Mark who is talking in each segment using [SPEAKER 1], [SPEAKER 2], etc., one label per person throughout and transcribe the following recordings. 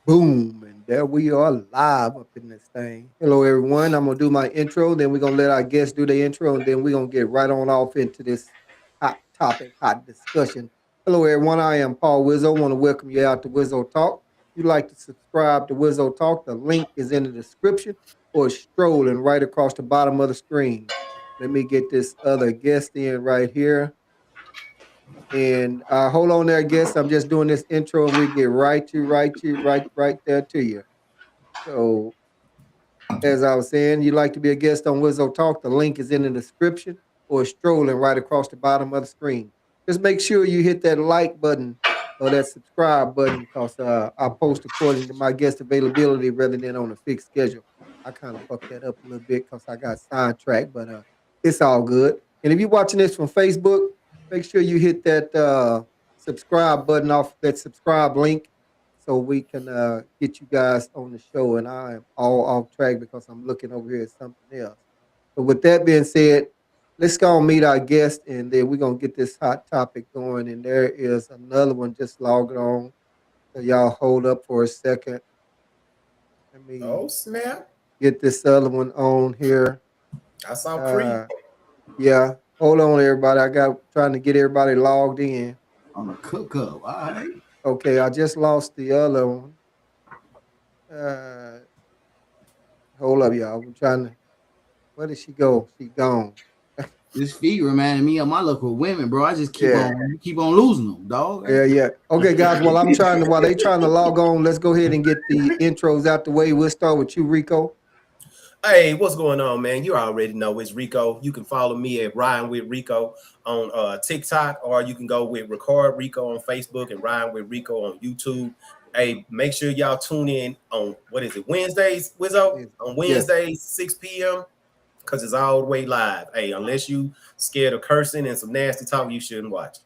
[SPEAKER 1] Boom, and there we are live up in this thing. Hello, everyone. I'm gonna do my intro, then we're gonna let our guests do the intro, and then we're gonna get right on off into this hot topic, hot discussion. Hello, everyone. I am Paul Wizzo. I want to welcome you out to Wizzo Talk. If you'd like to subscribe to Wizzo Talk, the link is in the description or it's strolling right across the bottom of the screen. Let me get this other guest in right here. And hold on there, guests. I'm just doing this intro, and we get right there to you. So, as I was saying, you'd like to be a guest on Wizzo Talk. The link is in the description or strolling right across the bottom of the screen. Just make sure you hit that like button or that subscribe button because I post according to my guest availability rather than on a fixed schedule. I kind of fucked that up a little bit because I got sidetracked, but it's all good. And if you're watching this from Facebook, make sure you hit that subscribe button off that subscribe link so we can get you guys on the show. And I am all off track because I'm looking over here at something else. But with that being said, let's go and meet our guest, and then we're gonna get this hot topic going. And there is another one just logged on. So y'all hold up for a second. Let
[SPEAKER 2] Oh
[SPEAKER 1] me
[SPEAKER 2] snap!
[SPEAKER 1] get this other one on here.
[SPEAKER 2] I saw Creed.
[SPEAKER 1] Uh, yeah, hold on, everybody. I got trying to get everybody logged in.
[SPEAKER 3] On a cook up, all right.
[SPEAKER 1] Okay, I just lost the other one. Uh, hold up, y'all. I'm trying to. Where did she go? She gone.
[SPEAKER 3] This feed reminded me of my local women, bro. I just
[SPEAKER 1] Yeah,
[SPEAKER 3] keep on losing them, dog.
[SPEAKER 1] yeah. Okay, guys. While they trying to log on, let's go ahead and get the intros out the way. We'll start with you, Rico.
[SPEAKER 2] Hey, what's going on, man? You already know it's Rico. You can follow me at Ryan with Rico on TikTok, or you can go with Record Rico on Facebook and Ryan with Rico on YouTube. Hey, make sure y'all tune in on what is it, Wednesdays, Wizzo? On
[SPEAKER 1] Yes.
[SPEAKER 2] Wednesdays, 6 p.m. because it's all the way live. Hey, unless you scared of cursing and some nasty talk, you shouldn't watch.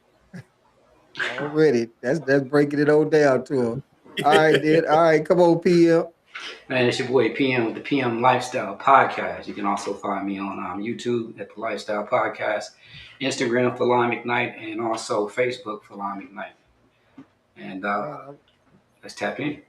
[SPEAKER 1] Already. That's breaking it all down to her. All right, then. All right, come on, PM.
[SPEAKER 4] Man, it's your boy PM with the PM Lifestyle Podcast. You can also find me on YouTube at the Lifestyle Podcast, Instagram for Lime McKnight, and also Facebook for Lime McKnight. And
[SPEAKER 1] All right,
[SPEAKER 4] let's tap in.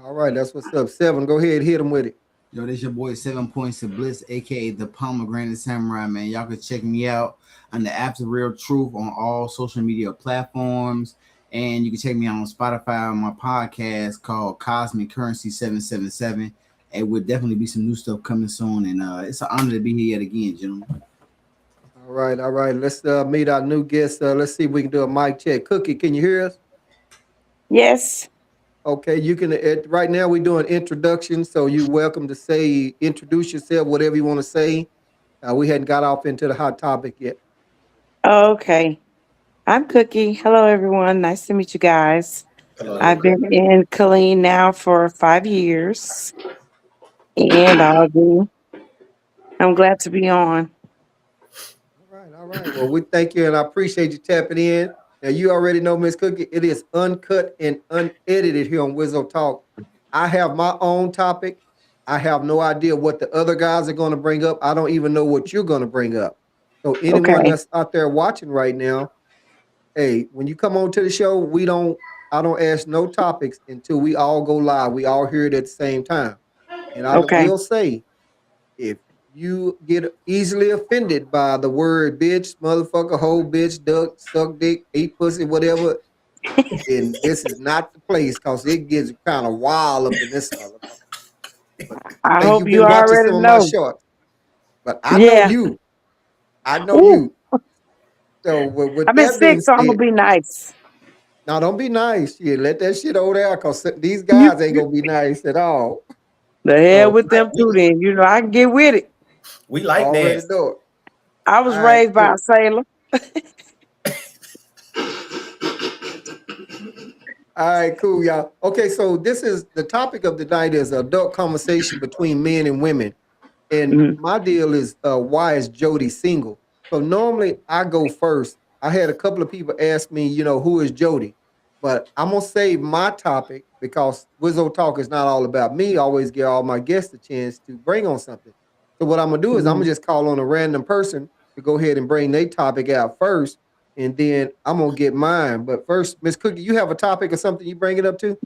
[SPEAKER 1] all right. That's what's up. Seven. Go ahead, hit them with it.
[SPEAKER 3] Yo, this your boy 7 Points of Bliss, aka the Pomegranate Samurai, man. Y'all can check me out on the After Real Truth on all social media platforms. And you can check me out on Spotify on my podcast called Cosmic Currency 777. It would definitely be some new stuff coming soon. And it's an honor to be here yet again, gentlemen.
[SPEAKER 1] All right, all right. Let's meet our new guest. Let's see if we can do a mic check. Cookie, can you hear us?
[SPEAKER 5] Yes.
[SPEAKER 1] Okay, you can. Right now, we're doing introductions, so you're welcome to introduce yourself, whatever you want to say. We hadn't got off into the hot topic yet.
[SPEAKER 5] Okay. I'm Cookie. Hello, everyone. Nice to meet you guys.
[SPEAKER 2] Hello.
[SPEAKER 5] I've been in Killeen now for 5 years, and I'm glad to be on.
[SPEAKER 1] All right, all right. Well, we thank you, and I appreciate you tapping in. Now, you already know, Miss Cookie, it is uncut and unedited here on Wizzo Talk. I have my own topic. I have no idea what the other guys are going to bring up. I don't even know what you're going to bring up. So, anyone
[SPEAKER 5] Okay.
[SPEAKER 1] that's out there watching right now, hey, when you come on to the show, I don't ask no topics until we all go live. We all hear it at the same time. And I
[SPEAKER 5] Okay.
[SPEAKER 1] will say, if you get easily offended by the word bitch, motherfucker, hoe, bitch, duck, suck dick, eat pussy, whatever, then this is not the place because it gets kind of wild up in this motherfucker. But I
[SPEAKER 5] I
[SPEAKER 1] think
[SPEAKER 5] hope
[SPEAKER 1] you've
[SPEAKER 5] you
[SPEAKER 1] been watching
[SPEAKER 5] already
[SPEAKER 1] some of my
[SPEAKER 5] know.
[SPEAKER 1] shorts. But I know
[SPEAKER 5] Yeah.
[SPEAKER 1] you. I know
[SPEAKER 5] Ooh,
[SPEAKER 1] you. So with
[SPEAKER 5] I've been
[SPEAKER 1] that being
[SPEAKER 5] sick, so I'm gonna
[SPEAKER 1] said,
[SPEAKER 5] be nice.
[SPEAKER 1] now don't be nice. Yeah, let that shit over there because these
[SPEAKER 5] You,
[SPEAKER 1] guys ain't gonna be nice at all.
[SPEAKER 5] the hell
[SPEAKER 1] So
[SPEAKER 5] with them
[SPEAKER 2] We,
[SPEAKER 5] too. Then I can get with it.
[SPEAKER 2] we like
[SPEAKER 1] already
[SPEAKER 2] nasty.
[SPEAKER 1] know it.
[SPEAKER 5] I
[SPEAKER 1] All
[SPEAKER 5] was
[SPEAKER 1] right,
[SPEAKER 5] raised by
[SPEAKER 1] cool.
[SPEAKER 5] a sailor.
[SPEAKER 1] All right, cool, y'all. Okay, so this is the topic of the night is adult conversation between men and women. And
[SPEAKER 5] Mhm.
[SPEAKER 1] my deal is why is Jody single? So normally I go first. I had a couple of people ask me, who is Jody? But I'm gonna save my topic because Wizzo Talk is not all about me. I always give all my guests a chance to bring on something. So what I'm gonna do is I'm gonna
[SPEAKER 5] Mhm.
[SPEAKER 1] just call on a random person to go ahead and bring their topic out first, and then I'm gonna get mine. But first, Miss Cookie, you have a topic or something you bring it up to?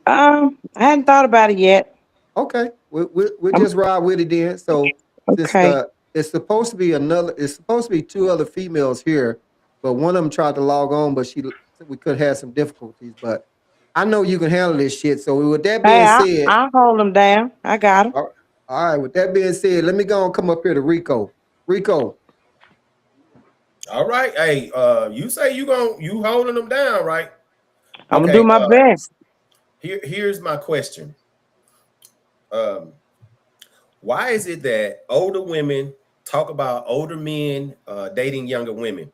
[SPEAKER 5] I hadn't thought about it yet.
[SPEAKER 1] Okay, we'll
[SPEAKER 5] I'm
[SPEAKER 1] just ride with it then. So this
[SPEAKER 5] okay.
[SPEAKER 1] it's supposed to be another. It's supposed to be two other females here, but one of them tried to log on, but we could have some difficulties. But I know you can handle this shit. So with that
[SPEAKER 5] Hey,
[SPEAKER 1] being said,
[SPEAKER 5] I'll hold them down. I got them.
[SPEAKER 1] all right. With that being said, let me go and come up here to Rico. Rico,
[SPEAKER 2] All right. Hey, you say you holding them down, right?
[SPEAKER 5] I'm gonna do
[SPEAKER 2] Okay.
[SPEAKER 5] my best.
[SPEAKER 2] Here's my question. Um, why is it that older women talk about older men dating younger women?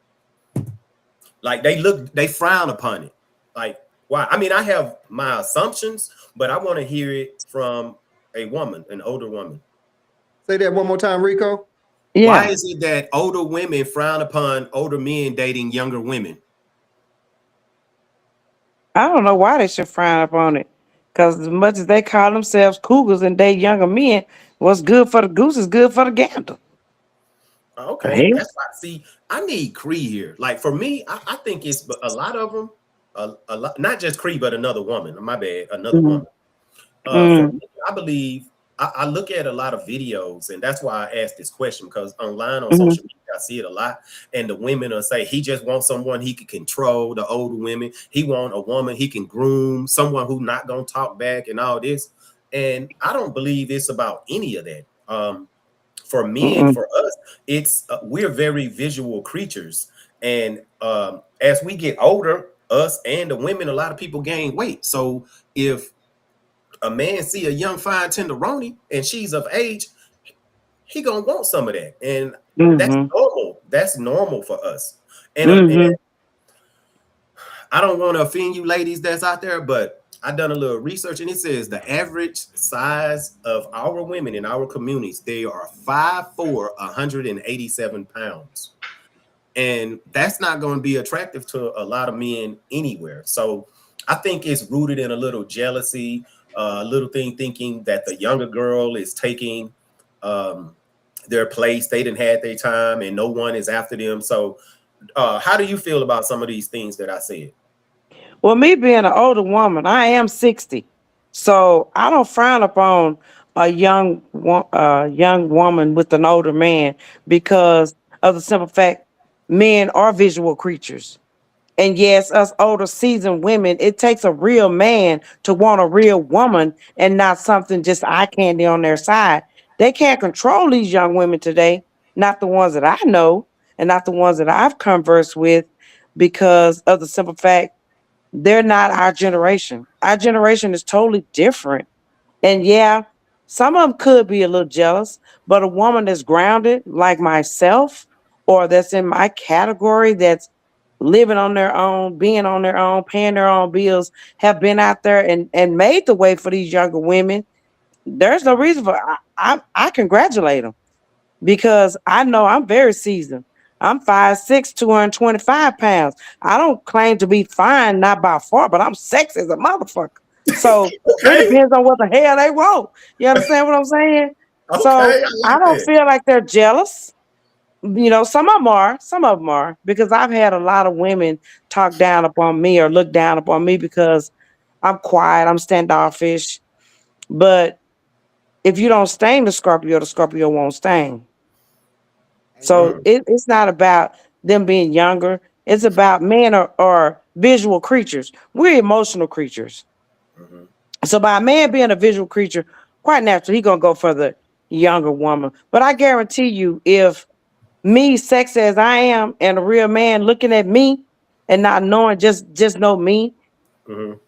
[SPEAKER 2] Like they frown upon it. Like why? I mean, I have my assumptions, but I want to hear it from a woman, an older woman.
[SPEAKER 1] say that one more time, Rico.
[SPEAKER 2] Why
[SPEAKER 5] Yeah.
[SPEAKER 2] is it that older women frown upon older men dating younger women?
[SPEAKER 5] I don't know why they should frown upon it. Because as much as they call themselves cougars and date younger men, what's good for the goose is good for the gander. The
[SPEAKER 2] Okay,
[SPEAKER 5] hell?
[SPEAKER 2] that's why. See, I need Cree here. Like for me, I think it's a lot of them. A lot, not just Cree, but another woman. My bad, another
[SPEAKER 5] Mm,
[SPEAKER 2] woman. For
[SPEAKER 5] mm,
[SPEAKER 2] me, I believe I look at a lot of videos, and that's why I asked this question because online on
[SPEAKER 5] mm,
[SPEAKER 2] social media, I see it a lot. And the women will say he just wants someone he can control. The older women, he want a woman he can groom, someone who not gonna talk back and all this. And I don't believe it's about any of that. For men,
[SPEAKER 5] mm,
[SPEAKER 2] for us, it's we're very visual creatures, and as we get older, us and the women, a lot of people gain weight. So if a man see a young fine tenderoni and she's of age, he gonna want some of that, and that's
[SPEAKER 5] mm,
[SPEAKER 2] normal. That's normal for us. And
[SPEAKER 5] mm,
[SPEAKER 2] I don't want to offend you ladies that's out there, but I done a little research and it says the average size of our women in our communities, they are 5'4", 187 pounds. And that's not going to be attractive to a lot of men anywhere. So I think it's rooted in a little jealousy, a little thing thinking that the younger girl is taking um, their place. They didn't had their time and no one is after them. So how do you feel about some of these things that I said?
[SPEAKER 5] Well, me being an older woman, I am 60. So I don't frown upon a young woman with an older man because of the simple fact men are visual creatures. And yes, us older seasoned women, it takes a real man to want a real woman and not something just eye candy on their side. They can't control these young women today, not the ones that I know and not the ones that I've conversed with because of the simple fact they're not our generation. Our generation is totally different. And yeah, some of them could be a little jealous, but a woman that's grounded like myself or that's in my category that's living on their own, being on their own, paying their own bills, have been out there and made the way for these younger women. There's no reason for I congratulate them because I know I'm very seasoned. I'm 5'6", 225 pounds. I don't claim to be fine, not by far, but I'm sexy as a motherfucker. So it
[SPEAKER 2] Okay,
[SPEAKER 5] depends on what the hell they want. You understand what I'm saying? So
[SPEAKER 2] okay, I
[SPEAKER 5] I
[SPEAKER 2] like
[SPEAKER 5] don't
[SPEAKER 2] that.
[SPEAKER 5] feel like they're jealous. Some of them are, because I've had a lot of women talk down upon me or look down upon me because I'm quiet, I'm standoffish. But if you don't sting the Scorpio won't sting. So
[SPEAKER 1] Amen.
[SPEAKER 5] it's not about them being younger. It's about men are visual creatures. We're emotional creatures.
[SPEAKER 2] Mhm.
[SPEAKER 5] So by a man being a visual creature, quite naturally, he gonna go for the younger woman. But I guarantee you, if me, sexy as I am, and a real man looking at me and not knowing just know me,
[SPEAKER 2] Mhm.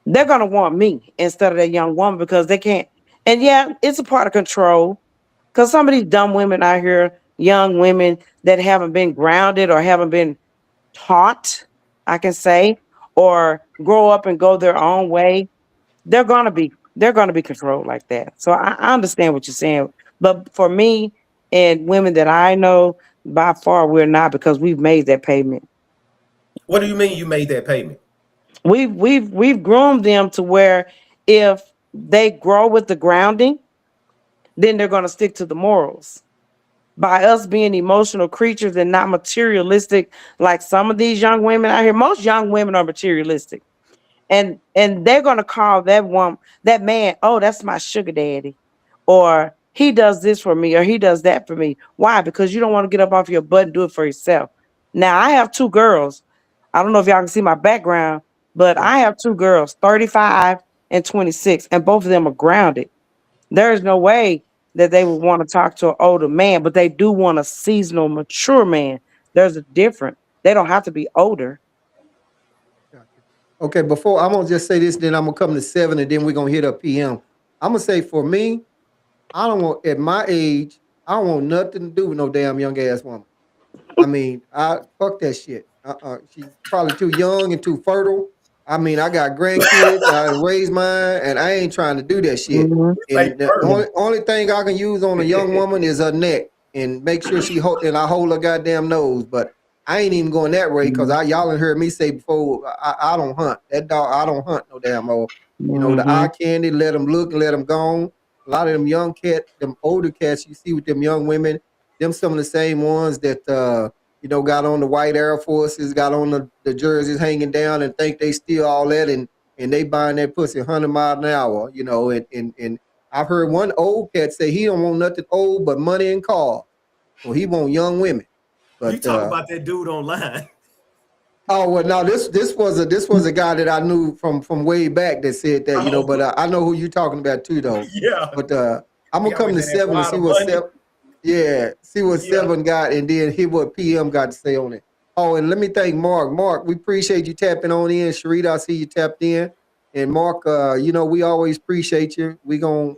[SPEAKER 5] they're gonna want me instead of that young woman because they can't. And yeah, it's a part of control. Because some of these dumb women out here, young women that haven't been grounded or haven't been taught, I can say, or grow up and go their own way, they're gonna be controlled like that. So I understand what you're saying. But for me and women that I know, by far we're not because we've made that payment.
[SPEAKER 2] What do you mean you made that payment?
[SPEAKER 5] We've groomed them to where if they grow with the grounding, then they're gonna stick to the morals. By us being emotional creatures and not materialistic like some of these young women out here. Most young women are materialistic. and they're gonna call that woman, that man, oh, that's my sugar daddy, or he does this for me, or he does that for me. Why? Because you don't want to get up off your butt and do it for yourself. Now I have two girls. I don't know if y'all can see my background, but
[SPEAKER 1] Yeah.
[SPEAKER 5] I have two girls, 35 and 26, and both of them are grounded. There is no way that they would want to talk to an older man, but they do want a seasonal, mature man. There's a difference. They don't have to be older.
[SPEAKER 1] Gotcha. Okay, before I'm gonna just say this, then I'm gonna come to 7, and then we're gonna hit up PM. I'm gonna say for me, I don't want at my age, I don't want nothing to do with no damn young ass woman. I mean, I fuck that shit. She's probably too young and too fertile. I mean, I got grandkids. I raised mine, and I ain't trying to do that shit.
[SPEAKER 5] Mhm.
[SPEAKER 2] Say
[SPEAKER 1] And the
[SPEAKER 2] first.
[SPEAKER 1] only thing I can use on a young woman is her neck, and make sure she hold and I hold her goddamn nose. But I ain't even going that way because
[SPEAKER 5] Mhm.
[SPEAKER 1] I y'all have heard me say before. I don't hunt that dog. I don't hunt no damn more. You know the eye
[SPEAKER 5] Mhm.
[SPEAKER 1] candy. Let them look and let them go. A lot of them young cat, them older cats you see with them young women, them some of the same ones that got on the white Air Forces, got on the jerseys hanging down and think they steal all that and they buying that pussy 100 miles an hour, and I've heard one old cat say he don't want nothing old but money and cars. So he want young women.
[SPEAKER 2] You
[SPEAKER 1] But
[SPEAKER 2] talk about that dude online.
[SPEAKER 1] oh well, no, this was a guy that I knew from way back that said that,
[SPEAKER 2] Oh,
[SPEAKER 1] but I know who you're talking about too though.
[SPEAKER 2] yeah.
[SPEAKER 1] But I'm
[SPEAKER 2] He
[SPEAKER 1] gonna come
[SPEAKER 2] always
[SPEAKER 1] to
[SPEAKER 2] had that
[SPEAKER 1] 7 and
[SPEAKER 2] wad
[SPEAKER 1] see
[SPEAKER 2] of
[SPEAKER 1] what
[SPEAKER 2] money.
[SPEAKER 1] 7. Yeah, see what
[SPEAKER 2] Yeah.
[SPEAKER 1] 7 got, and then hear what PM got to say on it. Oh, and let me thank Mark. Mark, we appreciate you tapping on in. Sharita, I see you tapped in. And Mark, we always appreciate you. We'll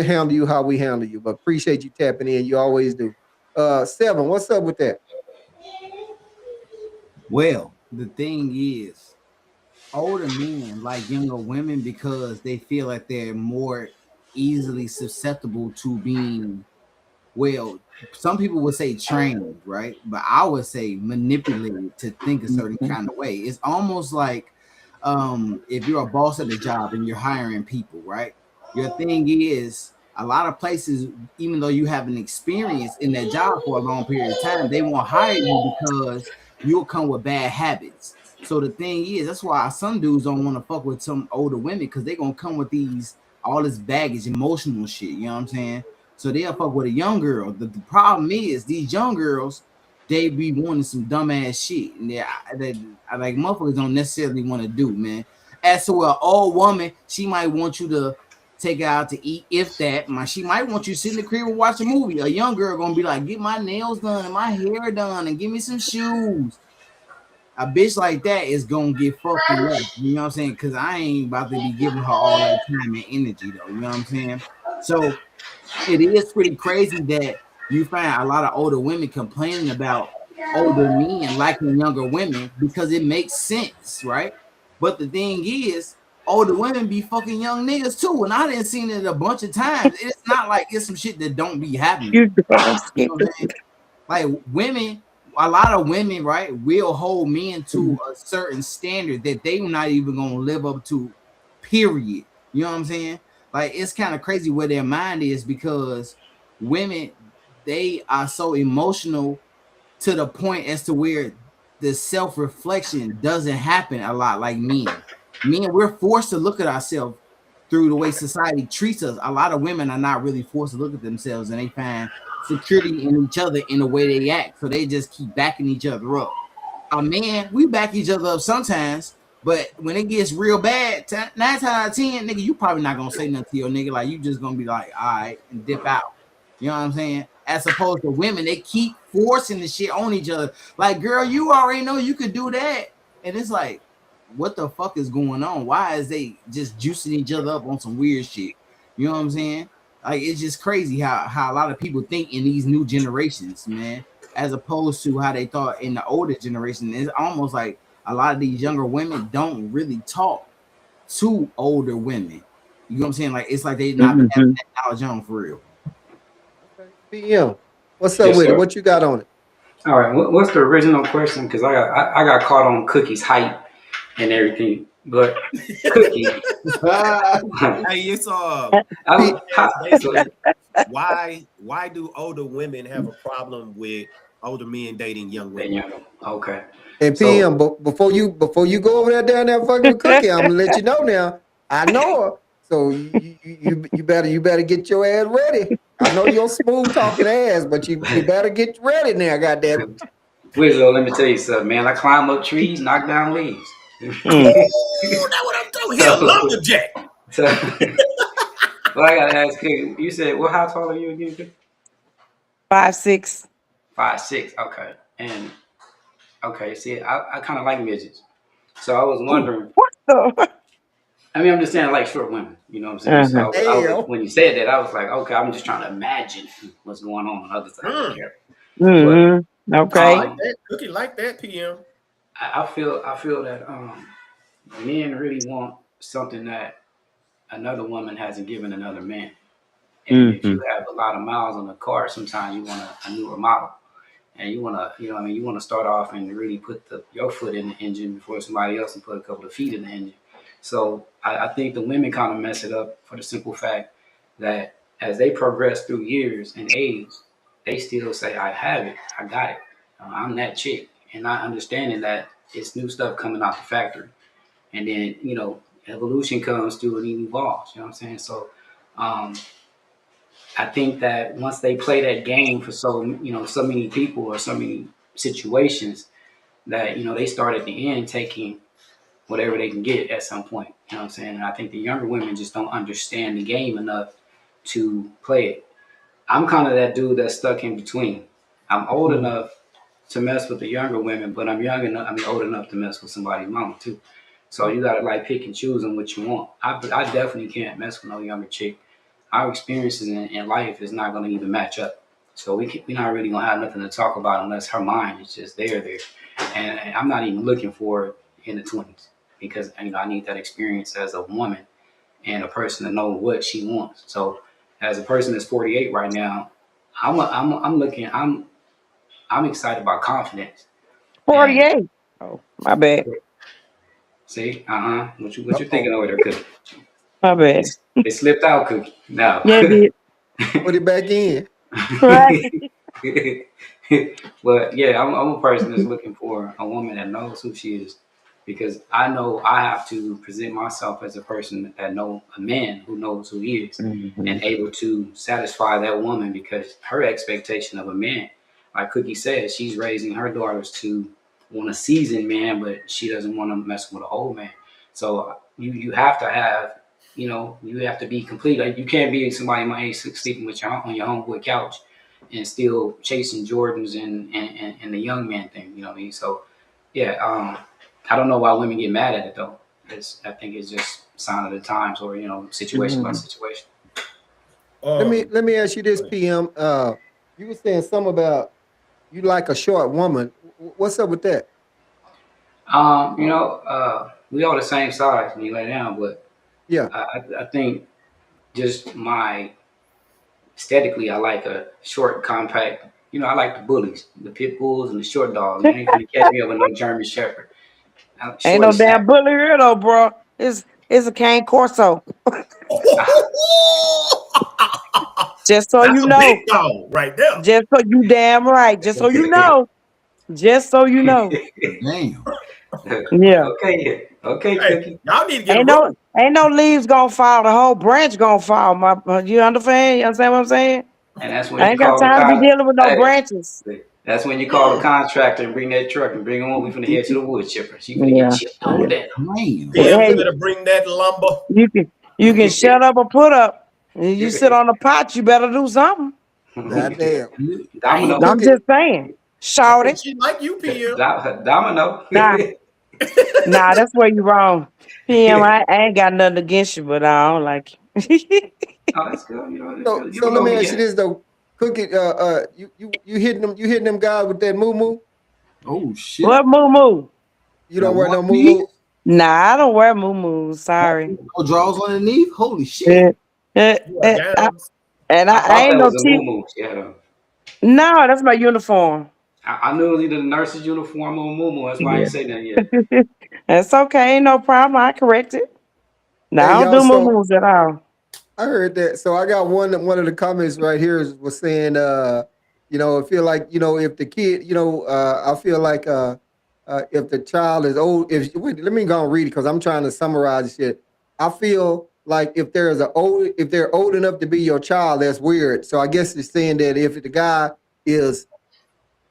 [SPEAKER 1] handle you how we handle you, but appreciate you tapping in. You always do. 7, what's up with that?
[SPEAKER 3] Well, the thing is, older men like younger women because they feel like they're more easily susceptible to being, well, some people would say trained, right? But I would say manipulated to think a certain
[SPEAKER 5] Mhm.
[SPEAKER 3] kind of way. It's almost like if you're a boss at a job and you're hiring people, right? Your thing is a lot of places, even though you have an experience in that job for a long period of time, they won't hire you because you'll come with bad habits. So the thing is, that's why some dudes don't want to fuck with some older women because they're gonna come with these all this baggage, emotional shit. You know what I'm saying? So they'll fuck with a young girl. The problem is these young girls, they be wanting some dumbass shit, and they like motherfuckers don't necessarily want to do, man. As to an old woman, she might want you to take her out to eat, if that. She might want you to sit in the crib and watch a movie. A young girl gonna be like, get my nails done and my hair done and give me some shoes. A bitch like that is gonna get fucking left. You know what I'm saying? Because I ain't about to be giving her all that time and energy, though. You know what I'm saying? So it is pretty crazy that you find a lot of older women complaining about older men liking younger women because it makes sense, right? But the thing is, older women be fucking young niggas too, and I didn't seen it a bunch of times. It's not like it's some shit that don't be happening.
[SPEAKER 5] You don't
[SPEAKER 3] You
[SPEAKER 5] skip
[SPEAKER 3] know what I'm saying?
[SPEAKER 5] it.
[SPEAKER 3] Like women, a lot of women, right, will hold men to a certain standard that they not even gonna live up to, period. You know what I'm saying? Like it's kind of crazy where their mind is because women, they are so emotional to the point as to where the self-reflection doesn't happen a lot like men. Men, we're forced to look at ourselves through the way society treats us. A lot of women are not really forced to look at themselves and they find security in each other in the way they act. So they just keep backing each other up. A man, we back each other up sometimes, but when it gets real bad, 9 times out of 10, nigga, you probably not gonna say nothing to your nigga. Like you just gonna be like, all right, and dip out. You know what I'm saying? As opposed to women, they keep forcing the shit on each other. Like, girl, you already know you could do that. And it's like, what the fuck is going on? Why is they just juicing each other up on some weird shit? You know what I'm saying? Like, it's just crazy how a lot of people think in these new generations, man, as opposed to how they thought in the older generation. It's almost like a lot of these younger women don't really talk to older women. You know what I'm saying? Like, it's like they not having
[SPEAKER 5] Mhm.
[SPEAKER 3] that knowledge on for real.
[SPEAKER 1] Okay. PM, what's up
[SPEAKER 4] Yes,
[SPEAKER 1] with it?
[SPEAKER 4] sir.
[SPEAKER 1] What you got on it?
[SPEAKER 4] All right. What's the original question? Because I got caught on Cookie's height and everything. But Cookie, I
[SPEAKER 2] Hey, it's
[SPEAKER 1] P,
[SPEAKER 2] it's
[SPEAKER 4] how,
[SPEAKER 2] basically why do older women have a problem with older men dating young
[SPEAKER 4] Then
[SPEAKER 2] women.
[SPEAKER 4] you know. Okay.
[SPEAKER 1] And PM,
[SPEAKER 4] So
[SPEAKER 1] but before you go over there down there fucking with Cookie, I'm gonna let you know now. I know her, so you better get your ass ready. I know your smooth talking ass, but you better get ready now. Goddamn it!
[SPEAKER 4] Wizzo, let me tell you something, man. I climb up trees, knock down leaves.
[SPEAKER 5] Mm.
[SPEAKER 2] Ooh, that's what I'm talking. He a
[SPEAKER 4] so,
[SPEAKER 2] lumberjack.
[SPEAKER 4] so well, I gotta ask you. You said, well, how tall are you again? Vic?
[SPEAKER 5] 5'6".
[SPEAKER 4] 5'6". Okay, and okay. See, I kind of like midgets, so I was
[SPEAKER 5] Ooh,
[SPEAKER 4] wondering.
[SPEAKER 5] what the?
[SPEAKER 4] I mean, I'm just saying, I like short women. You know what I'm saying? So
[SPEAKER 5] Uh-huh.
[SPEAKER 4] I was
[SPEAKER 1] Damn.
[SPEAKER 4] when you said that, I was like, okay, I'm just trying to imagine what's going on the other side of the
[SPEAKER 2] Mm,
[SPEAKER 4] character. But
[SPEAKER 5] Mm-hmm.
[SPEAKER 2] Cookie
[SPEAKER 5] Okay.
[SPEAKER 2] like
[SPEAKER 4] um,
[SPEAKER 2] that. Cookie like that. PM.
[SPEAKER 4] I feel that men really want something that another woman hasn't given another man. And if
[SPEAKER 5] Mm-hmm.
[SPEAKER 4] you have a lot of miles on the car, sometimes you want a newer model. And you want to, I mean, you want to start off and really put your foot in the engine before somebody else and put a couple of feet in the engine. So I think the women kind of mess it up for the simple fact that as they progress through years and age, they still say, I have it, I got it, I'm that chick. And not understanding that it's new stuff coming out the factory. And then, evolution comes through and it evolves, you know what I'm saying? So, um, I think that once they play that game for so many people or so many situations that they start at the end taking whatever they can get at some point. You know what I'm saying? And I think the younger women just don't understand the game enough to play it. I'm kind of that dude that's stuck in between. I'm old
[SPEAKER 5] Mm-hmm.
[SPEAKER 4] enough to mess with the younger women, but I'm young enough. I mean, old enough to mess with somebody's mama too. So you gotta like pick and choose on what you want. I definitely can't mess with no younger chick. Our experiences in life is not going to even match up. So we're not really going to have nothing to talk about unless her mind is just there. And I'm not even looking for it in the 20s because I need that experience as a woman and a person to know what she wants. So as a person that's 48 right now, I'm excited about confidence. And
[SPEAKER 5] 48. Oh, my bad.
[SPEAKER 4] see, what
[SPEAKER 1] Uh
[SPEAKER 4] you thinking
[SPEAKER 1] oh.
[SPEAKER 4] over there, Cookie?
[SPEAKER 5] My
[SPEAKER 4] It,
[SPEAKER 5] bad.
[SPEAKER 4] it slipped out, Cookie. No.
[SPEAKER 5] Yeah, it did.
[SPEAKER 1] Put it back in.
[SPEAKER 5] Right.
[SPEAKER 4] But yeah, I'm a person that's looking for a woman that knows who she is, because I know I have to present myself as a person that know a man who knows who he is,
[SPEAKER 5] Mm-hmm.
[SPEAKER 4] and able to satisfy that woman because her expectation of a man, like Cookie said, she's raising her daughters to want a seasoned man, but she doesn't want to mess with an old man. So you have to have. You have to be complete. Like you can't be somebody my age sleeping with on your homeboy couch and still chasing Jordans and the young man thing. You know what I mean? So yeah, I don't know why women get mad at it though. I think it's just sign of the times, or situation by
[SPEAKER 5] Mm-hmm.
[SPEAKER 4] situation.
[SPEAKER 1] Let me
[SPEAKER 2] Um,
[SPEAKER 1] let me ask you this, PM. You were saying something about you like a short woman. What's up with that?
[SPEAKER 4] We all the same size when you lay down, but
[SPEAKER 1] Yeah.
[SPEAKER 4] I think just my aesthetically, I like a short, compact. I like the bullies, the pit bulls, and the short dogs. You ain't gonna catch me up with no German Shepherd.
[SPEAKER 5] Ain't
[SPEAKER 4] Short
[SPEAKER 5] no
[SPEAKER 4] and snappy.
[SPEAKER 5] damn bully here though, bro. It's a cane corso. Just so
[SPEAKER 2] that's
[SPEAKER 5] you
[SPEAKER 2] a big
[SPEAKER 5] know.
[SPEAKER 2] dog right there.
[SPEAKER 5] Just so you damn right. Just so you know. Just so you know.
[SPEAKER 3] Damn.
[SPEAKER 5] Yeah.
[SPEAKER 4] Okay, okay,
[SPEAKER 2] Hey,
[SPEAKER 4] Cookie.
[SPEAKER 2] y'all need to get a
[SPEAKER 5] Ain't no
[SPEAKER 2] room.
[SPEAKER 5] ain't no leaves gonna fall. The whole branch gonna fall. You understand? You understand what I'm saying?
[SPEAKER 4] And that's when
[SPEAKER 5] I
[SPEAKER 4] you
[SPEAKER 5] ain't got
[SPEAKER 4] call the
[SPEAKER 5] time to be
[SPEAKER 4] con.
[SPEAKER 5] dealing with no
[SPEAKER 4] Hey,
[SPEAKER 5] branches.
[SPEAKER 4] that's when you call the
[SPEAKER 2] Mm.
[SPEAKER 4] contractor and bring that truck and bring them on. We finna head to the wood chipper. She finna get
[SPEAKER 5] Yeah.
[SPEAKER 4] chipped on
[SPEAKER 5] Yeah.
[SPEAKER 4] down.
[SPEAKER 3] Man.
[SPEAKER 2] PM
[SPEAKER 5] Hey,
[SPEAKER 2] finna bring that lumber.
[SPEAKER 5] you can shut up or put up. You sit on the pot, you better do something.
[SPEAKER 1] Goddamn.
[SPEAKER 2] Dang,
[SPEAKER 4] Domino,
[SPEAKER 5] I'm
[SPEAKER 2] Cookie.
[SPEAKER 5] just saying.
[SPEAKER 2] I
[SPEAKER 5] Shout
[SPEAKER 2] think
[SPEAKER 5] it.
[SPEAKER 2] she like you, PM.
[SPEAKER 4] Domino.
[SPEAKER 5] Nah, nah, that's where you wrong. PM, I ain't got nothing against you, but I don't like you.
[SPEAKER 4] Oh, that's good. That's
[SPEAKER 1] So
[SPEAKER 4] good. You
[SPEAKER 1] so
[SPEAKER 4] don't
[SPEAKER 1] let
[SPEAKER 4] know
[SPEAKER 1] me
[SPEAKER 4] me
[SPEAKER 1] ask you
[SPEAKER 4] yet.
[SPEAKER 1] this though. Cookie, you hitting them guys with that moo moo?
[SPEAKER 3] Oh shit.
[SPEAKER 5] What moo moo?
[SPEAKER 1] You
[SPEAKER 3] Got
[SPEAKER 1] don't wear
[SPEAKER 3] one
[SPEAKER 1] no moo moo?
[SPEAKER 3] piece?
[SPEAKER 5] Nah, I don't wear moo moo. Sorry.
[SPEAKER 3] No draws underneath? Holy shit.
[SPEAKER 5] Eh, eh,
[SPEAKER 2] You wear gowns.
[SPEAKER 5] and I,
[SPEAKER 4] I
[SPEAKER 5] I
[SPEAKER 4] thought
[SPEAKER 5] ain't
[SPEAKER 4] that
[SPEAKER 5] no
[SPEAKER 4] was a
[SPEAKER 5] T.
[SPEAKER 4] moo Yeah, though.
[SPEAKER 5] No, that's my uniform.
[SPEAKER 4] I knew it was either the nurse's uniform or moo. That's why I
[SPEAKER 5] Yeah.
[SPEAKER 4] ain't say that yet.
[SPEAKER 5] That's okay. Ain't no problem. I correct it. No,
[SPEAKER 1] Hey
[SPEAKER 5] I don't
[SPEAKER 1] y'all,
[SPEAKER 5] do moo
[SPEAKER 1] so
[SPEAKER 5] moos at all.
[SPEAKER 1] I heard that. So I got one of the comments right here was saying, I feel like if the kid, I feel like if the child is old, if wait, let me go and read it because I'm trying to summarize this shit. I feel like if they're old enough to be your child, that's weird. So I guess it's saying that if the guy is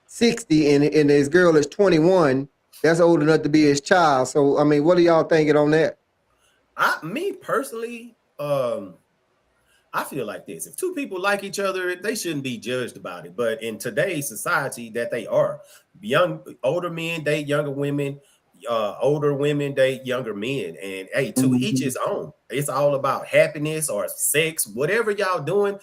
[SPEAKER 1] 60 and his girl is 21, that's old enough to be his child. So I mean, what are y'all thinking on that?
[SPEAKER 2] Me personally, I feel like this. If two people like each other, they shouldn't be judged about it. But in today's society, that they are. Older men date younger women, older women date younger men. And hey, to each
[SPEAKER 5] Mhm.
[SPEAKER 2] his own. It's all about happiness or sex, whatever y'all doing.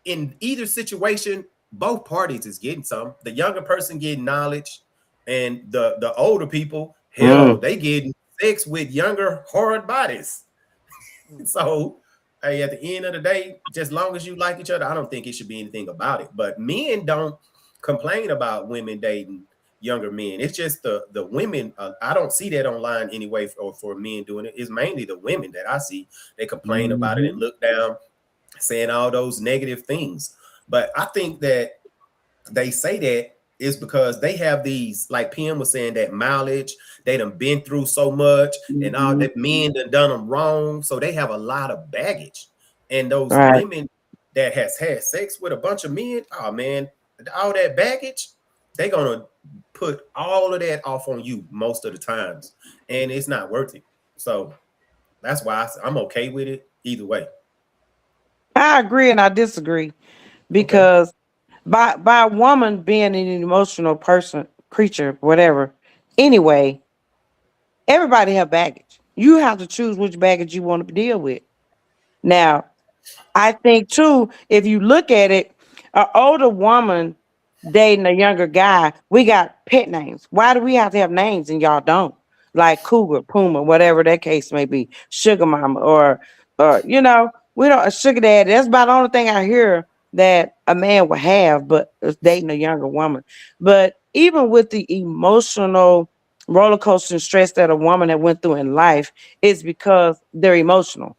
[SPEAKER 2] In either situation, both parties is getting some. The younger person getting knowledge, and the older people, hell,
[SPEAKER 5] Mm.
[SPEAKER 2] they getting sex with younger hard bodies.
[SPEAKER 1] Hmm.
[SPEAKER 2] So, hey, at the end of the day, just long as you like each other, I don't think it should be anything about it. But men don't complain about women dating younger men. It's just the women. I don't see that online anyway for men doing it. It's mainly the women that I see. They complain about it and
[SPEAKER 5] Mhm.
[SPEAKER 2] look down, saying all those negative things. But I think that they say that is because they have these, like PM was saying, that mileage. They done been through so much, and all
[SPEAKER 5] Mhm.
[SPEAKER 2] that men done them wrong. So they have a lot of baggage. And those
[SPEAKER 5] Right.
[SPEAKER 2] women that has had sex with a bunch of men, oh man, all that baggage, they gonna put all of that off on you most of the times, and it's not worth it. So that's why I'm okay with it either way.
[SPEAKER 5] I agree and I disagree
[SPEAKER 2] Okay.
[SPEAKER 5] because by a woman being an emotional person, creature, whatever. Anyway, everybody have baggage. You have to choose which baggage you want to deal with. Now, I think too, if you look at it, an older woman dating a younger guy, we got pet names. Why do we have to have names and y'all don't? Like Cougar, Puma, whatever that case may be, Sugar Mama, or we don't a sugar daddy. That's about the only thing I hear that a man would have, but is dating a younger woman. But even with the emotional roller coaster and stress that a woman that went through in life, it's because they're emotional.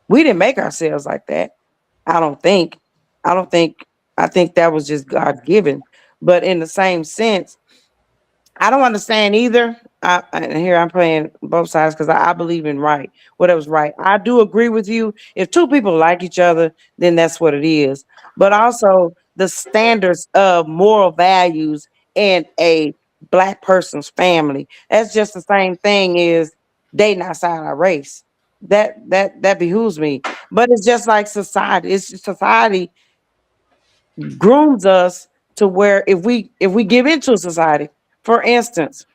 [SPEAKER 5] We didn't make ourselves like that. I don't think. I don't think. I think that was just God given. But in the same sense, I don't understand either. And here I'm playing both sides because I believe in right, whatever's right. I do agree with you. If two people like each other, then that's what it is. But also the standards of moral values in a black person's family. That's just the same thing as dating outside our race. That behooves me. But it's just like society. It's just society grooms us to where if we give into society, for instance,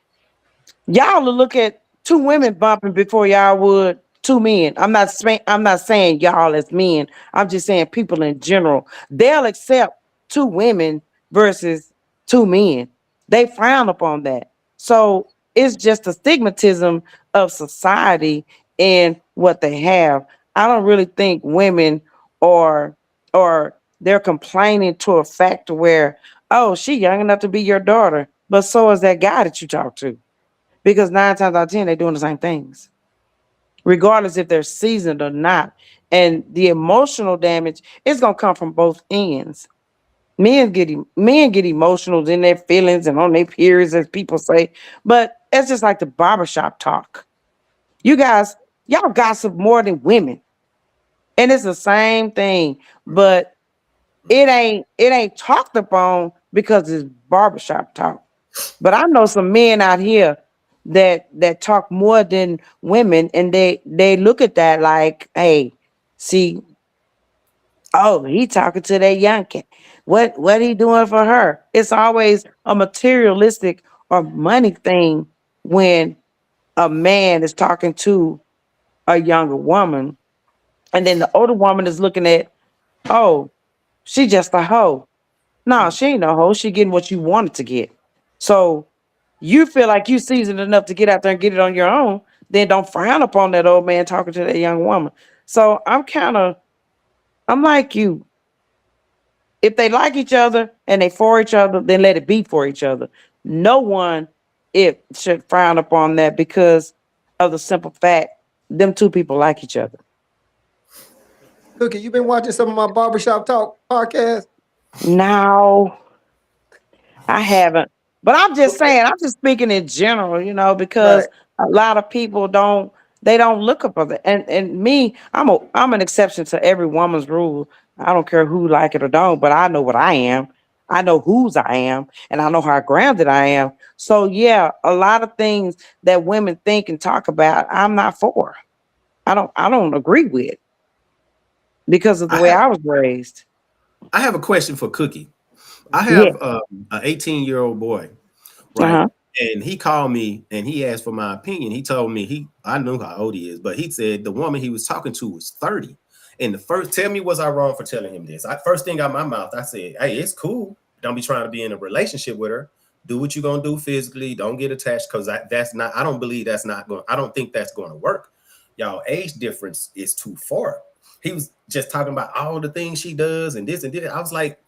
[SPEAKER 5] y'all will look at two women bumping before y'all would two men. I'm not saying y'all as men. I'm just saying people in general. They'll accept two women versus two men. They frown upon that. So it's just a stigmatism of society and what they have. I don't really think women or or they're complaining to a fact where, oh, she young enough to be your daughter, but so is that guy that you talk to because 9 times out of 10 they're doing the same things, regardless if they're seasoned or not. And the emotional damage is gonna come from both ends. Men get emotional in their feelings and on their periods, as people say, but it's just like the barbershop talk. You guys, y'all gossip more than women, and it's the same thing, but it ain't talked upon because it's barbershop talk. But I know some men out here that talk more than women, and they look at that like, hey, see, oh, he talking to that young cat. What he doing for her? It's always a materialistic or money thing when a man is talking to a younger woman, and then the older woman is looking at, oh, she just a hoe. No,
[SPEAKER 1] Hmm.
[SPEAKER 5] she ain't no hoe. She getting what you wanted to get. So you feel like you seasoned enough to get out there and get it on your own, then don't frown upon that old man talking to that young woman. So I'm like you. If they like each other and they for each other, then let it be for each other. No one it should frown upon that because of the simple fact them two people like each other.
[SPEAKER 1] Cookie, you been watching some of my barbershop talk podcast?
[SPEAKER 5] No, I haven't. But I'm just
[SPEAKER 1] Okay,
[SPEAKER 5] saying, I'm just speaking in general,
[SPEAKER 1] right.
[SPEAKER 5] because a lot of people don't look up for that. And me, I'm an exception to every woman's rule. I don't care who like it or don't, but I know what I am. I know whose I am, and I know how grounded I am. So yeah, a lot of things that women think and talk about, I'm not for. I don't agree with because of the
[SPEAKER 2] I
[SPEAKER 5] way
[SPEAKER 2] have
[SPEAKER 5] I was raised.
[SPEAKER 2] I have a question for Cookie. I
[SPEAKER 5] Yeah.
[SPEAKER 2] have an 18-year-old boy, right?
[SPEAKER 5] Uh-huh.
[SPEAKER 2] And he called me and he asked for my opinion. He told me I knew how old he is, but he said the woman he was talking to was 30. And the first, tell me, was I wrong for telling him this? First thing out my mouth, I said, hey, it's cool. Don't be trying to be in a relationship with her. Do what you're gonna do physically. Don't get attached because that's not. I don't believe that's not going. I don't think that's going to work. Y'all age difference is too far. He was just talking about all the things she does and this and this. I was like,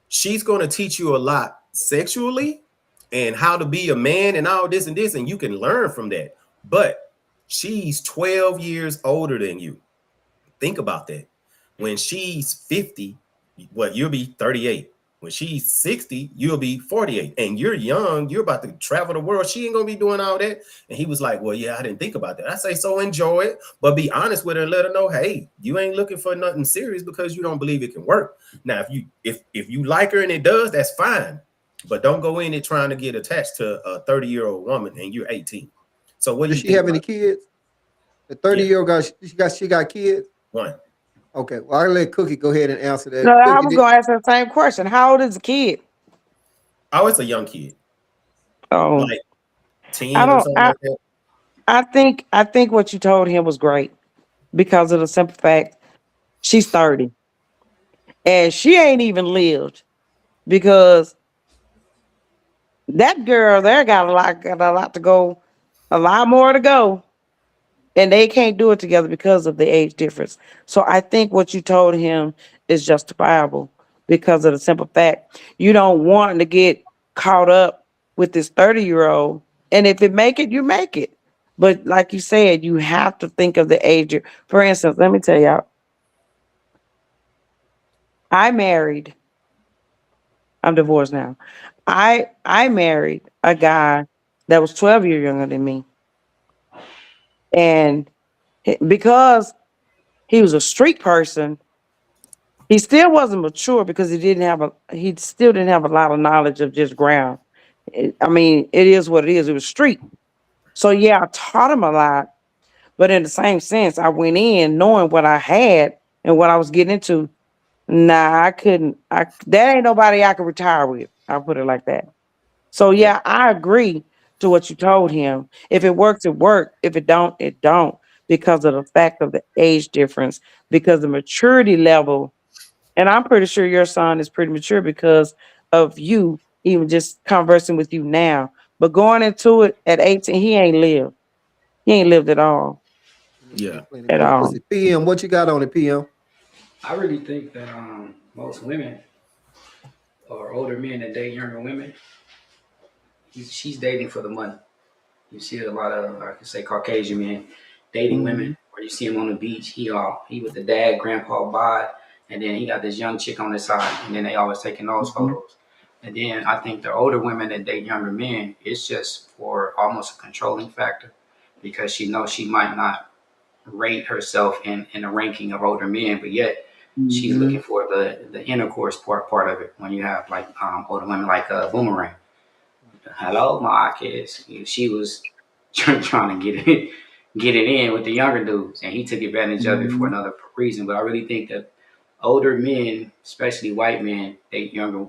[SPEAKER 2] she's going to teach you a lot sexually and how to be a man and all this and this, and you can learn from that. But she's 12 years older than you. Think about that. When she's 50, what, you'll be 38. When she's 60, you'll be 48. And you're young, you're about to travel the world. She ain't gonna be doing all that. And he was like, well, yeah, I didn't think about that. I say, so enjoy it, but be honest with her and let her know, hey, you ain't looking for nothing serious because you don't believe it can work. Now, if you like her and it does, that's fine. But don't go in it trying to get attached to a 30-year-old woman and you're 18. So what do
[SPEAKER 1] Does
[SPEAKER 2] you
[SPEAKER 1] she
[SPEAKER 2] think
[SPEAKER 1] have any
[SPEAKER 2] about it?
[SPEAKER 1] kids? The
[SPEAKER 2] Yeah,
[SPEAKER 1] 30-year-old got she got kids?
[SPEAKER 2] one.
[SPEAKER 1] Okay, well I'll let Cookie go ahead and answer
[SPEAKER 5] No,
[SPEAKER 1] that.
[SPEAKER 5] I
[SPEAKER 1] Cookie
[SPEAKER 5] was
[SPEAKER 1] did.
[SPEAKER 5] gonna ask that same question. How old is the kid?
[SPEAKER 2] Oh, it's a young kid,
[SPEAKER 5] Oh,
[SPEAKER 2] like
[SPEAKER 5] I
[SPEAKER 2] 10 or
[SPEAKER 5] don't.
[SPEAKER 2] something like that.
[SPEAKER 5] I think what you told him was great because of the simple fact she's 30 and she ain't even lived because that girl there got a lot to go, a lot more to go, and they can't do it together because of the age difference. So I think what you told him is justifiable because of the simple fact you don't want to get caught up with this 30-year-old. And if it make it, you make it. But like you said, you have to think of the age. For instance, let me tell y'all, I married, I'm divorced now. I married a guy that was 12 years younger than me. And because he was a street person, he still wasn't mature because he still didn't have a lot of knowledge of just ground. I mean, it is what it is. It was street. So yeah, I taught him a lot, but in the same sense, I went in knowing what I had and what I was getting into. Nah, I couldn't. That ain't nobody I could retire with. I'll put it like that. So
[SPEAKER 2] Yeah,
[SPEAKER 5] yeah, I agree to what you told him. If it works, it worked. If it don't, it don't. Because of the fact of the age difference, because the maturity level, and I'm pretty sure your son is pretty mature because of you even just conversing with you now. But going into it at 18, he ain't lived. He ain't lived at all.
[SPEAKER 2] yeah.
[SPEAKER 1] Plenty
[SPEAKER 5] At
[SPEAKER 1] more
[SPEAKER 5] all.
[SPEAKER 1] pussy. PM, what you got on it, PM?
[SPEAKER 4] I really think that most women or older men that date younger women, she's dating for the money. You see a lot of, I could say, Caucasian men dating women,
[SPEAKER 5] Hmm.
[SPEAKER 4] or you see him on the beach. He with the dad, grandpa bod, and then he got this young chick on his side, and then they always taking those
[SPEAKER 5] Hmm.
[SPEAKER 4] photos. And then I think the older women that date younger men, it's just for almost a controlling factor, because she knows she might not rate herself in a ranking of older men, but yet she's
[SPEAKER 5] Hmm.
[SPEAKER 4] looking for the intercourse part of it. When you have like older women like Boomerang, hello, my kids. She was trying to get it in with the younger dudes, and he took advantage of it for
[SPEAKER 5] Hmm.
[SPEAKER 4] another reason. But I really think that older men, especially white men, date younger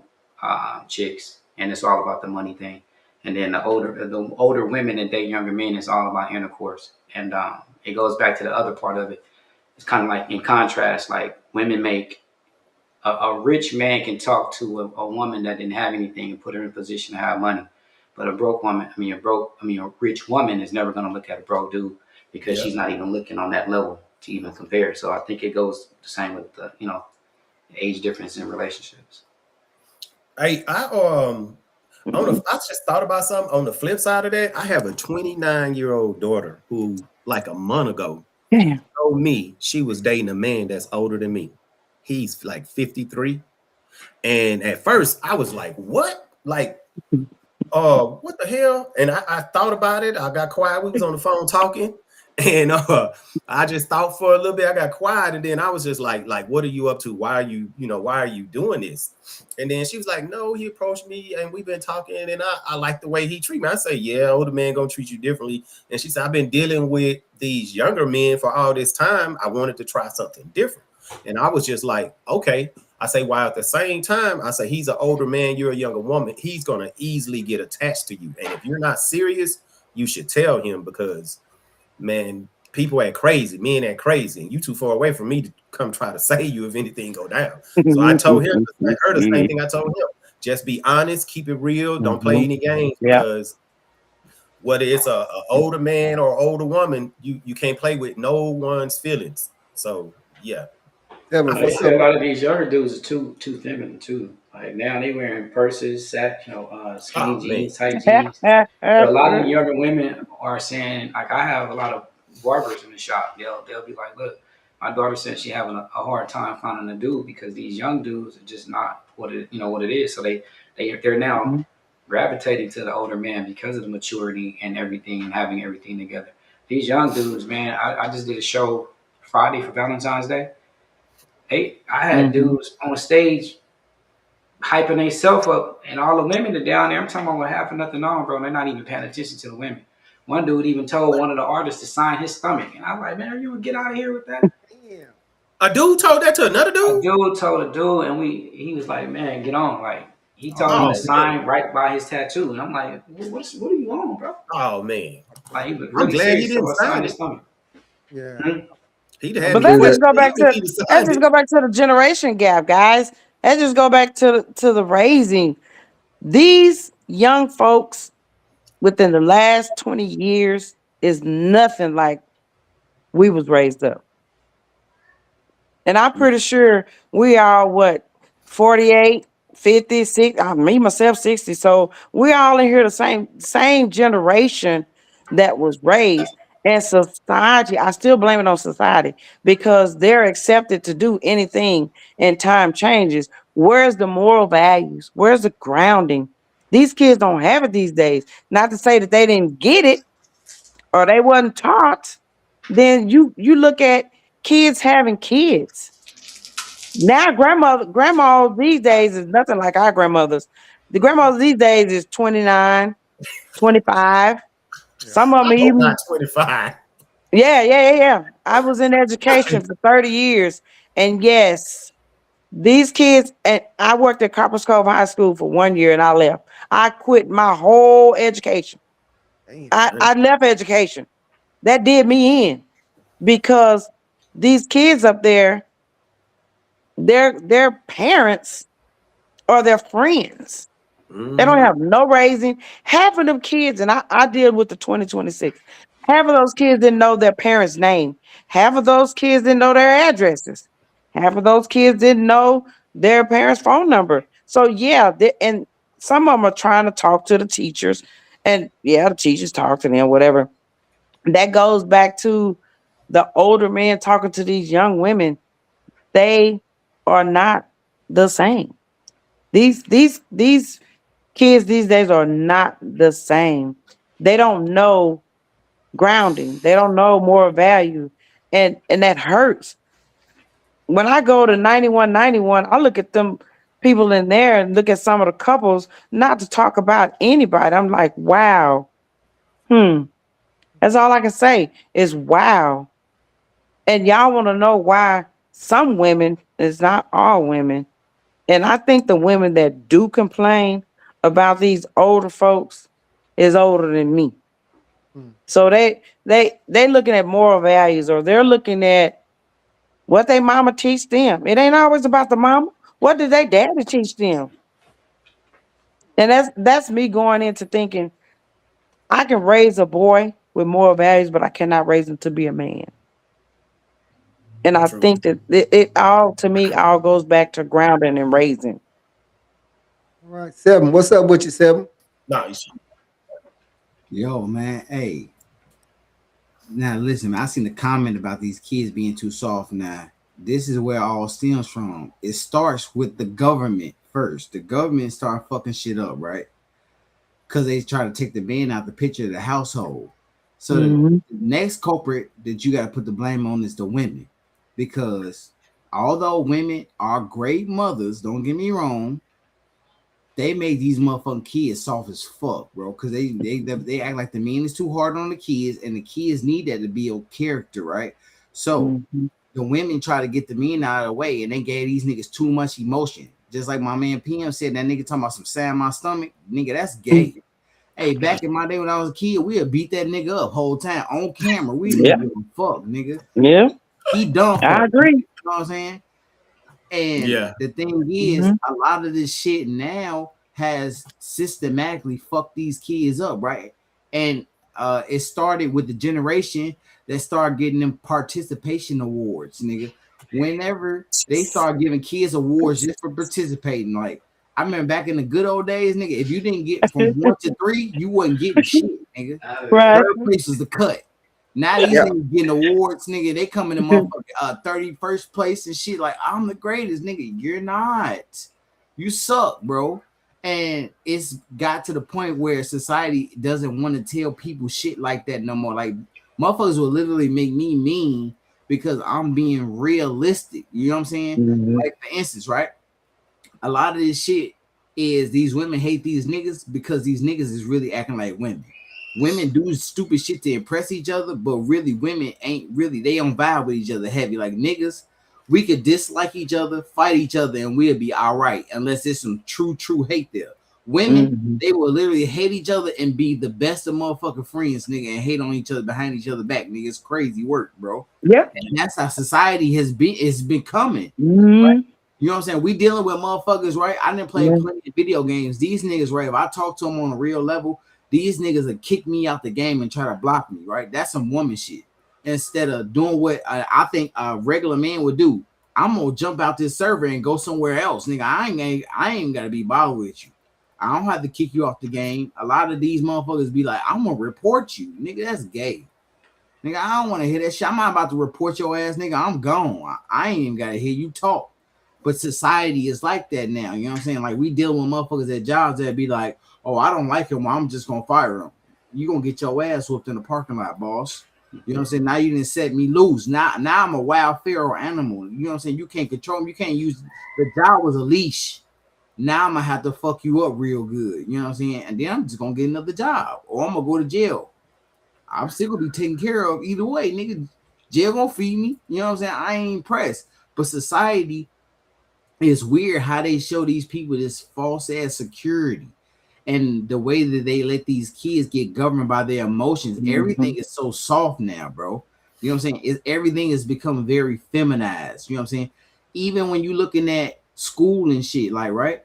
[SPEAKER 4] chicks, and it's all about the money thing. And then the older women that date younger men is all about intercourse, and it goes back to the other part of it. It's kind of like in contrast, like women make a rich man can talk to a woman that didn't have anything and put her in a position to have money. But a broke woman, a rich woman is never going to look at a broke dude because
[SPEAKER 2] Yeah.
[SPEAKER 4] she's not even looking on that level to even compare. So I think it goes the same with the age difference in relationships.
[SPEAKER 2] I I just thought about something on the flip side of that. I have a 29-year-old daughter who, like a month ago,
[SPEAKER 5] Damn.
[SPEAKER 2] told me she was dating a man that's older than me. He's like 53. And at first I was like, what? Like, what the hell? And I thought about it. I got quiet. We was on the phone talking, and I just thought for a little bit. I got quiet, and then I was just like, what are you up to? Why are you, why are you doing this? And then she was like, no, he approached me, and we've been talking, and I like the way he treat me. I say, yeah, older man gonna treat you differently. And she said, I've been dealing with these younger men for all this time. I wanted to try something different, and I was just like, okay. I say, while at the same time, I say, he's an older man, you're a younger woman. He's going to easily get attached to you. And if you're not serious, you should tell him because, man, people act crazy. Men act crazy. And you too far away from me to come try to save you if anything go down. So I told her the same thing I told him. Just be honest, keep it real. Don't play any games
[SPEAKER 5] Yeah.
[SPEAKER 2] because whether it's a older man or older woman, you can't play with no one's feelings. So, yeah.
[SPEAKER 1] Seven,
[SPEAKER 4] They
[SPEAKER 1] what's
[SPEAKER 4] say
[SPEAKER 1] up?
[SPEAKER 4] a lot of these younger dudes are too feminine too. Like now they wearing purses, skinny
[SPEAKER 2] Oh, man.
[SPEAKER 4] jeans, tight jeans. But a lot of the younger women are saying, like I have a lot of barbers in the shop. They'll be like, look, my daughter said she having a hard time finding a dude because these young dudes are just not what it is. So they're now gravitating to the older man because of the maturity and everything and having everything together. These young dudes, man, I just did a show Friday for Valentine's Day. I had dudes on stage hyping themselves up, and all the women are down there. I'm talking about with half or nothing on, bro. And they're not even paying attention to the women. One dude even told one of the artists to sign his stomach, and I was like, man, you would get out of here with that.
[SPEAKER 1] Damn.
[SPEAKER 2] A dude told that to another
[SPEAKER 4] A
[SPEAKER 2] dude?
[SPEAKER 4] dude told a dude, and he was like, man, get on. Like he told him to
[SPEAKER 2] Oh, man.
[SPEAKER 4] sign right by his tattoo, and I'm like, what are you on, bro?
[SPEAKER 2] Oh, man.
[SPEAKER 4] Like he was
[SPEAKER 2] I'm
[SPEAKER 4] really
[SPEAKER 2] glad he
[SPEAKER 4] serious.
[SPEAKER 2] didn't
[SPEAKER 4] So I signed
[SPEAKER 2] sign
[SPEAKER 4] his
[SPEAKER 2] it.
[SPEAKER 4] stomach.
[SPEAKER 1] Yeah.
[SPEAKER 4] Hmm?
[SPEAKER 2] He'd
[SPEAKER 1] I'm
[SPEAKER 2] have
[SPEAKER 1] gonna
[SPEAKER 5] But
[SPEAKER 2] me
[SPEAKER 5] that
[SPEAKER 1] do
[SPEAKER 5] just
[SPEAKER 1] that.
[SPEAKER 5] go
[SPEAKER 2] questioning
[SPEAKER 5] back
[SPEAKER 2] him if
[SPEAKER 5] to
[SPEAKER 2] he'd have
[SPEAKER 5] that
[SPEAKER 2] signed
[SPEAKER 5] just
[SPEAKER 2] it.
[SPEAKER 5] go back to the generation gap, guys. That just go back to the raising. These young folks within the last 20 years is nothing like we was raised up. And I'm pretty sure we are what 48, 50, 60, me myself 60. So we all in here the same generation that was raised. And society, I still blame it on society because they're accepted to do anything and time changes. Where's the moral values? Where's the grounding? These kids don't have it these days. Not to say that they didn't get it or they wasn't taught. Then you look at kids having kids. Now grandma these days is nothing like our grandmothers. The grandmothers these days is 29, 25.
[SPEAKER 1] Yeah.
[SPEAKER 5] Some of them
[SPEAKER 2] I hope not
[SPEAKER 5] even,
[SPEAKER 2] 25.
[SPEAKER 5] yeah. I was in education for 30 years. And yes, these kids, and I worked at Copper Cove High School for 1 year and I left. I quit my whole education.
[SPEAKER 1] Damn.
[SPEAKER 5] I left education. That did me in because these kids up there, their parents are their friends. They don't
[SPEAKER 2] Mm-hmm.
[SPEAKER 5] have no raising. Half of them kids, and I deal with the 2026. Half of those kids didn't know their parents' name. Half of those kids didn't know their addresses. Half of those kids didn't know their parents' phone number. So yeah, and some of them are trying to talk to the teachers, and yeah, the teachers talk to them, whatever. That goes back to the older men talking to these young women. They are not the same. These kids these days are not the same. They don't know grounding. They don't know more value. And that hurts. When I go to 9191, I look at them people in there and look at some of the couples, not to talk about anybody. I'm like, wow. Hmm. That's all I can say is wow. And y'all want to know why some women, it's not all women. And I think the women that do complain about these older folks is older than me.
[SPEAKER 1] Mm.
[SPEAKER 5] So they looking at moral values or they're looking at what they mama teach them. It ain't always about the mama. What did they daddy teach them? And that's me going into thinking I can raise a boy with moral values, but I cannot raise him to be a man. And I
[SPEAKER 2] True.
[SPEAKER 5] think that it all to me all goes back to grounding and raising.
[SPEAKER 1] All right. Seven. What's up with you, Seven?
[SPEAKER 2] No, you see.
[SPEAKER 3] Yo, man, hey. Now listen, man, I seen the comment about these kids being too soft. Now, this is where all stems from. It starts with the government. first. The government started fucking shit up, right? Because they try to take the man out the picture of the household. So the next culprit that you got to put the blame on is the women, because although women are great mothers, don't get me wrong, they make these motherfucking kids soft as fuck, bro. Because they act like the man is too hard on the kids, and the kids need that to build character, right? So the women try to get the men out of the way, and they gave these niggas too much emotion. Just like my man PM said, that nigga talking about some sand in my stomach, nigga, that's gay. Hey, back in my day when I was a kid, we'd beat that nigga up whole time on camera. We didn't give a fuck, nigga.
[SPEAKER 5] Yeah,
[SPEAKER 3] He done
[SPEAKER 5] I
[SPEAKER 3] for.
[SPEAKER 5] agree.
[SPEAKER 3] You know what I'm saying? And
[SPEAKER 2] Yeah.
[SPEAKER 3] the thing is, a lot of this shit now has systematically fucked these kids up, right? And it started with the generation that started getting them participation awards, nigga. Whenever they start giving kids awards just for participating, like I remember back in the good old days, nigga, if you didn't get from 1 to 3, you wasn't getting shit, nigga.
[SPEAKER 5] Right.
[SPEAKER 3] Third place was the cut. Now these
[SPEAKER 1] Yeah.
[SPEAKER 3] niggas getting awards, nigga. They coming to motherfucking 31st place and shit. Like, I'm the greatest, nigga. You're not. You suck, bro. And it's got to the point where society doesn't want to tell people shit like that no more. Like, motherfuckers will literally make me mean because I'm being realistic. You know what I'm saying? Like, for instance, right? A lot of this shit is these women hate these niggas because these niggas is really acting like women. Women do stupid shit to impress each other, but really women ain't really, they don't vibe with each other heavy. Like niggas, we could dislike each other, fight each other, and we'll be all right unless there's some true hate there. Women, they will literally hate each other and be the best of motherfucking friends, nigga, and hate on each other behind each other back, nigga. It's crazy work, bro.
[SPEAKER 5] Yep.
[SPEAKER 3] And that's how society has been, it's becoming.
[SPEAKER 5] Mm-hmm.
[SPEAKER 3] Right? You know what I'm saying? We dealing with motherfuckers, right? I didn't play plenty of video games. These niggas, right? If I talk to them on a real level, these niggas will kick me out the game and try to block me, right? That's some woman shit. Instead of doing what I think a regular man would do, I'm gonna jump out this server and go somewhere else, nigga. I ain't gotta be bothered with you. I don't have to kick you off the game. A lot of these motherfuckers be like, I'm gonna report you, nigga. That's gay. Nigga, I don't want to hear that shit. I'm not about to report your ass, nigga. I'm gone. I ain't even gotta hear you talk. But society is like that now. You know what I'm saying? Like we deal with motherfuckers at jobs that be like, oh, I don't like him. Well, I'm just gonna fire him. You gonna get your ass whooped in the parking lot, boss. You know what I'm saying? Now you didn't set me loose. Now I'm a wild feral animal. You know what I'm saying? You can't control me. You can't use the job was a leash. Now I'm gonna have to fuck you up real good. You know what I'm saying? And then I'm just gonna get another job, or I'm gonna go to jail. I'm still gonna be taken care of either way, nigga. Jail gonna feed me. You know what I'm saying? I ain't impressed. But society, it's weird how they show these people this false ass security and the way that they let these kids get governed by their emotions. Everything is so soft now, bro. You know what I'm saying? Everything has become very feminized. You know what I'm saying? Even when you looking at school and shit, like, right?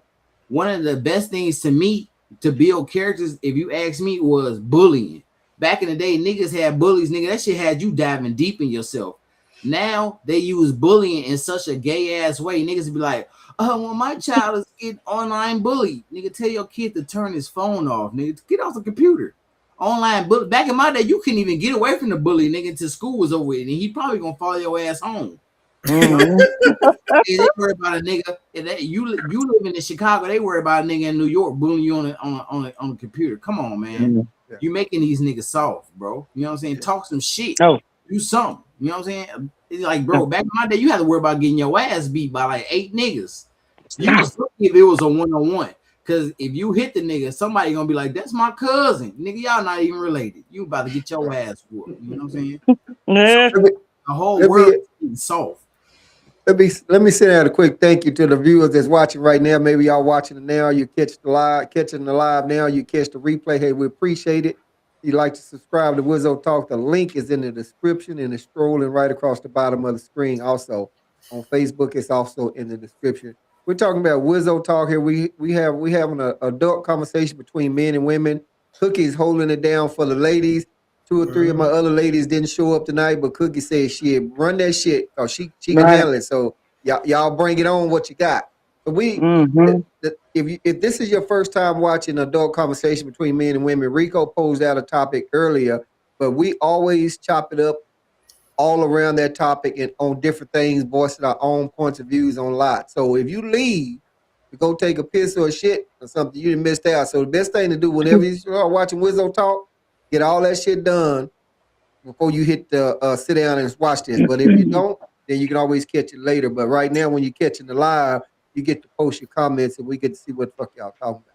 [SPEAKER 3] One of the best things to me to build characters, if you ask me, was bullying. Back in the day, niggas had bullies, nigga. That shit had you diving deep in yourself. Now they use bullying in such a gay ass way. Niggas be like, oh, when my child is getting online bullied, nigga, tell your kid to turn his phone off, nigga. Get off the computer. Online bully. Back in my day, you couldn't even get away from the bully, nigga, until school was over with, and he probably gonna follow your ass home. They worry about a nigga. You living in Chicago, they worry about a nigga in New York bullying you on the computer. Come on, man.
[SPEAKER 1] Yeah.
[SPEAKER 3] You making these niggas soft, bro. You know what I'm saying? Talk some shit.
[SPEAKER 5] Oh.
[SPEAKER 3] Do something. You know what I'm saying? It's like, bro, back in my day, you had to worry about getting your ass beat by like 8 niggas. You was lucky if it was a 1-on-1. Cause if you hit the nigga, somebody gonna be like, that's my cousin. Nigga, y'all not even related. You about to get your ass whooped. You know what I'm saying?
[SPEAKER 5] Yeah.
[SPEAKER 3] So, the whole world is soft.
[SPEAKER 1] Let me send out a quick thank you to the viewers that's watching right now. Maybe y'all watching it now. You catching the live now. You catch the replay. Hey, we appreciate it. If you'd like to subscribe to Wizzo Talk, the link is in the description and it's scrolling right across the bottom of the screen. Also on Facebook, it's also in the description. We're talking about Wizzo Talk here. We having an adult conversation between men and women. Cookie's holding it down for the ladies. 2 or 3 of my other ladies didn't show up tonight, but Cookie said she run that shit. Oh, she can handle it. So y'all bring it on what you got. So if this is your first time watching adult conversation between men and women, Rico posed out a topic earlier, but we always chop it up all around that topic and on different things, voicing our own points of views on lots. So if you leave to go take a piss or a shit or something, you done missed out. So the best thing to do whenever you start watching Wizzo talk, get all that shit done before you hit the sit down and watch this. But if you don't, then you can always catch it later. But right now, when you're catching the live, you get to post your comments and we get to see what the fuck y'all talking about.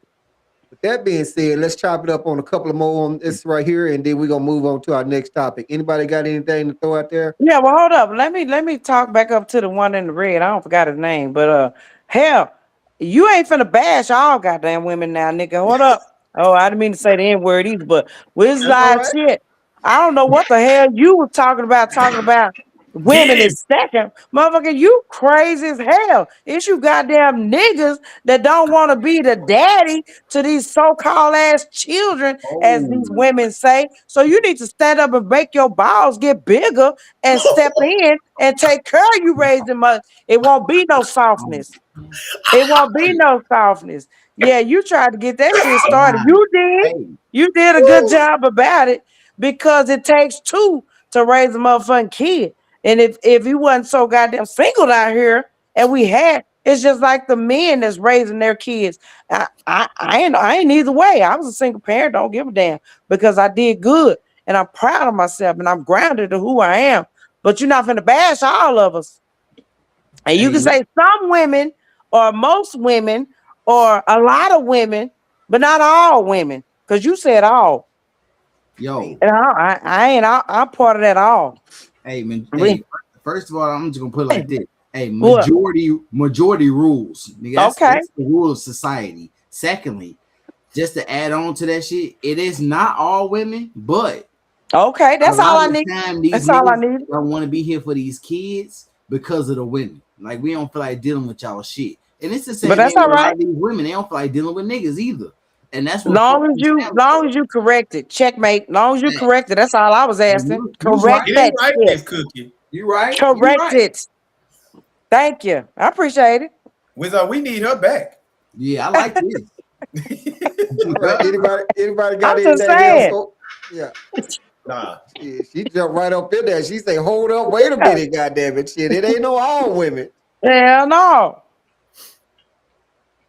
[SPEAKER 1] With that being said, let's chop it up on a couple of more on this right here, and then we're gonna move on to our next topic. Anybody got anything to throw out there?
[SPEAKER 5] Yeah, well, hold up. Let me talk back up to the one in the red. I don't forgot his name, but hell, you ain't finna bash all goddamn women now, nigga. Hold up. Oh, I didn't mean to say the N word either, but with
[SPEAKER 1] That's all
[SPEAKER 5] that
[SPEAKER 1] right.
[SPEAKER 5] shit, I don't know what the hell you were talking about. Talking about women
[SPEAKER 2] Get him.
[SPEAKER 5] is second, motherfucker. You crazy as hell. It's you goddamn niggas that don't want to be the daddy to these so-called ass children, as
[SPEAKER 3] Oh,
[SPEAKER 5] these women say. So you need to stand up and make your balls get bigger and step in and take care of you raising money. It won't be no
[SPEAKER 3] oh,
[SPEAKER 5] softness. It won't be no softness. Yeah, you tried to get that shit started.
[SPEAKER 3] nah.
[SPEAKER 5] You did.
[SPEAKER 3] Hey,
[SPEAKER 5] You did a good job about it because it takes two to raise a motherfucking kid. And if you wasn't so goddamn single out here, and we had, it's just like the men that's raising their kids. I ain't either way. I was a single parent. Don't give a damn because I did good and I'm proud of myself and I'm grounded to who I am. But you're not finna bash all of us. And you can
[SPEAKER 3] hey,
[SPEAKER 5] say some women or most women or a lot of women, but not all women. Because you said all.
[SPEAKER 3] yo,
[SPEAKER 5] And I ain't I'm part of that all.
[SPEAKER 3] hey, man,
[SPEAKER 5] We,
[SPEAKER 3] hey. First of all, I'm just gonna put it like this. Hey,
[SPEAKER 5] what?
[SPEAKER 3] majority rules. Nigga,
[SPEAKER 5] Okay.
[SPEAKER 3] that's the rule of society. Secondly, just to add on to that shit, it is not all women, but
[SPEAKER 5] Okay.
[SPEAKER 3] a
[SPEAKER 5] That's all
[SPEAKER 3] lot
[SPEAKER 5] I
[SPEAKER 3] of the
[SPEAKER 5] need.
[SPEAKER 3] time these
[SPEAKER 5] That's all I
[SPEAKER 3] niggas
[SPEAKER 5] need.
[SPEAKER 3] don't want to be here for these kids because of the women. Like we don't feel like dealing with y'all shit. And it's the
[SPEAKER 5] But
[SPEAKER 3] same
[SPEAKER 5] that's
[SPEAKER 3] thing
[SPEAKER 5] all
[SPEAKER 3] with a lot
[SPEAKER 5] right.
[SPEAKER 3] of these women. They don't feel like dealing with niggas either. And that's what fucks
[SPEAKER 5] Long as
[SPEAKER 3] these
[SPEAKER 5] you
[SPEAKER 3] families
[SPEAKER 5] long
[SPEAKER 3] up.
[SPEAKER 5] as you correct it. Checkmate. Long as you
[SPEAKER 3] Man,
[SPEAKER 5] correct it. That's all I was asking.
[SPEAKER 3] you was
[SPEAKER 5] Correct
[SPEAKER 3] right.
[SPEAKER 2] It ain't
[SPEAKER 5] that
[SPEAKER 2] right,
[SPEAKER 5] shit.
[SPEAKER 2] Miss Cookie.
[SPEAKER 3] You right. You
[SPEAKER 5] Correct
[SPEAKER 3] right.
[SPEAKER 5] it. Thank you. I appreciate it.
[SPEAKER 2] Wizard, we need her back.
[SPEAKER 3] Yeah, I like this.
[SPEAKER 1] All right. Anybody got
[SPEAKER 5] I'm just
[SPEAKER 1] anything else?
[SPEAKER 5] saying.
[SPEAKER 1] Oh, yeah.
[SPEAKER 2] Nah.
[SPEAKER 1] She jumped right up in there. She say, "Hold up, wait a minute, goddamn it, shit! It ain't no all women."
[SPEAKER 5] Hell no.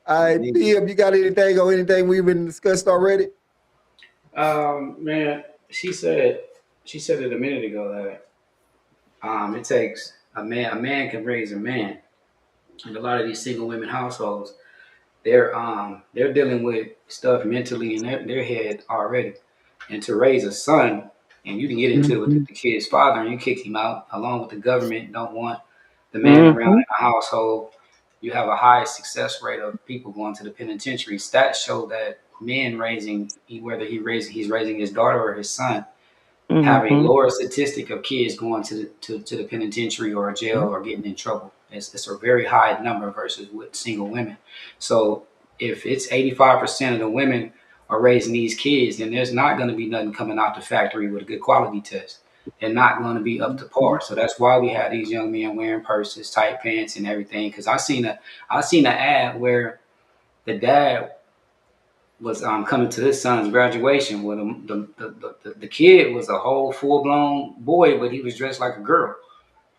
[SPEAKER 1] All right,
[SPEAKER 3] Nigga.
[SPEAKER 1] PM, you got anything or anything we've been discussed already?
[SPEAKER 4] Man, she said it a minute ago that it takes a man can raise a man, and a lot of these single women households, they're dealing with stuff mentally in their head already, and to raise a son, and you can get into it with
[SPEAKER 5] Mm-hmm.
[SPEAKER 4] the kid's father, and you kick him out along with the government don't want the man around
[SPEAKER 5] Mm-hmm.
[SPEAKER 4] in the household. You have a high success rate of people going to the penitentiary. Stats show that men raising, whether he's raising his daughter or his son, have a
[SPEAKER 5] Mm-hmm.
[SPEAKER 4] lower statistic of kids going to the penitentiary or jail or getting in trouble. It's a very high number versus with single women. So if it's 85% of the women are raising these kids, then there's not going to be nothing coming out the factory with a good quality test. They're not going to be up to par. So that's why we have these young men wearing purses, tight pants, and everything. Because I seen an ad where the dad was coming to his son's graduation with him. The kid was a whole full blown boy, but he was dressed like a girl,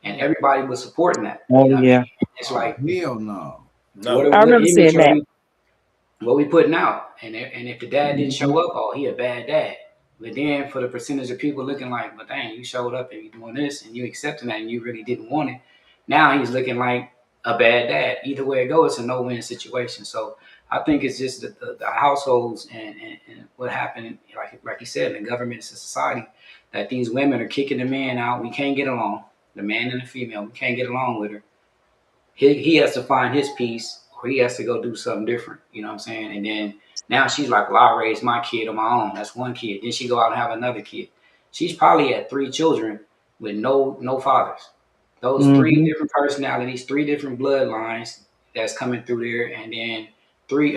[SPEAKER 4] and everybody was supporting that. You
[SPEAKER 5] Oh
[SPEAKER 4] know what I
[SPEAKER 5] yeah.
[SPEAKER 4] mean? It's
[SPEAKER 3] Oh
[SPEAKER 4] like
[SPEAKER 3] hell no.
[SPEAKER 2] No.
[SPEAKER 5] I
[SPEAKER 4] what
[SPEAKER 5] remember
[SPEAKER 4] image
[SPEAKER 5] seeing
[SPEAKER 4] are
[SPEAKER 5] that.
[SPEAKER 4] we putting out? And if the dad didn't
[SPEAKER 5] Mm-hmm.
[SPEAKER 4] show up, oh, he a bad dad. But then for the percentage of people looking like, but dang, you showed up and you doing this and you accepting that and you really didn't want it. Now he's looking like a bad dad. Either way it goes, it's a no-win situation. So I think it's just the households and what happened, like you said, in the government and society, that these women are kicking the man out. We can't get along. The man and the female, we can't get along with her. He has to find his piece or he has to go do something different. You know what I'm saying? And then now she's like, well, I raised my kid on my own. That's one kid. Then she go out and have another kid. She's probably had three children with no fathers. Those three
[SPEAKER 5] Mm-hmm.
[SPEAKER 4] different personalities, three different bloodlines that's coming through there, and then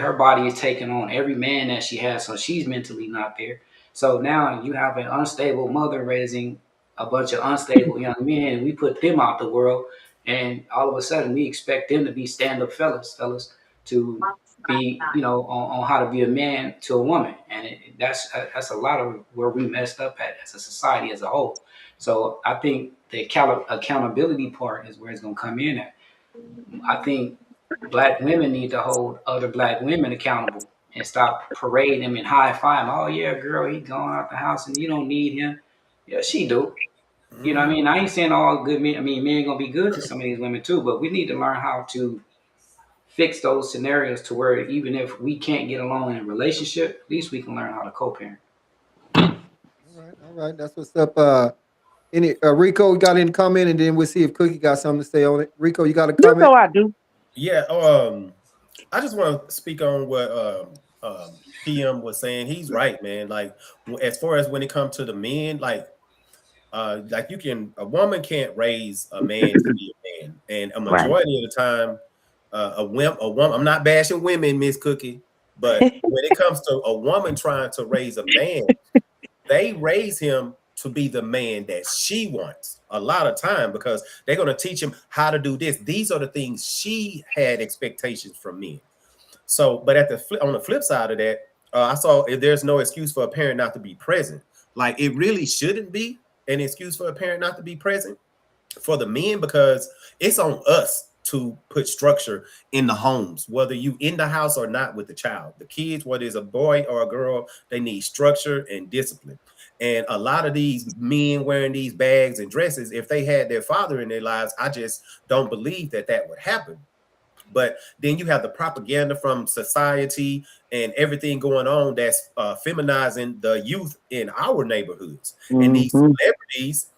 [SPEAKER 4] her body is taking on every man that she has, so she's mentally not there. So now you have an unstable mother raising a bunch of unstable young men. We put them out the world, and all of a sudden we expect them to be stand-up fellas to be, on how to be a man to a woman, and that's a lot of where we messed up at as a society as a whole. So I think the accountability part is where it's going to come in at. I think Black women need to hold other black women accountable and stop parading them and high five. Oh yeah, girl, he gone out the house and you don't need him. Yeah, she do. You know what I
[SPEAKER 2] Mhm.
[SPEAKER 4] mean? I ain't saying all good men. I mean, men gonna be good to some of these women too, but we need to learn how to fix those scenarios to where even if we can't get along in a relationship, at least we can learn how to co-parent.
[SPEAKER 1] All right. That's what's up. Any Rico got any comment, and then we'll see if Cookie got something to say on it. Rico, you got a
[SPEAKER 5] You
[SPEAKER 1] comment?
[SPEAKER 5] know I do.
[SPEAKER 2] Yeah. I just want to speak on what PM was saying. He's right, man. Like as far as when it comes to the men, like you can a woman can't raise a man to be a man, and a
[SPEAKER 5] Right.
[SPEAKER 2] majority of the time, a woman. I'm not bashing women, Miss Cookie, but when it comes to a woman trying to raise a man, they raise him to be the man that she wants a lot of time because they're going to teach him how to do this. These are the things she had expectations from men. So, but on the flip side of that, I saw there's no excuse for a parent not to be present. Like it really shouldn't be an excuse for a parent not to be present for the men because it's on us to put structure in the homes, whether you in the house or not with the child. The kids, whether it's a boy or a girl, they need structure and discipline. And a lot of these men wearing these bags and dresses, if they had their father in their lives, I just don't believe that that would happen. But then you have the propaganda from society and everything going on that's feminizing the youth in our neighborhoods. And these
[SPEAKER 5] Hmm.
[SPEAKER 2] celebrities,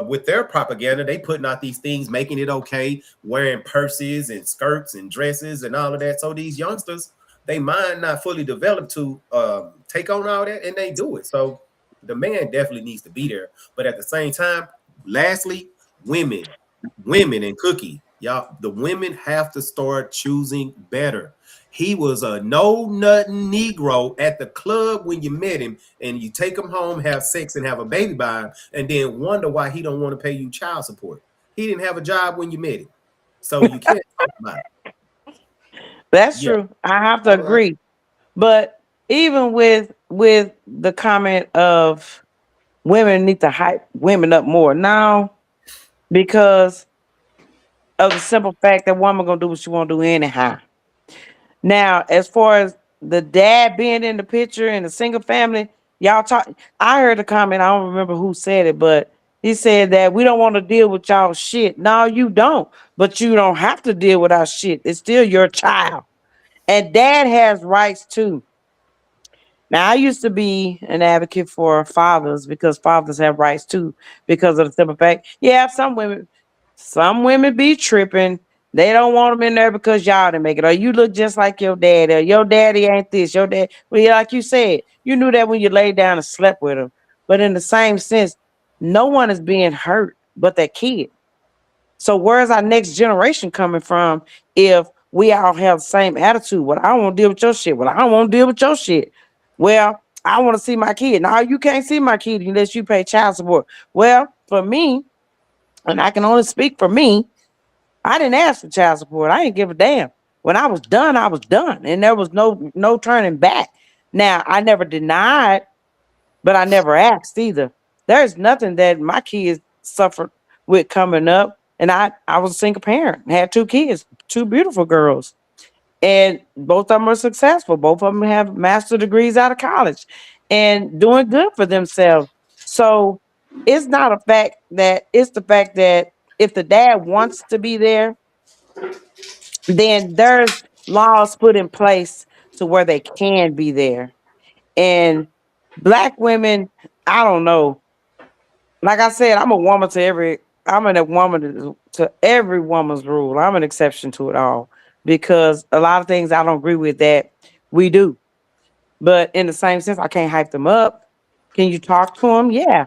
[SPEAKER 2] with their propaganda, they putting out these things, making it okay, wearing purses and skirts and dresses and all of that. So these youngsters, they mind not fully developed to take on all that, and they do it. So the man definitely needs to be there. But at the same time, lastly, women and Cookie, y'all, the women have to start choosing better. He was a no nothing Negro at the club when you met him, and you take him home, have sex, and have a baby by him, and then wonder why he don't want to pay you child support. He didn't have a job when you met him, so you can't talk about it.
[SPEAKER 5] That's
[SPEAKER 2] Yeah,
[SPEAKER 5] true. I have to
[SPEAKER 1] All right.
[SPEAKER 5] agree. But even with the comment of women need to hype women up more now because of the simple fact that woman gonna do what she want to do anyhow. Now, as far as the dad being in the picture in a single family, y'all talk. I heard a comment. I don't remember who said it, but he said that we don't want to deal with y'all shit. No, you don't. But you don't have to deal with our shit. It's still your child, and dad has rights too. Now, I used to be an advocate for fathers because fathers have rights too, because of the simple fact, yeah, some women be tripping. They don't want them in there because y'all didn't make it, or you look just like your daddy, or your daddy ain't this, your dad. Well, yeah, like you said, you knew that when you laid down and slept with him. But in the same sense, no one is being hurt but that kid. So where's our next generation coming from if we all have the same attitude? Well, I don't want to deal with your shit. Well, I don't want to deal with your shit. Well, I want to see my kid. Now you can't see my kid unless you pay child support. Well, for me, and I can only speak for me, I didn't ask for child support. I didn't give a damn. When I was done, I was done. And there was no turning back. Now I never denied, but I never asked either. There's nothing that my kids suffered with coming up. And I was a single parent, had two kids, two beautiful girls. And both of them are successful. Both of them have master degrees out of college and doing good for themselves. So it's not a fact that it's the fact that if the dad wants to be there, then there's laws put in place to where they can be there. And black women, I don't know, like I said, I'm a woman to every woman's rule. I'm an exception to it all because a lot of things I don't agree with that we do. But in the same sense, I can't hype them up. Can you talk to them? Yeah.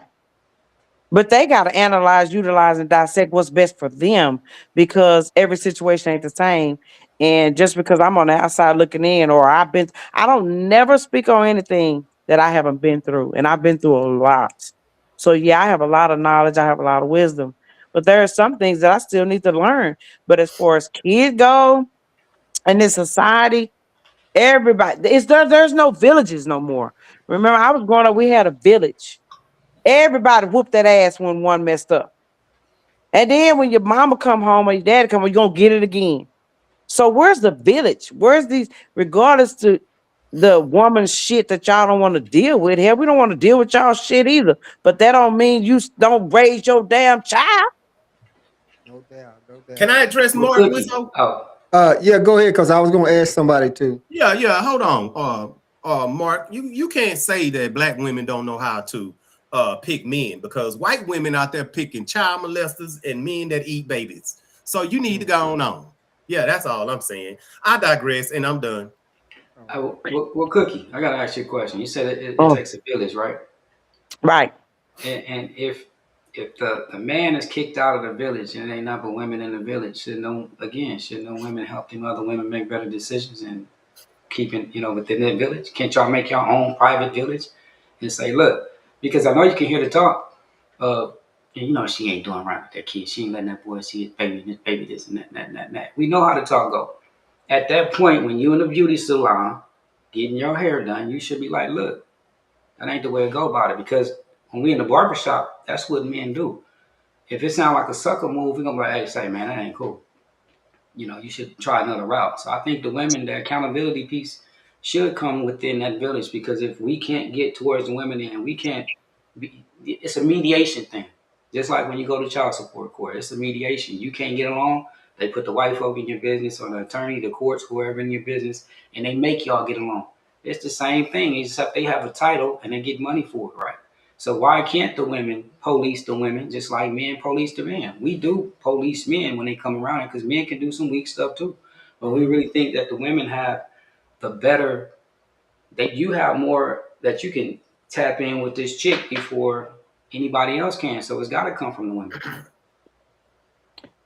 [SPEAKER 5] But they got to analyze, utilize, and dissect what's best for them because every situation ain't the same. And just because I'm on the outside looking in, or I don't never speak on anything that I haven't been through. And I've been through a lot. So, yeah, I have a lot of knowledge, I have a lot of wisdom. But there are some things that I still need to learn. But as far as kids go in this society, everybody, there's no villages no more. Remember, I was growing up, we had a village. Everybody whooped that ass when one messed up. And then when your mama come home or your daddy come home, you're gonna get it again. So where's the village? Where's these, regardless to the woman shit that y'all don't want to deal with? Hell, we don't want to deal with y'all shit either. But that don't mean you don't raise your damn child.
[SPEAKER 1] No doubt, no
[SPEAKER 2] Can
[SPEAKER 1] doubt.
[SPEAKER 2] I address
[SPEAKER 4] Well,
[SPEAKER 2] Mark
[SPEAKER 4] Cookie.
[SPEAKER 2] Wizzo?
[SPEAKER 4] Oh,
[SPEAKER 1] Yeah, go ahead, because I was gonna ask somebody too.
[SPEAKER 2] Yeah, yeah. Hold on. Mark, you can't say that black women don't know how to pick men, because white women out there picking child molesters and men that eat babies. So you need to
[SPEAKER 1] Mm,
[SPEAKER 2] go on. Yeah, that's all I'm saying. I digress and I'm done.
[SPEAKER 1] already.
[SPEAKER 4] well, Cookie. I gotta ask you a question. You said it
[SPEAKER 5] Oh,
[SPEAKER 4] takes a village, right?
[SPEAKER 5] right.
[SPEAKER 4] And if the man is kicked out of the village and ain't nothing but women in the village, should no women help them other women make better decisions and keeping within that village? Can't y'all make your own private village and say, look, because I know you can hear the talk of, she ain't doing right with that kid. She ain't letting that boy see his baby this and that, and that, and that, and that. We know how the talk go. At that point, when you in the beauty salon getting your hair done, you should be like, look, that ain't the way to go about it. Because when we in the barbershop, that's what men do. If it sound like a sucker move, we gonna be like, hey, say, man, that ain't cool. You should try another route. So I think the women, the accountability piece should come within that village, because if we can't get towards the women and we can't, it's a mediation thing. Just like when you go to child support court, it's a mediation. You can't get along, they put the white folk in your business or the attorney, the courts, whoever in your business, and they make y'all get along. It's the same thing, except they have a title and they get money for it, right? So why can't the women police the women just like men police the men? We do police men when they come around, because men can do some weak stuff too. But we
[SPEAKER 1] Hmm.
[SPEAKER 4] really think that the women have the better, that you have more that you can tap in with this chick before anybody else can. So it's got to come from the women.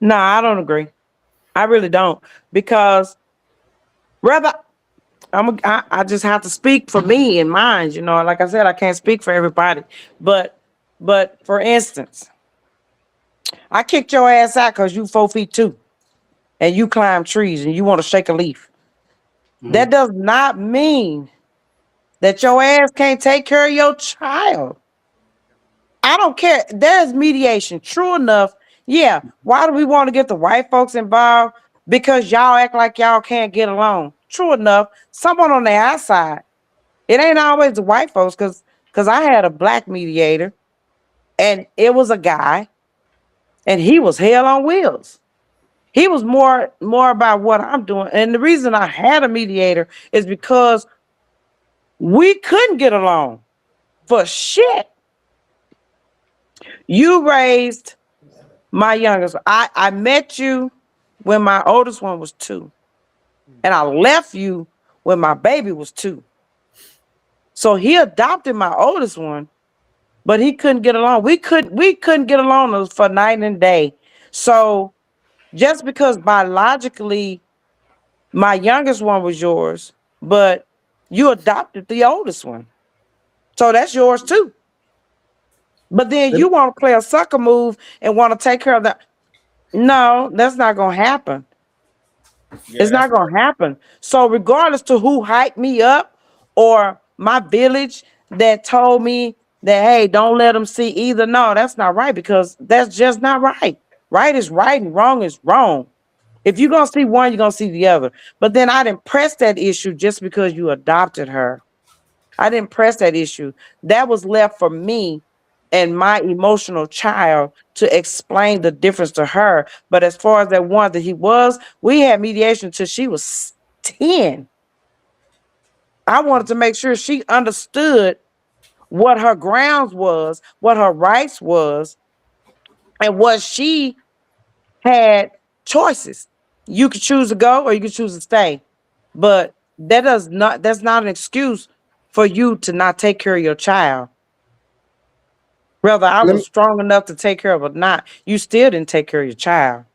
[SPEAKER 5] No, I don't agree. I really don't. Because rather, I just have to speak for me and mine. Like I said, I can't speak for everybody. But but for instance, I kicked your ass out because you 4 feet two and you climb trees and you want to shake a leaf. That
[SPEAKER 4] Mm-hmm.
[SPEAKER 5] does not mean that your ass can't take care of your child. I don't care. There's mediation. True enough. Yeah. Why do we want to get the white folks involved? Because y'all act like y'all can't get along. True enough. Someone on the outside. It ain't always the white folks, because I had a black mediator and it was a guy and he was hell on wheels. He was more about what I'm doing. And the reason I had a mediator is because we couldn't get along for shit. You raised my youngest. I met you when my oldest one was 2. And I left you when my baby was 2. So he adopted my oldest one, but he couldn't get along. We couldn't get along for night and day. So just because biologically my youngest one was yours, but you adopted the oldest one. So that's yours too. But then
[SPEAKER 1] Let
[SPEAKER 5] you want to play a sucker move and want to take care of that. No, that's not gonna happen.
[SPEAKER 2] Yeah,
[SPEAKER 5] It's
[SPEAKER 2] that's
[SPEAKER 5] not gonna happen. So regardless to who hyped me up or my village that told me that, hey, don't let them see either. No, that's not right, because that's just not right. Right is right and wrong is wrong. If you're gonna see one, you're gonna see the other. But then I didn't press that issue just because you adopted her. I didn't press that issue. That was left for me and my emotional child to explain the difference to her. But as far as that one that he was, we had mediation until she was 10. I wanted to make sure she understood what her grounds was, what her rights was, and what she had choices. You could choose to go or you could choose to stay. But that's not an excuse for you to not take care of your child. Whether I
[SPEAKER 1] let
[SPEAKER 5] was
[SPEAKER 1] me
[SPEAKER 5] strong enough to take care of or not, you still didn't take care of your child.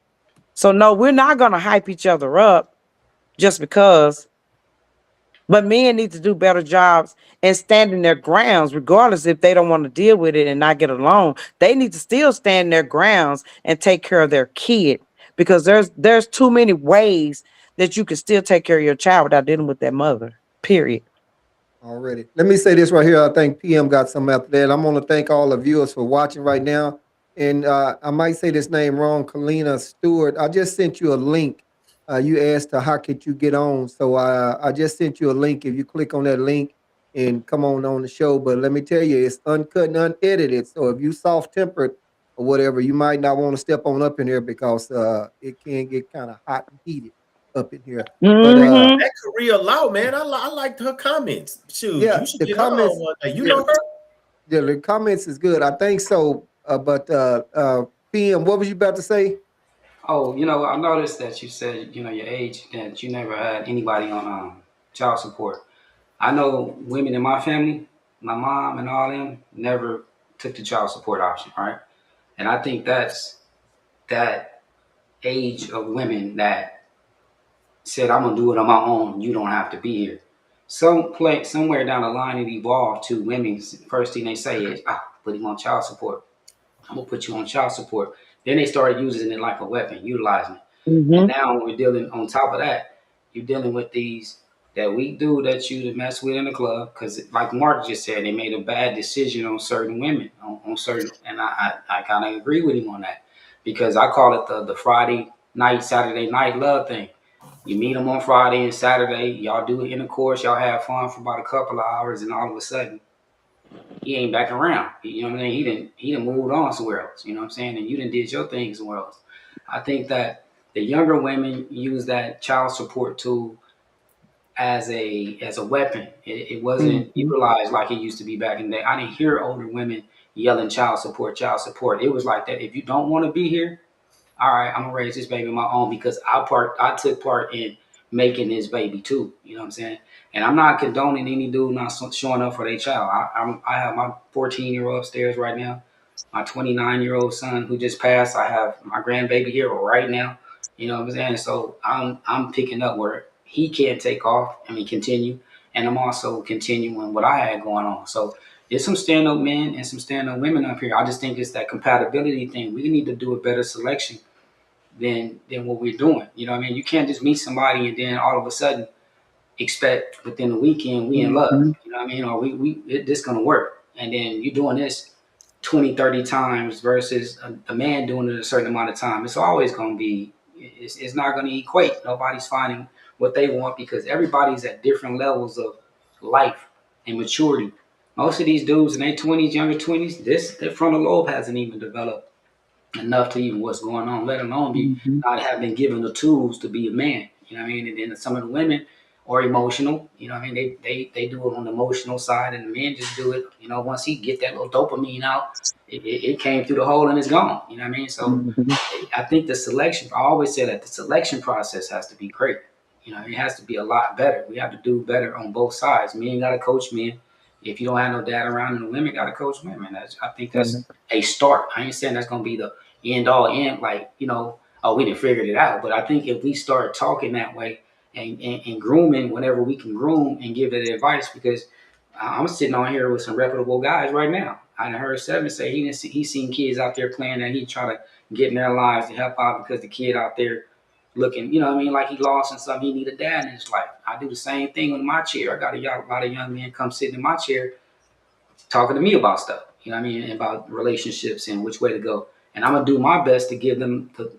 [SPEAKER 5] So no, we're not gonna hype each other up just because. But men need to do better jobs and stand in their grounds, regardless if they don't want to deal with it and not get along. They need to still stand their grounds and take care of their kid, because there's too many ways that you can still take care of your child without dealing with their mother. Period.
[SPEAKER 1] already. Let me say this right here. I think PM got something after that. I'm gonna thank all the viewers for watching right now. And I might say this name wrong, Kalina Stewart. I just sent you a link You asked how could you get on, so I just sent you a link. If you click on that link and come on the show, but let me tell you, it's uncut and unedited. So if you soft tempered or whatever, you might not want to step on up in here because it can get kind of hot and heated up in here. But
[SPEAKER 5] Mm-hmm.
[SPEAKER 2] That Korea Law, man, I liked her comments. Shoot,
[SPEAKER 1] yeah,
[SPEAKER 2] you should
[SPEAKER 1] the
[SPEAKER 2] get her on
[SPEAKER 1] comments,
[SPEAKER 2] one day. You
[SPEAKER 1] yeah,
[SPEAKER 2] know her?
[SPEAKER 1] yeah, the comments is good. I think so. But PM, what was you about to say?
[SPEAKER 4] Oh, I noticed that you said, your age, that you never had anybody on child support. I know women in my family, my mom and all them, never took the child support option, right? And I think that's that age of women that said, I'm gonna do it on my own. You don't have to be here. Somewhere down the line, it evolved to women's first thing they say is, put him on child support. I'm gonna put you on child support. Then they started using it like a weapon, utilizing it. And
[SPEAKER 5] Mm-hmm.
[SPEAKER 4] now we're dealing on top of that. You're dealing with these that weak dude that you to mess with in the club because, like Mark just said, they made a bad decision on certain women, on certain, and I kind of agree with him on that because I call it the Friday night, Saturday night love thing. You meet them on Friday and Saturday, y'all do intercourse, y'all have fun for about a couple of hours, and all of a sudden he ain't back around. You know what I mean? He didn't moved on somewhere else. You know what I'm saying? And you didn't did your thing somewhere else. I think that the younger women use that child support tool as a weapon. It wasn't
[SPEAKER 5] Mm-hmm.
[SPEAKER 4] utilized like it used to be back in the day. I didn't hear older women yelling child support, child support. It was like that. If you don't want to be here, all right, I'm gonna raise this baby on my own because I took part in making this baby too. You know what I'm saying? And I'm not condoning any dude not showing up for their child. I have my 14-year-old upstairs right now, my 29-year-old son who just passed. I have my grandbaby here right now. You know what I'm saying? So I'm picking up where he can't take off. I mean continue, and I'm also continuing what I had going on. So there's some stand up men and some stand up women up here. I just think it's that compatibility thing. We need to do a better selection than what we're doing. You know what I mean? You can't just meet somebody and then all of a sudden expect within the weekend we in love.
[SPEAKER 5] Mm-hmm.
[SPEAKER 4] You know what I mean? Or this gonna work. And then you're doing this 20, 30 times versus a man doing it a certain amount of time. It's always gonna be it's not gonna equate. Nobody's finding what they want because everybody's at different levels of life and maturity. Most of these dudes in their 20s, younger 20s, their frontal lobe hasn't even developed enough to even what's going on, let alone be
[SPEAKER 5] Mm-hmm.
[SPEAKER 4] not have been given the tools to be a man. You know what I mean? And then some of the women are emotional. You know what I mean? They do it on the emotional side, and the men just do it. Once he get that little dopamine out, it came through the hole and it's gone. You know what I mean? So
[SPEAKER 5] Mm-hmm.
[SPEAKER 4] I think the selection. I always say that the selection process has to be great. It has to be a lot better. We have to do better on both sides. Men got to coach men. If you don't have no dad around, and the women got to coach women. I think that's a start. I ain't saying that's gonna be the end all end. Like oh, we didn't figure it out. But I think if we start talking that way and grooming whenever we can groom and give that advice, because I'm sitting on here with some reputable guys right now. I done heard Seven say he seen kids out there playing and he try to get in their lives to help out because the kid out there looking, you know what I mean, like he lost and something, he need a dad in his life. I do the same thing with my chair. I got a lot of young men come sit in my chair talking to me about stuff, you know what I mean, about relationships and which way to go. And I'm gonna do my best to give them the,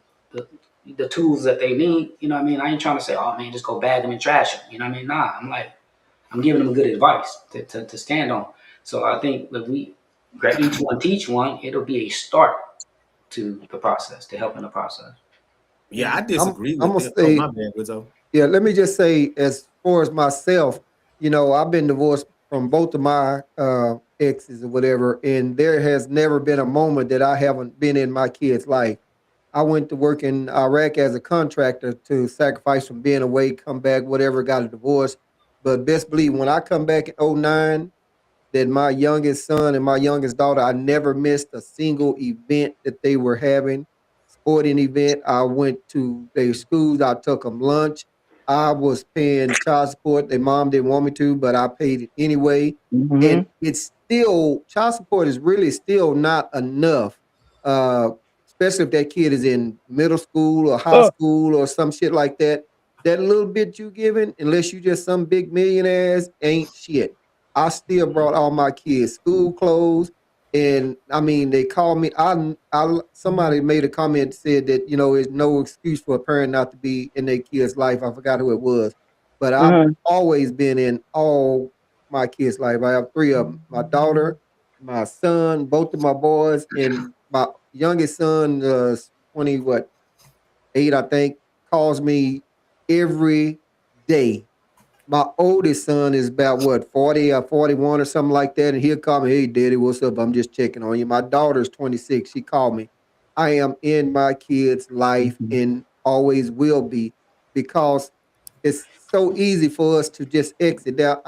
[SPEAKER 4] the tools that they need, you know what I mean? I ain't trying to say, oh man, just go bag them and trash them, you know what I mean? Nah, I'm giving them good advice to stand on. So I think if we grab each one, teach one, it'll be a start to the process, to helping the process.
[SPEAKER 2] Yeah, I
[SPEAKER 1] I'm
[SPEAKER 2] disagree
[SPEAKER 1] I'm
[SPEAKER 2] with
[SPEAKER 1] gonna
[SPEAKER 2] that. Oh, my
[SPEAKER 1] say,
[SPEAKER 2] bad, Rizzo.
[SPEAKER 1] yeah, let me just say, as far as myself, I've been divorced from both of my exes or whatever, and there has never been a moment that I haven't been in my kid's life. I went to work in Iraq as a contractor to sacrifice from being away, come back, whatever, got a divorce. But best believe when I come back in '09, that my youngest son and my youngest daughter, I never missed a single event that they were having, sporting event. I went to their schools. I took them lunch. I was paying child support. Their mom didn't want me to, but I paid it anyway.
[SPEAKER 5] Mm-hmm.
[SPEAKER 1] And it's still, child support is really still not enough, uh, especially if that kid is in middle school or high
[SPEAKER 5] Oh.
[SPEAKER 1] school or some shit like that. That little bit you giving, unless you just some big millionaires, ain't shit. I still brought all my kids school clothes. And I mean, they called me. Somebody made a comment said that it's no excuse for a parent not to be in their kid's life. I forgot who it was, but I've
[SPEAKER 5] Uh-huh.
[SPEAKER 1] always been in all my kids' life. I have three of them: my daughter, my son, both of my boys, and my youngest son, 20 what 8, I think, calls me every day. My oldest son is about what 40 or 41 or something like that, and he'll call me, "Hey, Daddy, what's up? I'm just checking on you." My daughter's 26. She called me. I am in my kid's life and always will be, because it's so easy for us to just exit. Now,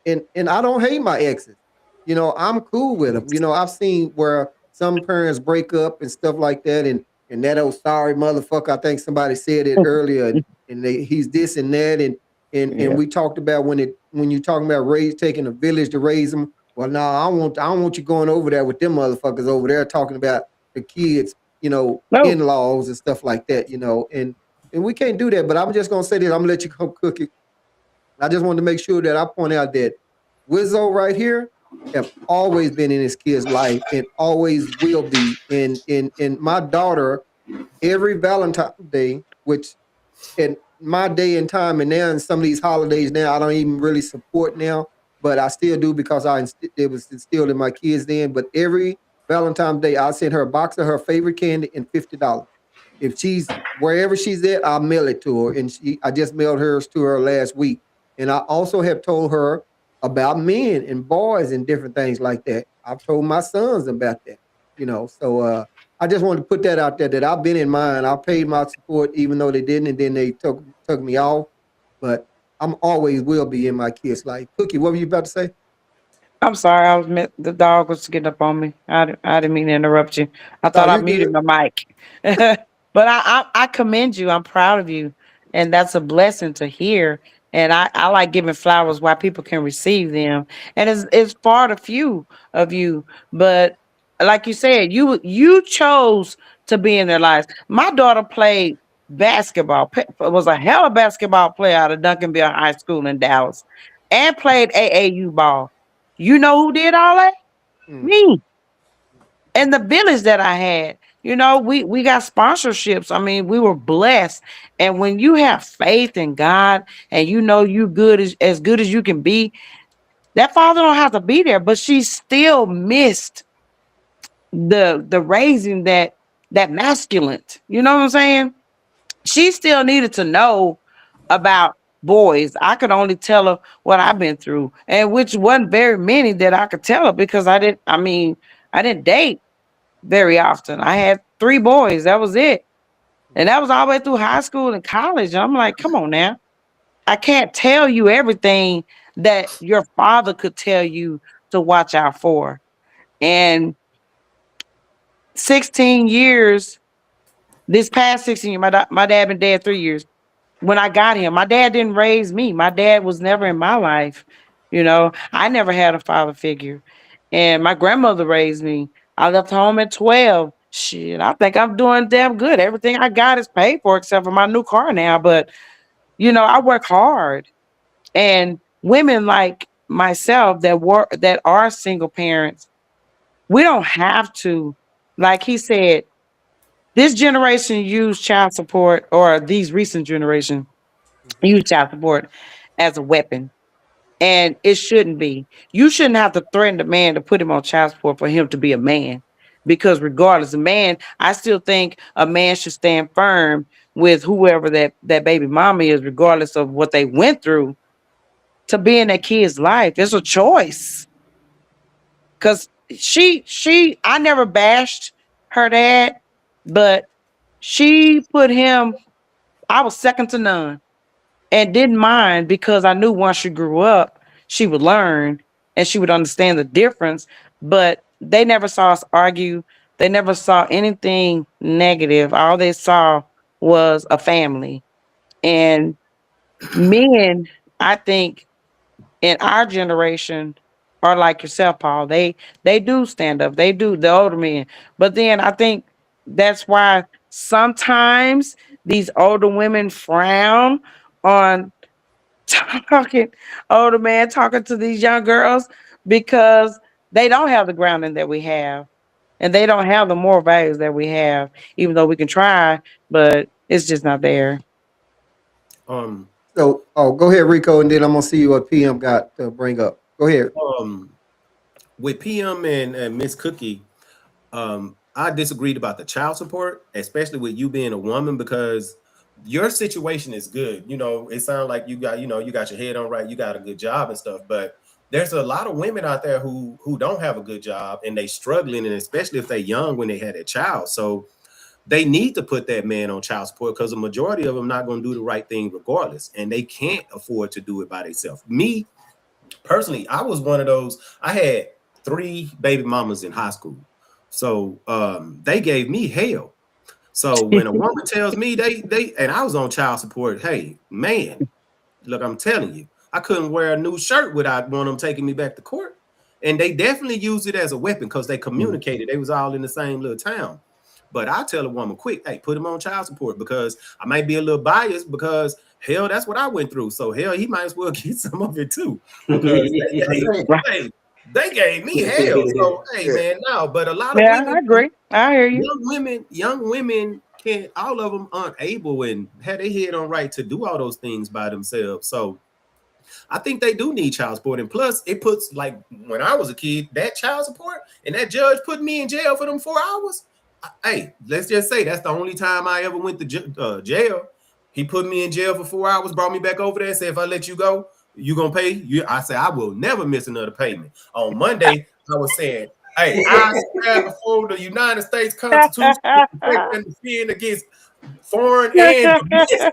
[SPEAKER 1] and I don't hate my exes. I'm cool with them. I've seen where some parents break up and stuff like that, and that old sorry motherfucker. I think somebody said it earlier, and he's this and that, and
[SPEAKER 5] Yeah.
[SPEAKER 1] we talked about when you talking about taking a village to raise them. Well, no, I don't want you going over there with them motherfuckers over there talking about the kids,
[SPEAKER 5] No,
[SPEAKER 1] in-laws and stuff like that, and we can't do that. But I'm just gonna say this. I'm gonna let you come cook it. I just wanted to make sure that I point out that Wizzo right here have always been in his kid's life and always will be. In my daughter, every Valentine's Day, which in my day and time, and now in some of these holidays now, I don't even really support now, but I still do because it was instilled in my kids then. But every Valentine's Day, I send her a box of her favorite candy and $50. If she's wherever she's at, I'll mail it to her. And I just mailed hers to her last week. And I also have told her about men and boys and different things like that. I've told my sons about that. So I just wanted to put that out there that I've been in mine. I paid my support even though they didn't, and then they took me off. But I'm always will be in my kids' life. Cookie, what were you about to say?
[SPEAKER 5] I'm sorry. The dog was getting up on me. I didn't mean to interrupt you. I
[SPEAKER 1] No,
[SPEAKER 5] thought I
[SPEAKER 1] you're
[SPEAKER 5] muted
[SPEAKER 1] good.
[SPEAKER 5] my mic. But I commend you. I'm proud of you, and that's a blessing to hear. And I like giving flowers while people can receive them. And it's far the few of you, but like you said, you chose to be in their lives. My daughter played basketball. Was a hell of a basketball player out of Duncanville High School in Dallas, and played AAU ball. You know who did all that?
[SPEAKER 1] Mm,
[SPEAKER 5] Me. And the village that I had. We got sponsorships. I mean, we were blessed. And when you have faith in God and you know you as good as you can be, that father don't have to be there, but she still missed the raising that masculine. You know what I'm saying? She still needed to know about boys. I could only tell her what I've been through, and which wasn't very many that I could tell her because I didn't date very often. I had 3 boys. That was it. And that was all the way through high school and college. And I'm like, come on now. I can't tell you everything that your father could tell you to watch out for. And 16 years, this past 16 years, my dad been dead 3 years. When I got him, my dad didn't raise me. My dad was never in my life. I never had a father figure. And my grandmother raised me. I left home at 12. Shit, I think I'm doing damn good. Everything I got is paid for except for my new car now. But, I work hard. And women like myself that are single parents, we don't have to, like he said, this generation use child support, or these recent generation
[SPEAKER 1] mhm,
[SPEAKER 5] use child support as a weapon. And it shouldn't be. You shouldn't have to threaten a man to put him on child support for him to be a man. Because regardless, I still think a man should stand firm with whoever that baby mama is, regardless of what they went through to be in that kid's life. It's a choice. Cause I never bashed her dad, but she put him, I was second to none, and didn't mind because I knew once she grew up, she would learn and she would understand the difference. But they never saw us argue. They never saw anything negative. All they saw was a family. And men, I think, in our generation are like yourself, Paul. They do stand up. They do, the older men. But then I think that's why sometimes these older women frown on talking older man talking to these young girls, because they don't have the grounding that we have, and they don't have the moral values that we have. Even though we can try, but it's just not there.
[SPEAKER 2] Um,
[SPEAKER 1] So, oh, go ahead, Rico, and then I'm gonna see what PM got to bring up. Go ahead.
[SPEAKER 2] um, with PM and Miss Cookie, I disagreed about the child support, especially with you being a woman, because your situation is good. You know, it sounds like you got, you got your head on right, you got a good job and stuff, but there's a lot of women out there who don't have a good job and they struggling, and especially if they're young when they had a child. So they need to put that man on child support because the majority of them not going to do the right thing regardless, and they can't afford to do it by themselves. Me personally, I was one of those. I had three baby mamas in high school, so they gave me hell. So when a woman tells me they and I was on child support, hey man, look, I'm telling you, I couldn't wear a new shirt without one of them taking me back to court. And they definitely used it as a weapon because they communicated. They was all in the same little town. But I tell a woman quick, hey, put him on child support, because I might be a little biased because hell, that's what I went through. So hell, he might as well get some of it too. Because
[SPEAKER 5] Right.
[SPEAKER 2] they gave me hell. So hey
[SPEAKER 1] Yeah.
[SPEAKER 2] man, no, but a lot of
[SPEAKER 5] Yeah,
[SPEAKER 2] women,
[SPEAKER 5] I agree. I hear you.
[SPEAKER 2] young women can't, all of them aren't able and had their head on right to do all those things by themselves. So I think they do need child support. And plus, it puts, like when I was a kid, that child support and that judge put me in jail for them 4 hours. Hey, let's just say that's the only time I ever went to jail. He put me in jail for 4 hours, brought me back over there, and said, if I let you go, you gonna pay? I said, I will never miss another payment. On Monday, I was saying, hey, I stand before the United States Constitution to protect and defend against foreign and domestic.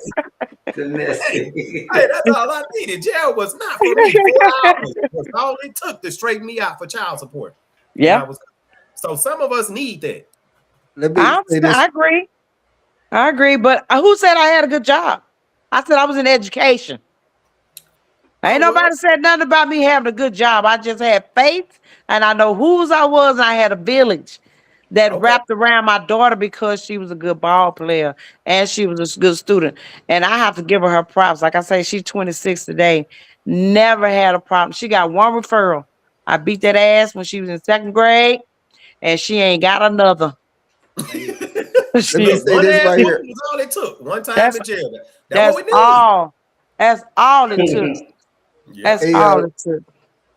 [SPEAKER 2] Hey,
[SPEAKER 4] Domestic.
[SPEAKER 2] hey, that's all I needed. Jail was not for me. 4 hours was all it took to straighten me out for child support. And I
[SPEAKER 5] Yeah,
[SPEAKER 2] was, so some of us need that.
[SPEAKER 1] Let me say
[SPEAKER 5] I
[SPEAKER 1] this.
[SPEAKER 5] agree. I agree. But who said I had a good job? I said I was in education. Ain't
[SPEAKER 2] Oh well,
[SPEAKER 5] nobody said nothing about me having a good job. I just had faith, and I know whose I was, and I had a village that
[SPEAKER 2] okay.
[SPEAKER 5] wrapped around my daughter because she was a good ball player and she was a good student. And I have to give her props. Like I say, she's 26 today. Never had a problem. She got one referral. I beat that ass when she was in second grade, and she ain't got another.
[SPEAKER 1] Hey, let me
[SPEAKER 5] she,
[SPEAKER 2] Look,
[SPEAKER 1] say
[SPEAKER 2] one
[SPEAKER 1] this
[SPEAKER 2] ass
[SPEAKER 1] right
[SPEAKER 5] she-
[SPEAKER 1] here.
[SPEAKER 2] whooping is all it took. One time
[SPEAKER 5] that's
[SPEAKER 2] in jail. That's what
[SPEAKER 5] that's
[SPEAKER 2] we need.
[SPEAKER 5] all. That's all it took.
[SPEAKER 2] Yep.
[SPEAKER 5] That's
[SPEAKER 1] Hey,
[SPEAKER 5] all it took.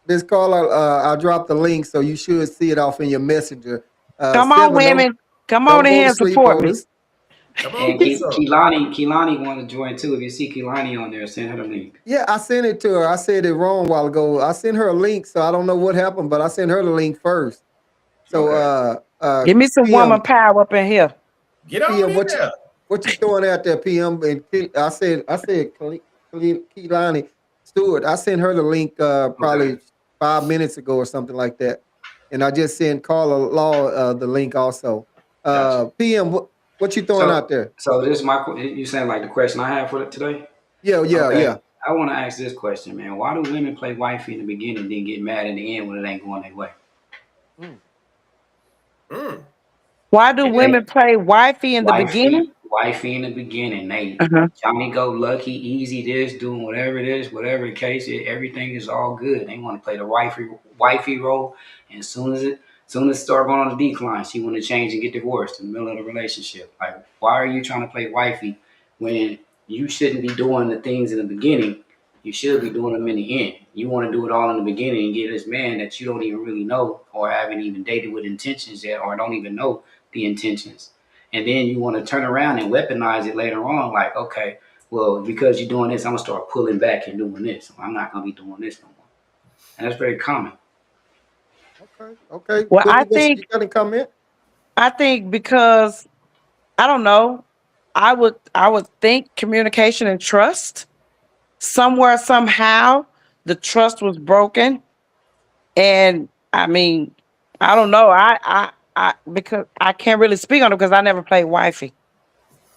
[SPEAKER 1] this caller, I dropped the link, so you should see it off in your messenger.
[SPEAKER 5] Come on,
[SPEAKER 1] 70,
[SPEAKER 5] women. Come on
[SPEAKER 1] don't
[SPEAKER 5] in
[SPEAKER 1] go
[SPEAKER 5] here
[SPEAKER 1] to
[SPEAKER 5] and
[SPEAKER 1] sleep
[SPEAKER 5] support
[SPEAKER 1] on
[SPEAKER 5] me.
[SPEAKER 1] us.
[SPEAKER 2] Come on,
[SPEAKER 4] And
[SPEAKER 2] get some.
[SPEAKER 4] Keelani want to join too. If you see Keelani on there, send her the link.
[SPEAKER 1] Yeah, I sent it to her. I said it wrong a while ago. I sent her a link, so I don't know what happened, but I sent her the link first. So,
[SPEAKER 2] Okay.
[SPEAKER 5] Give me some woman
[SPEAKER 1] PM,
[SPEAKER 5] power up in here.
[SPEAKER 2] Get on
[SPEAKER 1] PM,
[SPEAKER 2] in there.
[SPEAKER 1] what you throwing out there, PM? And I said, Keelani Stewart. I sent her the link
[SPEAKER 4] Okay.
[SPEAKER 1] probably 5 minutes ago or something like that, and I just sent Carla Law the link also.
[SPEAKER 4] Gotcha.
[SPEAKER 1] PM, what you throwing out
[SPEAKER 4] So,
[SPEAKER 1] there?
[SPEAKER 4] so this is you saying like the question I have for today?
[SPEAKER 1] Yeah, yeah,
[SPEAKER 4] Okay.
[SPEAKER 1] yeah.
[SPEAKER 4] I want to ask this question, man. Why do women play wifey in the beginning, then get mad in the end when it ain't going their way?
[SPEAKER 1] Mm,
[SPEAKER 2] Mm.
[SPEAKER 5] Why do
[SPEAKER 4] If they
[SPEAKER 5] women play wifey in the beginning?
[SPEAKER 4] wifey in the beginning, they
[SPEAKER 5] Uh-huh.
[SPEAKER 4] Johnny go lucky, easy this, doing whatever it is, whatever the case is, everything is all good. They want to play the wifey role, and as soon as it start going on the decline, she want to change and get divorced in the middle of the relationship. Like, why are you trying to play wifey when you shouldn't be doing the things in the beginning? You should be doing them in the end. You want to do it all in the beginning and get this man that you don't even really know or haven't even dated with intentions yet, or don't even know the intentions, and then you want to turn around and weaponize it later on, like, okay, well, because you're doing this, I'm gonna start pulling back and doing this. I'm not gonna be doing this no more. And that's very common.
[SPEAKER 1] okay, okay.
[SPEAKER 5] Well,
[SPEAKER 1] Cookie, you got any comment?
[SPEAKER 5] I think because I don't know, I would think communication and trust somewhere somehow the trust was broken, and I mean I don't know, I because I can't really speak on it because I never played wifey.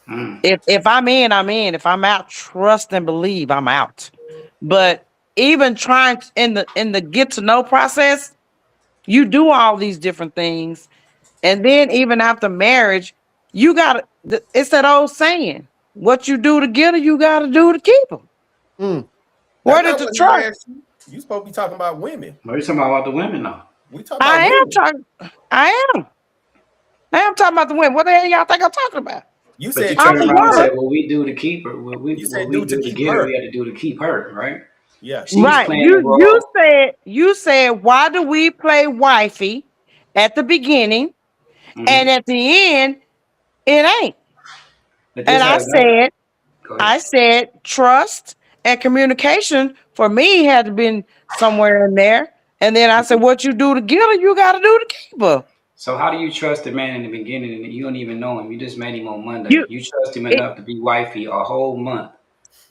[SPEAKER 4] Mm.
[SPEAKER 5] If I'm in, I'm in. If I'm out, trust and believe I'm out. But even trying in the get to know process, you do all these different things, and then even after marriage, you got to. It's that old saying: "What you do to get her, you got to do to keep her."
[SPEAKER 1] Mm,
[SPEAKER 5] Where
[SPEAKER 2] That's
[SPEAKER 5] did
[SPEAKER 2] not
[SPEAKER 5] the
[SPEAKER 2] what he
[SPEAKER 5] trust?
[SPEAKER 2] asked you. You supposed to be talking about women.
[SPEAKER 4] What are you talking about the women though?
[SPEAKER 2] We talking about
[SPEAKER 5] I am
[SPEAKER 2] women.
[SPEAKER 5] talking. I am. I am talking about the women. What the hell y'all think I'm talking about?
[SPEAKER 2] You
[SPEAKER 4] But you
[SPEAKER 2] said
[SPEAKER 5] I'm
[SPEAKER 4] turn
[SPEAKER 5] a
[SPEAKER 2] treat
[SPEAKER 4] around and
[SPEAKER 2] her.
[SPEAKER 4] say,
[SPEAKER 5] woman.
[SPEAKER 4] "What we do to keep her,
[SPEAKER 2] You
[SPEAKER 4] what
[SPEAKER 2] said
[SPEAKER 4] we
[SPEAKER 2] do to
[SPEAKER 4] do to
[SPEAKER 2] keep
[SPEAKER 4] get her, we
[SPEAKER 2] her.
[SPEAKER 4] had to do to keep her." Right?
[SPEAKER 2] Yeah.
[SPEAKER 4] She's
[SPEAKER 5] Right.
[SPEAKER 4] playing the
[SPEAKER 5] You said why do we play wifey at the beginning and
[SPEAKER 4] hmm
[SPEAKER 5] at the end it ain't.
[SPEAKER 4] But this
[SPEAKER 5] And
[SPEAKER 4] has nothing. Go ahead.
[SPEAKER 5] I said trust and communication for me had to been somewhere in there. And then I said,
[SPEAKER 4] Mhm.
[SPEAKER 5] what you do to get her, you got to do to keep her.
[SPEAKER 4] So how do you trust a man in the beginning and you don't even know him? You just met him on Monday.
[SPEAKER 5] You
[SPEAKER 4] You trust him
[SPEAKER 5] it
[SPEAKER 4] enough to be wifey a whole month,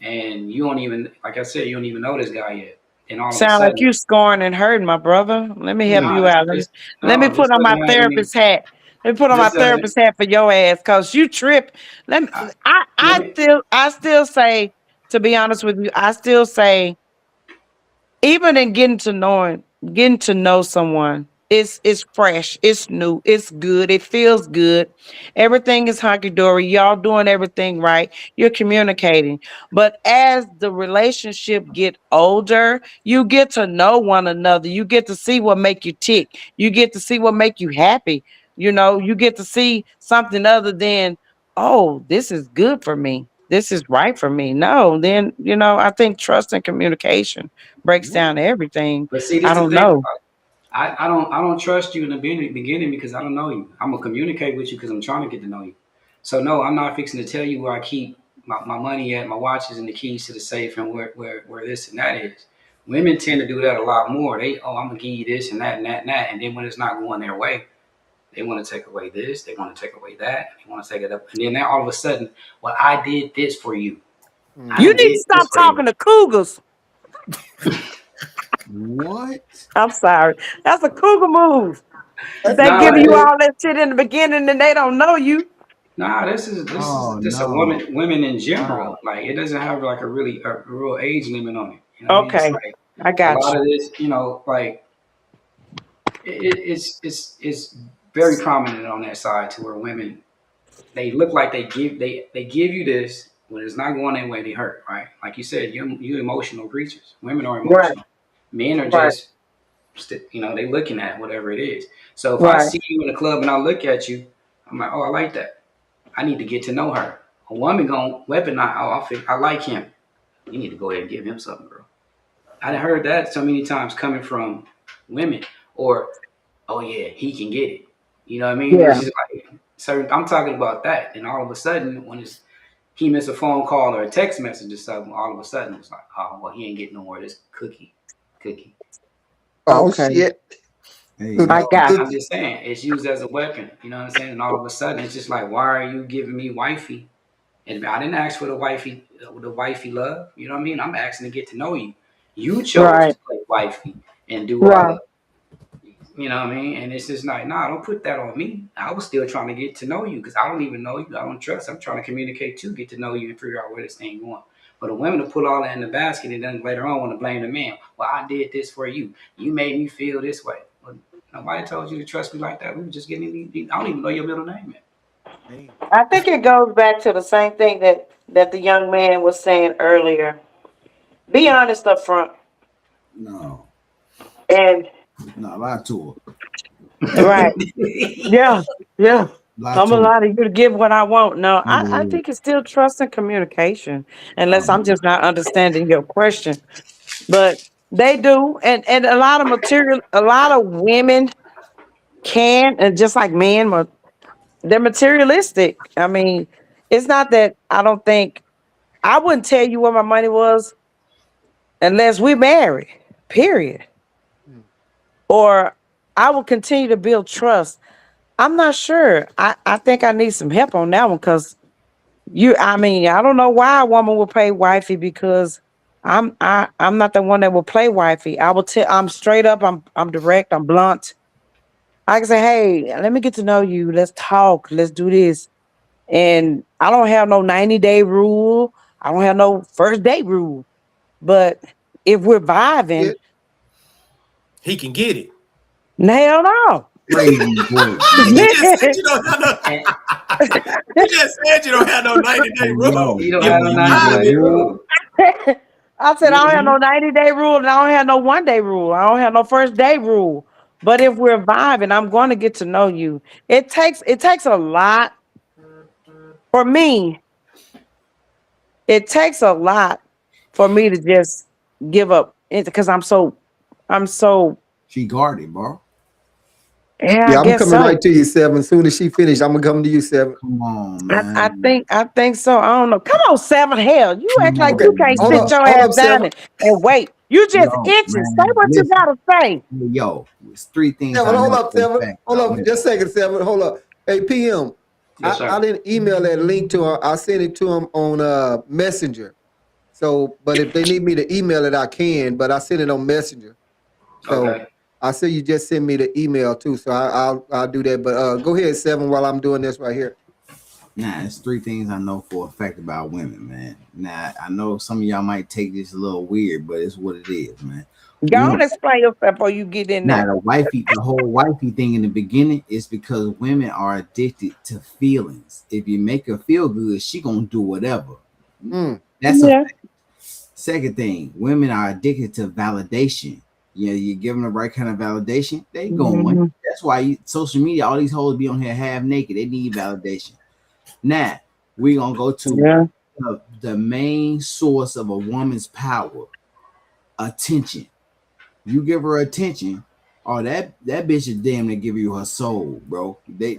[SPEAKER 4] and you don't even, like I said, you don't even know this guy yet. And all of a
[SPEAKER 5] sound like
[SPEAKER 4] sudden,
[SPEAKER 5] you scorned and hurting, my brother. Let me help
[SPEAKER 3] Hmm.
[SPEAKER 5] you
[SPEAKER 4] nah,
[SPEAKER 5] out.
[SPEAKER 4] this
[SPEAKER 5] Let me
[SPEAKER 4] no, this
[SPEAKER 5] put on my
[SPEAKER 4] doesn't have any.
[SPEAKER 5] therapist hat. Let me put on my
[SPEAKER 4] This
[SPEAKER 5] therapist
[SPEAKER 4] doesn't.
[SPEAKER 5] hat for your ass, cause you trip. Let me.
[SPEAKER 4] I,
[SPEAKER 5] I
[SPEAKER 4] let
[SPEAKER 5] I
[SPEAKER 4] me.
[SPEAKER 5] still I still say, to be honest with you, I still say even in getting to know someone, it's fresh, it's new, it's good, it feels good, everything is hunky-dory, y'all doing everything right, you're communicating. But as the relationship get older, you get to know one another, you get to see what make you tick, you get to see what make you happy, you get to see something other than, oh, this is good for me, this is right for me. No, then I think trust and communication breaks down everything.
[SPEAKER 4] But see,
[SPEAKER 5] I
[SPEAKER 4] this is the
[SPEAKER 5] don't
[SPEAKER 4] thing.
[SPEAKER 5] know.
[SPEAKER 4] I don't trust you in the beginning because I don't know you. I'm gonna communicate with you because I'm trying to get to know you. So no, I'm not fixing to tell you where I keep my money at, my watches and the keys to the safe, and where this and that is. Women tend to do that a lot more. I'm gonna give you this and that and that and that, and then when it's not going their way, they want to take away this, they want to take away that, they want to take it up, and then now all of a sudden, well, I did this for you. I
[SPEAKER 5] You
[SPEAKER 4] done
[SPEAKER 1] Mm-hmm.
[SPEAKER 5] need to
[SPEAKER 4] did this
[SPEAKER 5] stop
[SPEAKER 4] for you.
[SPEAKER 5] talking to cougars.
[SPEAKER 3] What?
[SPEAKER 5] I'm sorry. That's a cougar move. They
[SPEAKER 4] Nah,
[SPEAKER 5] giving you all that shit in the beginning and they don't know you.
[SPEAKER 4] nah, this is
[SPEAKER 3] Oh
[SPEAKER 4] just a
[SPEAKER 3] no!
[SPEAKER 4] women in
[SPEAKER 3] Wow.
[SPEAKER 4] general. Like it doesn't have like a real age limit on it. You know what I mean? It's
[SPEAKER 5] Okay.
[SPEAKER 4] like
[SPEAKER 5] I
[SPEAKER 4] a
[SPEAKER 5] got
[SPEAKER 4] lot
[SPEAKER 5] you.
[SPEAKER 4] of this, like it's very prominent on that side to where women they look like they give you this when it's not going their way they hurt, right? Like you said, you emotional creatures. Women are
[SPEAKER 5] Right.
[SPEAKER 4] emotional. Men are
[SPEAKER 5] Right.
[SPEAKER 4] just they looking at whatever it is. So if I
[SPEAKER 5] Right.
[SPEAKER 4] see you in the club and I look at you, I'm like, oh, I like that. I need to get to know her. A woman gonna weaponize. Oh, I like him. You need to go ahead and give him something, girl. I done heard that so many times coming from women. Or, oh yeah, he can get it. You know what I mean? It's
[SPEAKER 5] Yeah.
[SPEAKER 4] just like certain. I'm talking about that, and all of a sudden, when he missed a phone call or a text message or something, all of a sudden it's like, oh well, he ain't getting nowhere. This cookie.
[SPEAKER 1] Oh
[SPEAKER 5] Okay.
[SPEAKER 1] shit.
[SPEAKER 3] Hey,
[SPEAKER 1] Cookie,
[SPEAKER 5] I
[SPEAKER 3] yo,
[SPEAKER 5] got
[SPEAKER 4] I'm
[SPEAKER 5] you.
[SPEAKER 1] cookie.
[SPEAKER 4] just saying, it's used as a weapon. You know what I'm saying? And all of a sudden, it's just like, why are you giving me wifey? And I didn't ask for the wifey love. You know what I mean? I'm asking to get to know you. You chose
[SPEAKER 5] Right.
[SPEAKER 4] to play wifey and do all
[SPEAKER 5] Right.
[SPEAKER 4] of, you know what I mean? And it's just like, nah, don't put that on me. I was still trying to get to know you because I don't even know you. I don't trust. I'm trying to communicate to get to know you and figure out where this thing going. But the women will put all that in the basket and then later on want to blame the man. Well, I did this for you. You made me feel this way. Well, nobody told you to trust me like that. We were just getting. I don't even know your middle name yet.
[SPEAKER 1] Damn.
[SPEAKER 5] I think it goes back to the same thing that the young man was saying earlier. Be honest up front.
[SPEAKER 3] no,
[SPEAKER 5] And
[SPEAKER 3] no, lie to
[SPEAKER 5] right. Yeah. Yeah.
[SPEAKER 3] her, lie
[SPEAKER 5] I'm
[SPEAKER 3] to her.
[SPEAKER 5] allowed you to give what I want. No, I
[SPEAKER 3] Yeah,
[SPEAKER 5] think it's still trust and communication, unless I'm
[SPEAKER 3] um,
[SPEAKER 5] just not understanding your question. But they do, and a lot of women can, and just like men, they're materialistic. I mean, it's not that I don't think I wouldn't tell you where my money was unless we married. Period.
[SPEAKER 1] Mm.
[SPEAKER 5] Or I will continue to build trust. I'm not sure. I think I need some help on that one because I mean, I don't know why a woman will play wifey because I'm not the one that will play wifey. I'm straight up, I'm direct, I'm blunt. I can say, hey, let me get to know you. Let's talk. Let's do this. And I don't have no 90-day rule. I don't have no first date rule. But if we're vibing,
[SPEAKER 1] Shit.
[SPEAKER 2] He can get it.
[SPEAKER 5] hell no.
[SPEAKER 3] crazy work,
[SPEAKER 2] You
[SPEAKER 3] man.
[SPEAKER 2] just said you don't have no.
[SPEAKER 4] And
[SPEAKER 2] You just said you don't have no 90-day
[SPEAKER 3] Hey,
[SPEAKER 2] rule.
[SPEAKER 3] yo,
[SPEAKER 4] you don't
[SPEAKER 2] You
[SPEAKER 4] have no
[SPEAKER 3] hey,
[SPEAKER 4] 90 day
[SPEAKER 2] vibing.
[SPEAKER 3] yo,
[SPEAKER 4] rule.
[SPEAKER 5] I said I don't have no
[SPEAKER 4] Mm-hmm.
[SPEAKER 5] 90-day rule and I don't have no 1 day rule. I don't have no first day rule. But if we're vibing, I'm going to get to know you. It takes a lot for me. It takes a lot for me to just give up because I'm so
[SPEAKER 3] She guarded, bro.
[SPEAKER 5] yeah, I
[SPEAKER 1] Yeah, I'm
[SPEAKER 5] guess
[SPEAKER 1] coming
[SPEAKER 5] so.
[SPEAKER 1] right to you, Seven. As soon as she finished, I'm gonna come to you, Seven.
[SPEAKER 3] Come on,
[SPEAKER 5] I
[SPEAKER 3] man.
[SPEAKER 5] think I think so. I don't know. Come on, Seven. Hell, you act
[SPEAKER 3] Come
[SPEAKER 5] like
[SPEAKER 1] Okay,
[SPEAKER 5] you
[SPEAKER 3] on,
[SPEAKER 5] can't sit
[SPEAKER 3] man.
[SPEAKER 5] your
[SPEAKER 1] hold
[SPEAKER 5] ass
[SPEAKER 1] up,
[SPEAKER 5] down
[SPEAKER 1] Seven.
[SPEAKER 5] and wait. You just
[SPEAKER 3] Yo,
[SPEAKER 5] itching. Say
[SPEAKER 3] man.
[SPEAKER 5] what you
[SPEAKER 3] Listen,
[SPEAKER 5] gotta say.
[SPEAKER 3] yo, it's three things
[SPEAKER 1] Seven,
[SPEAKER 3] I
[SPEAKER 1] hold
[SPEAKER 3] know
[SPEAKER 1] up,
[SPEAKER 3] for a
[SPEAKER 1] Seven.
[SPEAKER 3] fact
[SPEAKER 1] Hold
[SPEAKER 3] about
[SPEAKER 1] up,
[SPEAKER 3] women.
[SPEAKER 1] just a second, Seven. Hold up. Hey, PM.
[SPEAKER 4] Yes,
[SPEAKER 1] I
[SPEAKER 4] sir.
[SPEAKER 1] didn't email that link to her. I sent it to him on Messenger. So, but if they need me to email it, I can. But I sent it on Messenger. So
[SPEAKER 4] Okay.
[SPEAKER 1] I see you just send me the email too. So I'll do that. But go ahead, Seven, while I'm doing this right here.
[SPEAKER 3] Nah, it's three things I know for a fact about women, man. Now, I know some of y'all might take this a little weird, but it's what it is, man.
[SPEAKER 5] Go on,
[SPEAKER 3] Women,
[SPEAKER 5] explain yourself before you get in
[SPEAKER 3] now
[SPEAKER 5] there.
[SPEAKER 3] the whole wifey thing in the beginning is because women are addicted to feelings. If you make her feel good, she gonna do whatever.
[SPEAKER 1] Mm,
[SPEAKER 3] That's a
[SPEAKER 5] Yeah.
[SPEAKER 3] second thing. Women are addicted to validation. You know, you give them the right kind of validation, they going.
[SPEAKER 5] Mhm.
[SPEAKER 3] That's why social media, all these hoes be on here half naked. They need validation. Now we're gonna go to
[SPEAKER 5] Yeah.
[SPEAKER 3] the main source of a woman's power: attention. You give her attention, oh that bitch is damn to give you her soul, bro. They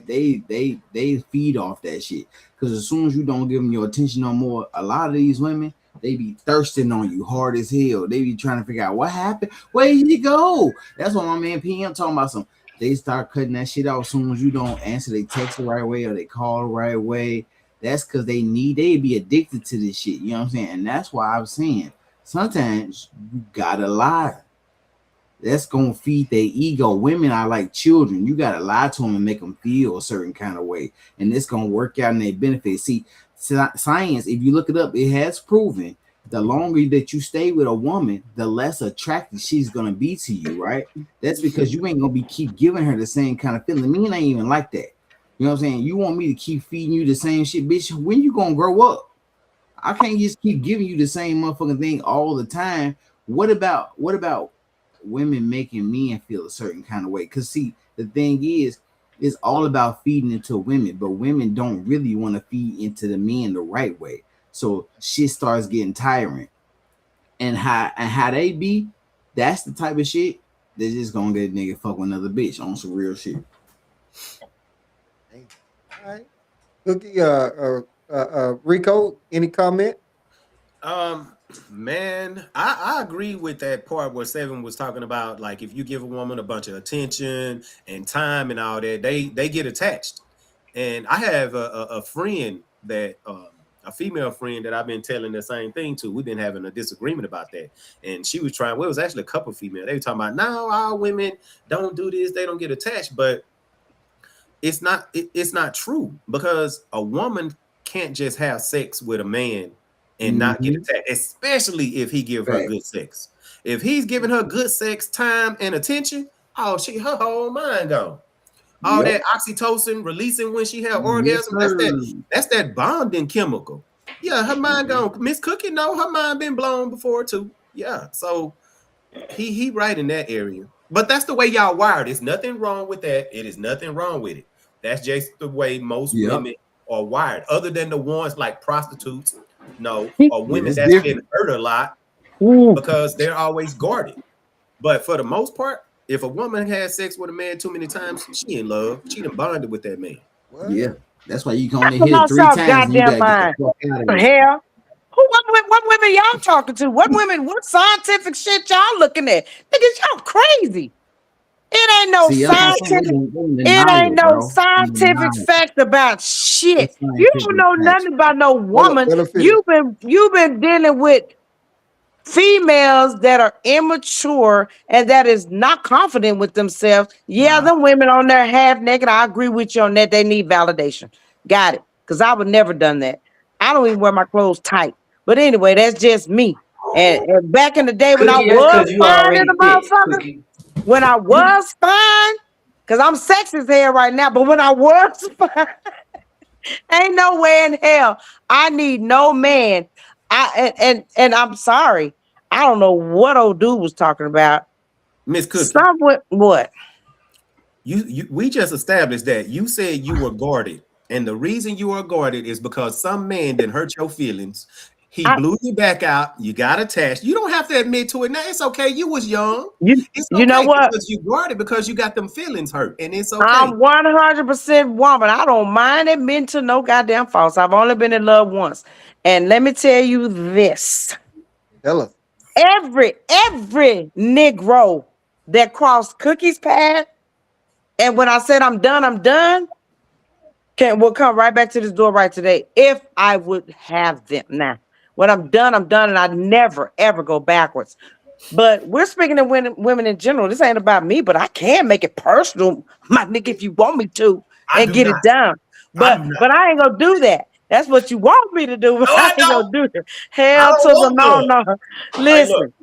[SPEAKER 3] feed off that shit. Cause as soon as you don't give them your attention no more, a lot of these women they be thirsting on you hard as hell. They be trying to figure out what happened. Where did he go? That's what my man PM talking about. Some they start cutting that shit out as soon as you don't answer. They text the right way or they call the right way. That's because they be addicted to this shit. You know what I'm saying? And that's why I'm saying sometimes you gotta lie. That's gonna feed their ego. Women are like children. You gotta lie to them and make them feel a certain kind of way, and it's gonna work out in their benefit. See, science, if you look it up, it has proven the longer that you stay with a woman, the less attracted she's gonna be to you. Right? That's because you ain't gonna be keep giving her the same kind of feeling. Me ain't even like that. You know what I'm saying? You want me to keep feeding you the same shit, bitch? When you gonna grow up? I can't just keep giving you the same motherfucking thing all the time. What about women making men feel a certain kind of way? Cause see, the thing is, it's all about feeding into women, but women don't really want to feed into the men the right way. So shit starts getting tiring. And how they be, that's the type of shit that's just gonna get a nigga fuck with another bitch on some real shit.
[SPEAKER 1] damn. All right. Cookie, Rico, any comment?
[SPEAKER 2] Um, man, I agree with that part where Seven was talking about, like, if you give a woman a bunch of attention and time and all that, they get attached. And I have a friend that a female friend that I've been telling the same thing to. We've been having a disagreement about that, and she was trying. Well, it was actually a couple female. They were talking about, no, all women don't do this. They don't get attached, but it's not true, because a woman can't just have sex with a man and not get
[SPEAKER 3] Mm-hmm.
[SPEAKER 2] attached, especially if he give her
[SPEAKER 3] Right.
[SPEAKER 2] good sex. If he's giving her good sex, time, and attention, oh, her whole mind gone. All
[SPEAKER 3] Yep.
[SPEAKER 2] that oxytocin releasing when she had
[SPEAKER 3] Yes,
[SPEAKER 2] orgasm, that's that
[SPEAKER 3] sir.
[SPEAKER 2] that's that bonding chemical. Yeah, her mind gone. Miss Cookie, no, her mind been blown before too. Yeah, so he right in that area. But that's the way y'all wired. There's nothing wrong with that. It is nothing wrong with it. That's just the way most
[SPEAKER 3] Yep.
[SPEAKER 2] women are wired. Other than the ones like prostitutes, no, or
[SPEAKER 3] Yeah,
[SPEAKER 2] women
[SPEAKER 3] it's
[SPEAKER 2] that's been
[SPEAKER 3] different.
[SPEAKER 2] hurt a lot,
[SPEAKER 5] Mm.
[SPEAKER 2] because they're always guarded. But for the most part, if a woman has sex with a man too many times, she in love. She done bonded with that man.
[SPEAKER 3] Yeah.
[SPEAKER 1] What?
[SPEAKER 3] That's why you can only
[SPEAKER 5] I
[SPEAKER 3] hit it
[SPEAKER 5] lost
[SPEAKER 3] three
[SPEAKER 5] y'all
[SPEAKER 3] times and you
[SPEAKER 5] goddamn
[SPEAKER 3] gotta get the
[SPEAKER 5] mind.
[SPEAKER 3] fuck out of
[SPEAKER 5] The
[SPEAKER 3] there.
[SPEAKER 5] hell? What women y'all talking to? What women? What scientific shit y'all looking at? Niggas, y'all crazy. It ain't no
[SPEAKER 3] See, that's what I'm saying.
[SPEAKER 5] scientific.
[SPEAKER 3] They in
[SPEAKER 5] It ain't
[SPEAKER 3] denial,
[SPEAKER 5] no
[SPEAKER 3] bro. In
[SPEAKER 5] scientific
[SPEAKER 3] denial.
[SPEAKER 5] fact about shit.
[SPEAKER 3] It's
[SPEAKER 5] You don't
[SPEAKER 3] scientific
[SPEAKER 5] know
[SPEAKER 3] facts.
[SPEAKER 5] nothing about no
[SPEAKER 1] Hold up,
[SPEAKER 5] woman.
[SPEAKER 1] let her finish.
[SPEAKER 5] You've been dealing with females that are immature and that is not confident with themselves. Yeah,
[SPEAKER 3] Nah.
[SPEAKER 5] them women on there half naked. I agree with you on that. They need validation. Got it. Because I would never done that. I don't even wear my clothes tight. But anyway, that's just me. And back in the day when I
[SPEAKER 4] Cookie, that's
[SPEAKER 5] was
[SPEAKER 4] because you
[SPEAKER 5] fine in the
[SPEAKER 4] already thick,
[SPEAKER 5] motherfucker,
[SPEAKER 4] Cookie.
[SPEAKER 5] when I
[SPEAKER 4] You
[SPEAKER 5] was fine, because I'm sexy as hell right now, but when I was fine, ain't no way in hell I need no man. And I'm sorry. I don't know what old dude was talking about.
[SPEAKER 2] Miss Cookie,
[SPEAKER 5] Some what?
[SPEAKER 2] we just established that you said you were guarded, and the reason you are guarded is because some man didn't hurt your feelings. He
[SPEAKER 5] I
[SPEAKER 2] blew you back out. You got attached. You don't have to admit to it now. It's okay. You was young.
[SPEAKER 5] you
[SPEAKER 2] It's
[SPEAKER 5] you know
[SPEAKER 2] okay
[SPEAKER 5] what?
[SPEAKER 2] because you guarded because you got them feelings hurt, and it's okay.
[SPEAKER 5] I'm 100% woman. I don't mind admitting to no goddamn faults. I've only been in love once. And let me tell you this.
[SPEAKER 1] Tell us.
[SPEAKER 5] Every Negro that crossed Cookie's path, and when I said I'm done, will come right back to this door right today if I would have them. Now, when I'm done, and I never ever go backwards. But we're speaking to women in general. This ain't about me, but I can make it personal, my nigga, if you want me to,
[SPEAKER 2] I
[SPEAKER 5] and
[SPEAKER 2] do
[SPEAKER 5] get
[SPEAKER 2] not.
[SPEAKER 5] it done.
[SPEAKER 2] I do not.
[SPEAKER 5] But I ain't gonna do that. That's what you want me to do, but
[SPEAKER 2] No, I
[SPEAKER 5] I ain't gonna
[SPEAKER 2] don't.
[SPEAKER 5] do it.
[SPEAKER 2] I
[SPEAKER 5] Hell to
[SPEAKER 2] don't
[SPEAKER 5] the
[SPEAKER 2] want
[SPEAKER 5] no,
[SPEAKER 2] none.
[SPEAKER 5] no.
[SPEAKER 2] Hey, look,
[SPEAKER 5] Listen,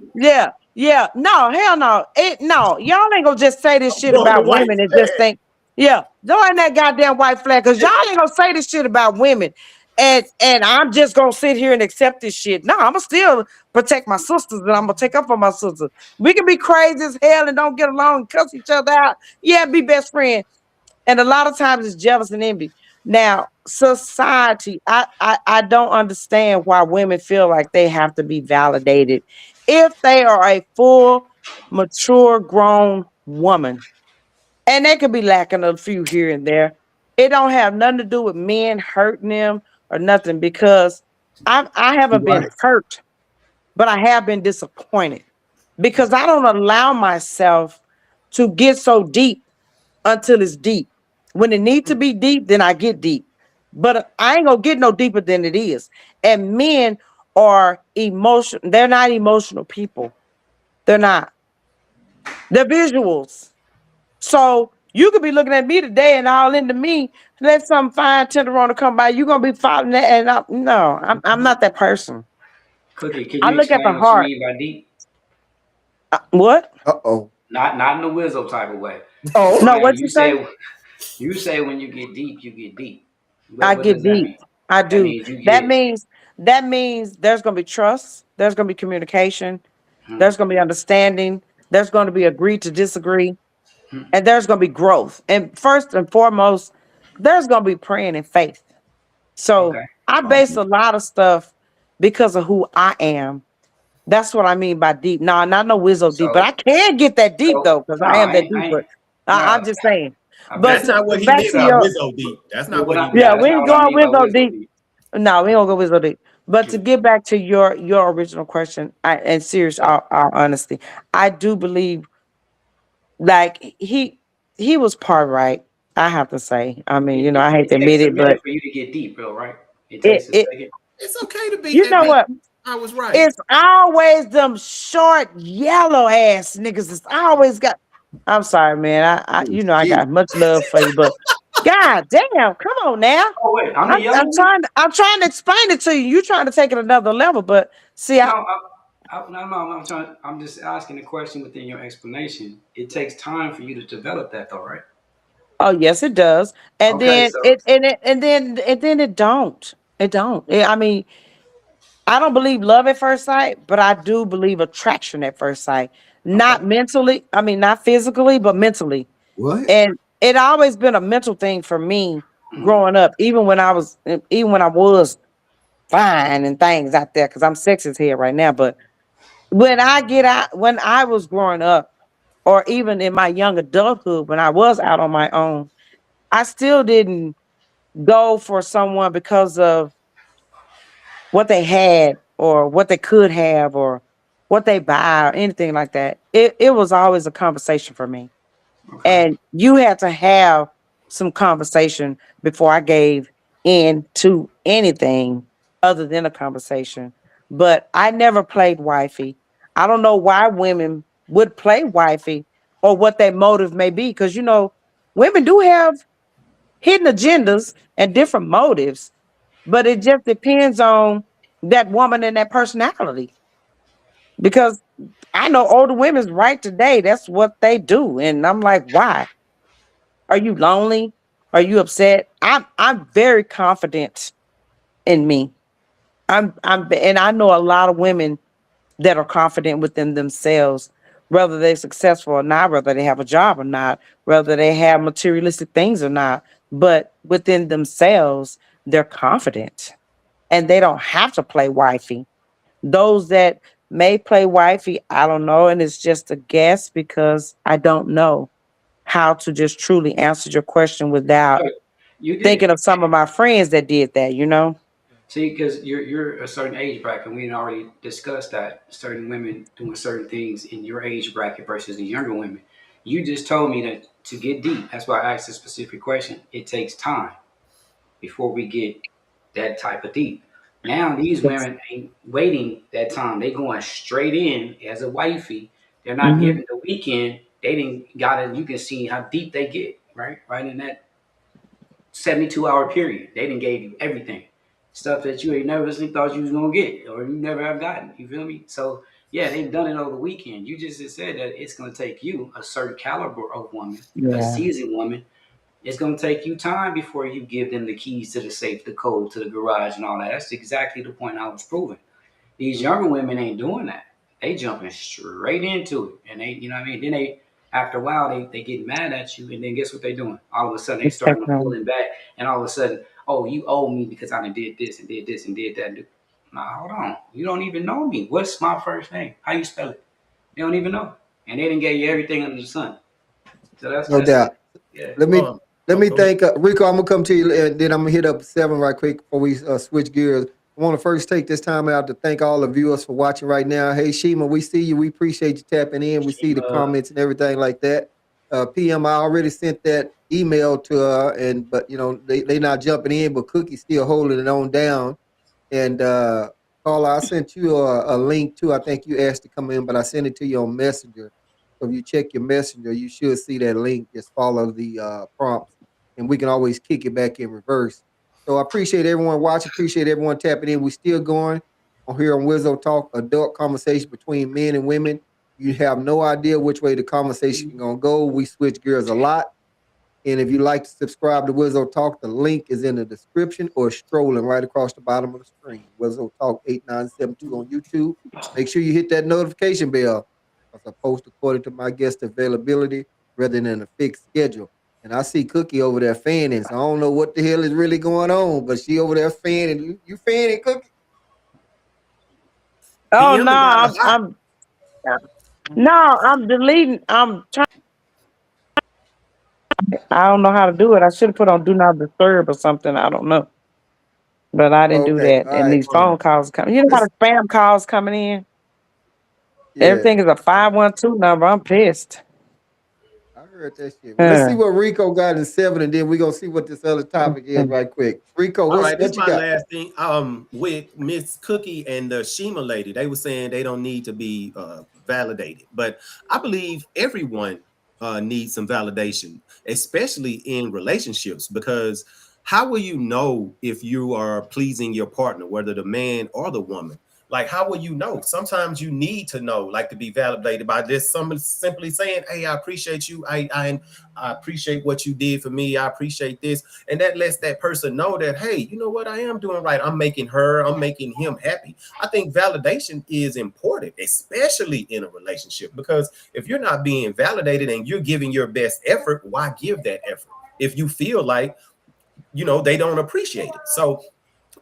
[SPEAKER 5] yeah, no, hell no. No, y'all ain't gonna just say this
[SPEAKER 2] I'm
[SPEAKER 5] shit
[SPEAKER 2] throwing the
[SPEAKER 5] about
[SPEAKER 2] white
[SPEAKER 5] women and just
[SPEAKER 2] flag.
[SPEAKER 5] think, yeah, throwing that goddamn white flag, cause y'all ain't gonna say this shit about women. And I'm just gonna sit here and accept this shit. No, I'm gonna still protect my sisters and I'm gonna take up for my sisters. We can be crazy as hell and don't get along and cuss each other out. Yeah, be best friends. And a lot of times it's jealous and envy. Now, society, I don't understand why women feel like they have to be validated if they are a full, mature, grown woman. And they could be lacking a few here and there. It don't have nothing to do with men hurting them or nothing because I
[SPEAKER 2] You
[SPEAKER 5] haven't been
[SPEAKER 2] right.
[SPEAKER 5] hurt, but I have been disappointed because I don't allow myself to get so deep until it's deep. When it needs to be deep, then I get deep. But I ain't gonna get no deeper than it is. And men are emotional, they're not emotional people. They're not. They're visuals. So you could be looking at me today and all into me. Let some fine tenderoni come by. You're gonna be following that. And no, I'm not that person.
[SPEAKER 4] Cookie, can
[SPEAKER 5] I
[SPEAKER 4] you
[SPEAKER 5] look at the
[SPEAKER 4] explain what you
[SPEAKER 5] heart.
[SPEAKER 4] mean by deep?
[SPEAKER 5] What?
[SPEAKER 1] Uh-oh.
[SPEAKER 4] Not in the Wizzo type of way. I'm
[SPEAKER 1] Oh.
[SPEAKER 5] No,
[SPEAKER 4] saying
[SPEAKER 5] what you say?
[SPEAKER 4] you say when you get deep, you get deep.
[SPEAKER 5] I
[SPEAKER 4] What does
[SPEAKER 5] get
[SPEAKER 4] that
[SPEAKER 5] deep.
[SPEAKER 4] mean?
[SPEAKER 5] I
[SPEAKER 4] That
[SPEAKER 5] do.
[SPEAKER 4] means you
[SPEAKER 5] That
[SPEAKER 4] get
[SPEAKER 5] means that means there's gonna be trust. There's gonna be communication.
[SPEAKER 4] hmm,
[SPEAKER 5] There's gonna be understanding. There's gonna be agree to disagree,
[SPEAKER 4] hmm,
[SPEAKER 5] and there's gonna be growth. And first and foremost, there's gonna be praying and faith. So
[SPEAKER 4] okay.
[SPEAKER 5] I base a lot of stuff because of who I am. That's what I mean by deep. No, not no wizzo deep, but
[SPEAKER 4] So
[SPEAKER 5] I can get that deep
[SPEAKER 4] so
[SPEAKER 5] though, because
[SPEAKER 4] no,
[SPEAKER 5] I am that
[SPEAKER 4] I
[SPEAKER 5] deep.
[SPEAKER 4] ain't
[SPEAKER 5] But
[SPEAKER 4] no.
[SPEAKER 5] I'm just saying.
[SPEAKER 4] I
[SPEAKER 5] But
[SPEAKER 2] That's
[SPEAKER 4] bet
[SPEAKER 5] to,
[SPEAKER 2] not what he
[SPEAKER 5] back
[SPEAKER 2] meant
[SPEAKER 5] to
[SPEAKER 2] by
[SPEAKER 4] so.
[SPEAKER 5] your,
[SPEAKER 2] Wizzo deep. That's
[SPEAKER 4] But
[SPEAKER 2] not what he
[SPEAKER 5] yeah,
[SPEAKER 2] meant.
[SPEAKER 4] that's
[SPEAKER 5] we
[SPEAKER 4] not
[SPEAKER 5] ain't
[SPEAKER 4] what I
[SPEAKER 5] going
[SPEAKER 4] mean by
[SPEAKER 5] wizzo
[SPEAKER 4] wisdom
[SPEAKER 5] deep.
[SPEAKER 4] deep.
[SPEAKER 5] No, we don't go wizzo deep. But to
[SPEAKER 4] Okay.
[SPEAKER 5] get back to your original question, and serious, all honesty, I do believe like he was part right. I have to say. I mean,
[SPEAKER 4] It,
[SPEAKER 5] I hate
[SPEAKER 4] it
[SPEAKER 5] to admit
[SPEAKER 4] takes a
[SPEAKER 5] it, but
[SPEAKER 4] minute for you to get deep, bro, right? It
[SPEAKER 5] it
[SPEAKER 4] takes a
[SPEAKER 5] it
[SPEAKER 4] second.
[SPEAKER 2] It's okay to be
[SPEAKER 5] you know
[SPEAKER 2] admit
[SPEAKER 5] what?
[SPEAKER 2] I was right.
[SPEAKER 5] It's always them short yellow ass niggas. It's always got. I'm sorry, man. I
[SPEAKER 1] Oh,
[SPEAKER 5] I
[SPEAKER 1] shit.
[SPEAKER 5] got much love for you, but god damn, come on now.
[SPEAKER 4] Oh wait, I'm the
[SPEAKER 5] I'm
[SPEAKER 4] yellow one?
[SPEAKER 5] trying. I'm trying to explain it to you. You trying to take it another level, but see,
[SPEAKER 4] No, no, I'm trying. I'm just asking a question within your explanation. It takes time for you to develop that, though, right?
[SPEAKER 5] oh yes, it does, and
[SPEAKER 4] Okay,
[SPEAKER 5] then
[SPEAKER 4] so
[SPEAKER 5] it don't. It don't. I mean, I don't believe love at first sight, but I do believe attraction at first sight.
[SPEAKER 4] okay,
[SPEAKER 5] Not mentally. I mean, not physically, but mentally.
[SPEAKER 3] What?
[SPEAKER 5] And it always been a mental thing for me growing up, even when I was fine and things out there, because I'm sexist here right now. But when I was growing up, or even in my young adulthood, when I was out on my own, I still didn't go for someone because of what they had or what they could have or what they buy or anything like that. It was always a conversation for me.
[SPEAKER 4] okay.
[SPEAKER 5] And you had to have some conversation before I gave in to anything other than a conversation. But I never played wifey. I don't know why women would play wifey or what their motive may be. Because, women do have hidden agendas and different motives, but it just depends on that woman and that personality. Because I know older women's right today, that's what they do. And I'm like, why? Are you lonely? Are you upset? I'm very confident in me. And I know a lot of women that are confident within themselves. whether they're successful or not, whether they have a job or not, whether they have materialistic things or not. But within themselves, they're confident and they don't have to play wifey. Those that may play wifey, I don't know. And it's just a guess because I don't know how to just truly answer your question without
[SPEAKER 4] But you did.
[SPEAKER 5] thinking of some of my friends that did that, you know?
[SPEAKER 4] See, because you're a certain age bracket. We had already discussed that certain women doing certain things in your age bracket versus the younger women. You just told me that to get deep. That's why I asked a specific question. It takes time before we get that type of deep. Now these
[SPEAKER 5] Yes.
[SPEAKER 4] women ain't waiting that time. They going straight in as a wifey. They're not
[SPEAKER 5] Hmm.
[SPEAKER 4] giving the weekend. They didn't got it. You can see how deep they get, right? Right in that 72-hour period. They didn't gave you everything. Stuff that you ain't never thought you was gonna get or you never have gotten. You feel me? So yeah, they've done it over the weekend. You just said that it's gonna take you a certain caliber of woman, a
[SPEAKER 5] Yeah,
[SPEAKER 4] seasoned woman. It's gonna take you time before you give them the keys to the safe, the code to the garage and all that. That's exactly the point I was proving. These younger women ain't doing that. They jumping straight into it. And they, you know what I mean? Then they, after a while, they get mad at you. And then guess what they doing? All of a sudden, they
[SPEAKER 5] it's
[SPEAKER 4] starting
[SPEAKER 5] techno.
[SPEAKER 4] pulling back. And all of a sudden, oh, you owe me because I done did this and did this and did that. Nah, hold on. You don't even know me. What's my first name? How you spell it? You don't even know. And they didn't get you everything under the sun. So
[SPEAKER 1] No
[SPEAKER 4] that's it.
[SPEAKER 1] doubt.
[SPEAKER 4] Yeah.
[SPEAKER 1] Let me
[SPEAKER 2] Um,
[SPEAKER 1] let
[SPEAKER 2] oh,
[SPEAKER 1] me
[SPEAKER 2] go ahead.
[SPEAKER 1] thank Rico. I'm gonna come to you, and then I'm gonna hit up seven right quick before we switch gears. I want to first take this time out to thank all the viewers for watching right now. Hey Shima, we see you. We appreciate you tapping in. We see the
[SPEAKER 4] Uh,
[SPEAKER 1] comments and everything like that. PM, I already sent that email to her, and but they not jumping in, but Cookie still holding it on down. And Carla, I sent you a link too. I think you asked to come in, but I sent it to you on Messenger. So if you check your Messenger, you should see that link. Just follow the prompts, and we can always kick it back in reverse. So I appreciate everyone watching. Appreciate everyone tapping in. We still going on here on Wizzo Talk, adult conversation between men and women. You have no idea which way the conversation gonna go. We switch gears a lot. And if you'd like to subscribe to Wizzo Talk, the link is in the description or strolling right across the bottom of the screen. Wizzo Talk 8972 on YouTube. Make sure you hit that notification bell because I post according to my guest availability rather than a fixed schedule. And I see Cookie over there fanning, so I don't know what the hell is really going on, but she over there fanning. You fanning, Cookie?
[SPEAKER 5] Oh
[SPEAKER 2] PM
[SPEAKER 5] no,
[SPEAKER 2] got her hot.
[SPEAKER 5] I'm deleting. I'm trying. I don't know how to do it. I should have put on do not disturb or something. I don't know, but I didn't do
[SPEAKER 1] Okay,
[SPEAKER 5] that.
[SPEAKER 1] all
[SPEAKER 5] And
[SPEAKER 1] right.
[SPEAKER 5] these phone calls coming. You know how
[SPEAKER 1] Let's,
[SPEAKER 5] the spam calls coming in.
[SPEAKER 1] yeah.
[SPEAKER 5] Everything is a 512 number. I'm pissed.
[SPEAKER 1] I heard that shit. Well, let's see
[SPEAKER 5] Huh.
[SPEAKER 1] what Rico got in seven, and then we're gonna see what this other topic is right quick. Rico,
[SPEAKER 2] All right, this is
[SPEAKER 1] what you
[SPEAKER 2] my
[SPEAKER 1] got?
[SPEAKER 2] last thing. With Miss Cookie and the Shima lady, they were saying they don't need to be validated, but I believe everyone needs some validation, especially in relationships, because how will you know if you are pleasing your partner, whether the man or the woman? Like, how will you know? Sometimes you need to know, like, to be validated by this. Someone simply saying, "Hey, I appreciate you. I appreciate what you did for me. I appreciate this." And that lets that person know that, hey, you know what, I am doing right. I'm making him happy. I think validation is important, especially in a relationship, because if you're not being validated and you're giving your best effort, why give that effort if you feel like they don't appreciate it? So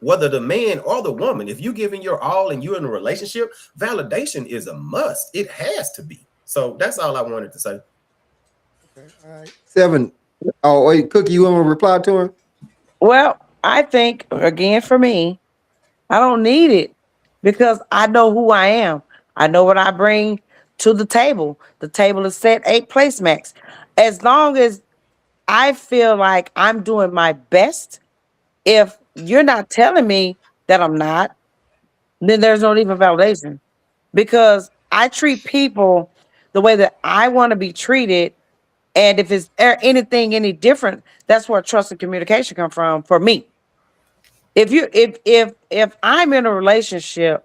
[SPEAKER 2] whether the man or the woman, if you're giving your all and you're in a relationship, validation is a must. It has to be. So that's all I wanted to say.
[SPEAKER 1] Okay, all right. Seven. Oh, wait, Cookie, you want to reply to him?
[SPEAKER 5] Well, I think again for me, I don't need it because I know who I am. I know what I bring to the table. The table is set 8 placemats. As long as I feel like I'm doing my best, if you're not telling me that I'm not, then there's no need for validation because I treat people the way that I want to be treated. And if it's anything any different, that's where trust and communication come from for me. If I'm in a relationship,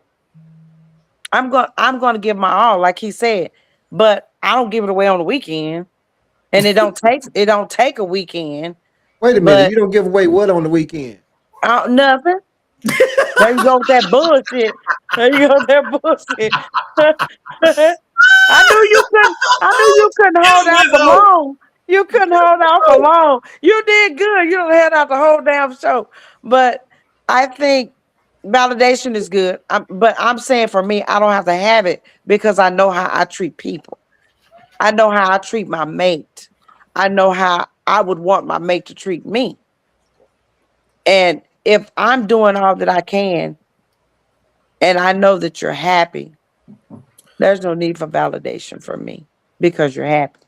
[SPEAKER 5] I'm going to give my all, like he said, but I don't give it away on the weekend, and it don't take a weekend,
[SPEAKER 1] Wait a minute.
[SPEAKER 5] but
[SPEAKER 1] You don't give away what on the weekend?
[SPEAKER 5] nothing. There you go with that bullshit. There you go with that bullshit. I knew you couldn't hold out for
[SPEAKER 2] Lizzo.
[SPEAKER 5] long. You couldn't hold out for long. You did good. You don't held out the whole damn show. But I think validation is good. But I'm saying for me, I don't have to have it because I know how I treat people. I know how I treat my mate. I know how I would want my mate to treat me. And if I'm doing all that I can and I know that you're happy, there's no need for validation from me because you're happy.